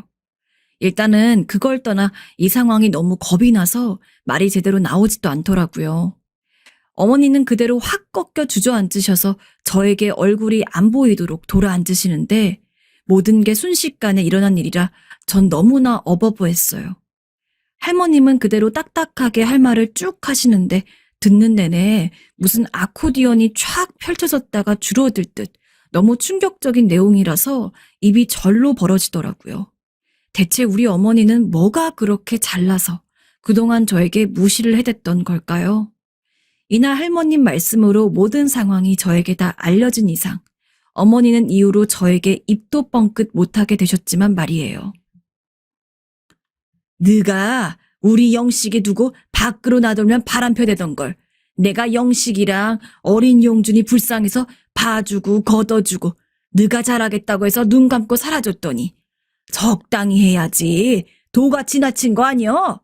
일단은 그걸 떠나 이 상황이 너무 겁이 나서 말이 제대로 나오지도 않더라고요. 어머니는 그대로 확 꺾여 주저앉으셔서 저에게 얼굴이 안 보이도록 돌아앉으시는데 모든 게 순식간에 일어난 일이라 전 너무나 어버버했어요. 할머님은 그대로 딱딱하게 할 말을 쭉 하시는데 듣는 내내 무슨 아코디언이 쫙 펼쳐졌다가 줄어들 듯 너무 충격적인 내용이라서 입이 절로 벌어지더라고요. 대체 우리 어머니는 뭐가 그렇게 잘나서 그동안 저에게 무시를 해댔던 걸까요? 이날 할머님 말씀으로 모든 상황이 저에게 다 알려진 이상 어머니는 이후로 저에게 입도 뻥끗 못하게 되셨지만 말이에요. 네가 우리 영식이 두고 밖으로 나돌면 바람펴대던 걸 내가 영식이랑 어린 용준이 불쌍해서 봐주고 걷어주고 네가 잘하겠다고 해서 눈 감고 살아줬더니 적당히 해야지 도가 지나친 거 아니여?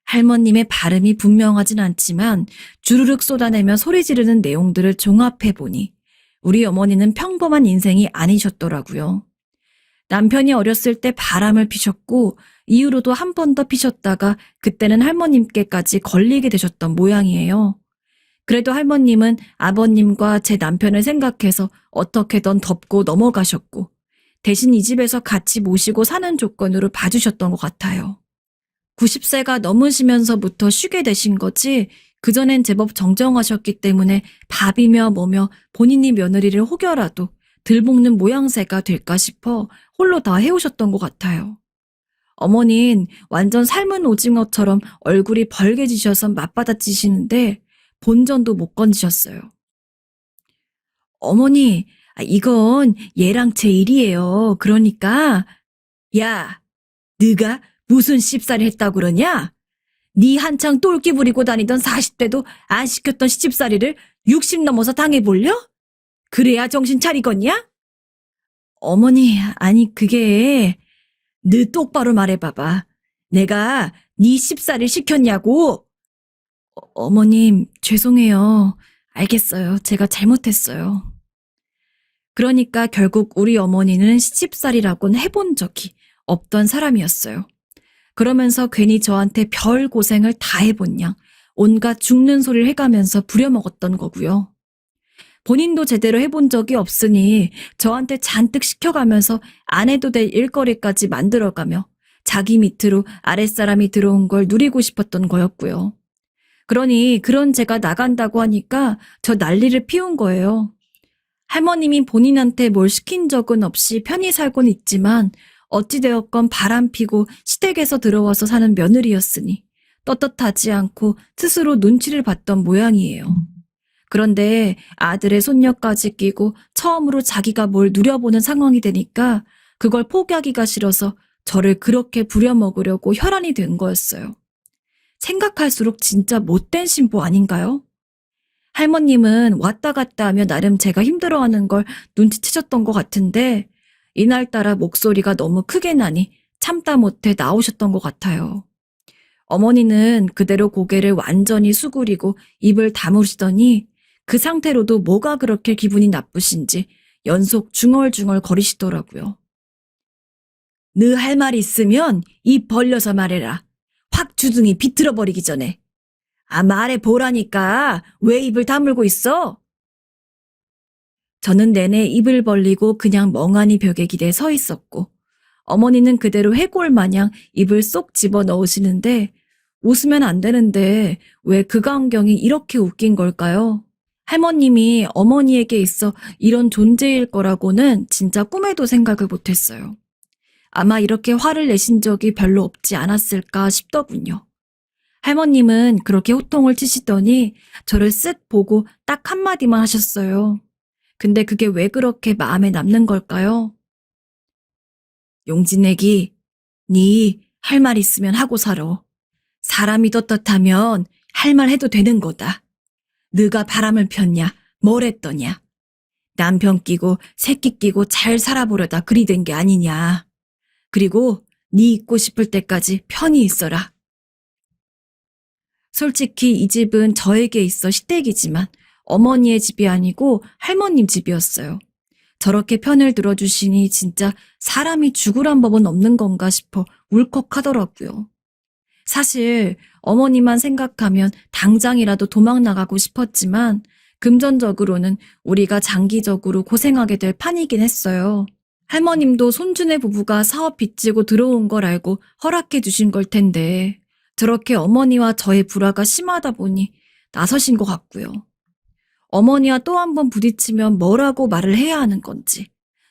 할머님의 발음이 분명하진 않지만 주르륵 쏟아내며 소리 지르는 내용들을 종합해보니 우리 어머니는 평범한 인생이 아니셨더라고요. 남편이 어렸을 때 바람을 피셨고 이후로도 한 번 더 피셨다가 그때는 할머님께까지 걸리게 되셨던 모양이에요. 그래도 할머님은 아버님과 제 남편을 생각해서 어떻게든 덮고 넘어가셨고 대신 이 집에서 같이 모시고 사는 조건으로 봐주셨던 것 같아요. 90세가 넘으시면서부터 쉬게 되신 거지 그전엔 제법 정정하셨기 때문에 밥이며 뭐며 본인이 며느리를 혹여라도 들볶는 모양새가 될까 싶어 홀로 다 해오셨던 것 같아요. 어머닌 완전 삶은 오징어처럼 얼굴이 벌개지셔서 맞받아치시는데 본전도 못 건지셨어요. 어머니, 이건 얘랑 제 일이에요. 그러니까 야, 네가 무슨 씹살이 했다고 그러냐? 네 한창 똘끼 부리고 다니던 40대도 안 시켰던 시집살이를 60 넘어서 당해볼려? 그래야 정신 차리겠냐? 어머니, 아니 그게 너 똑바로 말해봐봐. 내가 네 씹살이 시켰냐고? 어머님, 죄송해요. 알겠어요. 제가 잘못했어요. 그러니까 결국 우리 어머니는 시집살이라고는 해본 적이 없던 사람이었어요. 그러면서 괜히 저한테 별 고생을 다 해본 양 온갖 죽는 소리를 해가면서 부려먹었던 거고요. 본인도 제대로 해본 적이 없으니 저한테 잔뜩 시켜가면서 안 해도 될 일거리까지 만들어가며 자기 밑으로 아랫사람이 들어온 걸 누리고 싶었던 거였고요. 그러니 그런 제가 나간다고 하니까 저 난리를 피운 거예요. 할머님이 본인한테 뭘 시킨 적은 없이 편히 살곤 있지만 어찌되었건 바람피고 시댁에서 들어와서 사는 며느리였으니 떳떳하지 않고 스스로 눈치를 봤던 모양이에요. 그런데 아들의 손녀까지 끼고 처음으로 자기가 뭘 누려보는 상황이 되니까 그걸 포기하기가 싫어서 저를 그렇게 부려먹으려고 혈안이 된 거였어요. 생각할수록 진짜 못된 신부 아닌가요? 할머님은 왔다 갔다 하며 나름 제가 힘들어하는 걸 눈치채셨던 것 같은데 이날따라 목소리가 너무 크게 나니 참다 못해 나오셨던 것 같아요. 어머니는 그대로 고개를 완전히 수그리고 입을 다무시더니 그 상태로도 뭐가 그렇게 기분이 나쁘신지 연속 중얼중얼 거리시더라고요. 너 할 말 있으면 입 벌려서 말해라. 확 주둥이 비틀어 버리기 전에. 말해 보라니까 왜 입을 다물고 있어? 저는 내내 입을 벌리고 그냥 멍하니 벽에 기대 서 있었고 어머니는 그대로 해골 마냥 입을 쏙 집어 넣으시는데 웃으면 안 되는데 왜 그 광경이 이렇게 웃긴 걸까요? 할머님이 어머니에게 있어 이런 존재일 거라고는 진짜 꿈에도 생각을 못했어요. 아마 이렇게 화를 내신 적이 별로 없지 않았을까 싶더군요. 할머님은 그렇게 호통을 치시더니 저를 쓱 보고 딱 한마디만 하셨어요. 근데 그게 왜 그렇게 마음에 남는 걸까요? 용진애기, 네 할 말 있으면 하고 살아. 사람이 떳떳하면 할 말 해도 되는 거다. 네가 바람을 폈냐, 뭘 했더냐. 남편 끼고 새끼 끼고 잘 살아보려다 그리 된 게 아니냐. 그리고 네 있고 싶을 때까지 편히 있어라. 솔직히 이 집은 저에게 있어 시댁이지만 어머니의 집이 아니고 할머님 집이었어요. 저렇게 편을 들어주시니 진짜 사람이 죽으란 법은 없는 건가 싶어 울컥하더라고요. 사실 어머니만 생각하면 당장이라도 도망 나가고 싶었지만 금전적으로는 우리가 장기적으로 고생하게 될 판이긴 했어요. 할머님도 손주네 부부가 사업 빚지고 들어온 걸 알고 허락해 주신 걸 텐데 저렇게 어머니와 저의 불화가 심하다 보니 나서신 것 같고요. 어머니와 또 한 번 부딪히면 뭐라고 말을 해야 하는 건지.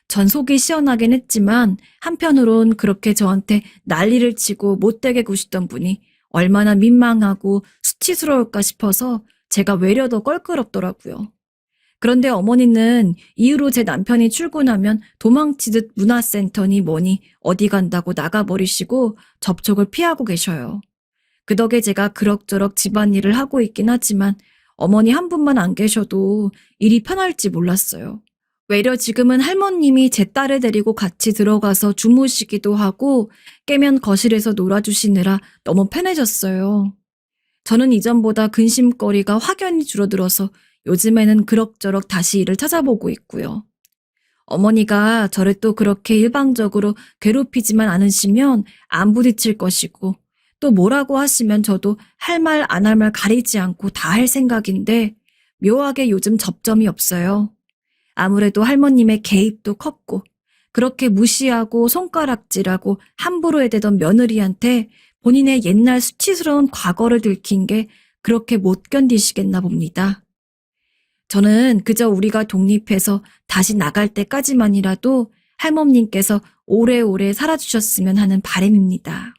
전 속이 시원하긴 했지만 한편으론 그렇게 저한테 난리를 치고 못되게 구시던 분이 얼마나 민망하고 수치스러울까 싶어서 제가 외려 더 껄끄럽더라고요. 그런데 어머니는 이후로 제 남편이 출근하면 도망치듯 문화센터니 뭐니 어디 간다고 나가버리시고 접촉을 피하고 계셔요. 그 덕에 제가 그럭저럭 집안일을 하고 있긴 하지만 어머니 한 분만 안 계셔도 일이 편할지 몰랐어요. 외려 지금은 할머님이 제 딸을 데리고 같이 들어가서 주무시기도 하고 깨면 거실에서 놀아주시느라 너무 편해졌어요. 저는 이전보다 근심거리가 확연히 줄어들어서 요즘에는 그럭저럭 다시 일을 찾아보고 있고요. 어머니가 저를 또 그렇게 일방적으로 괴롭히지만 않으시면 안 부딪힐 것이고 또 뭐라고 하시면 저도 할 말 안 할 말 가리지 않고 다 할 생각인데 묘하게 요즘 접점이 없어요. 아무래도 할머님의 개입도 컸고 그렇게 무시하고 손가락질하고 함부로 해대던 며느리한테 본인의 옛날 수치스러운 과거를 들킨 게 그렇게 못 견디시겠나 봅니다. 저는 그저 우리가 독립해서 다시 나갈 때까지만이라도 할머님께서 오래오래 살아주셨으면 하는 바람입니다.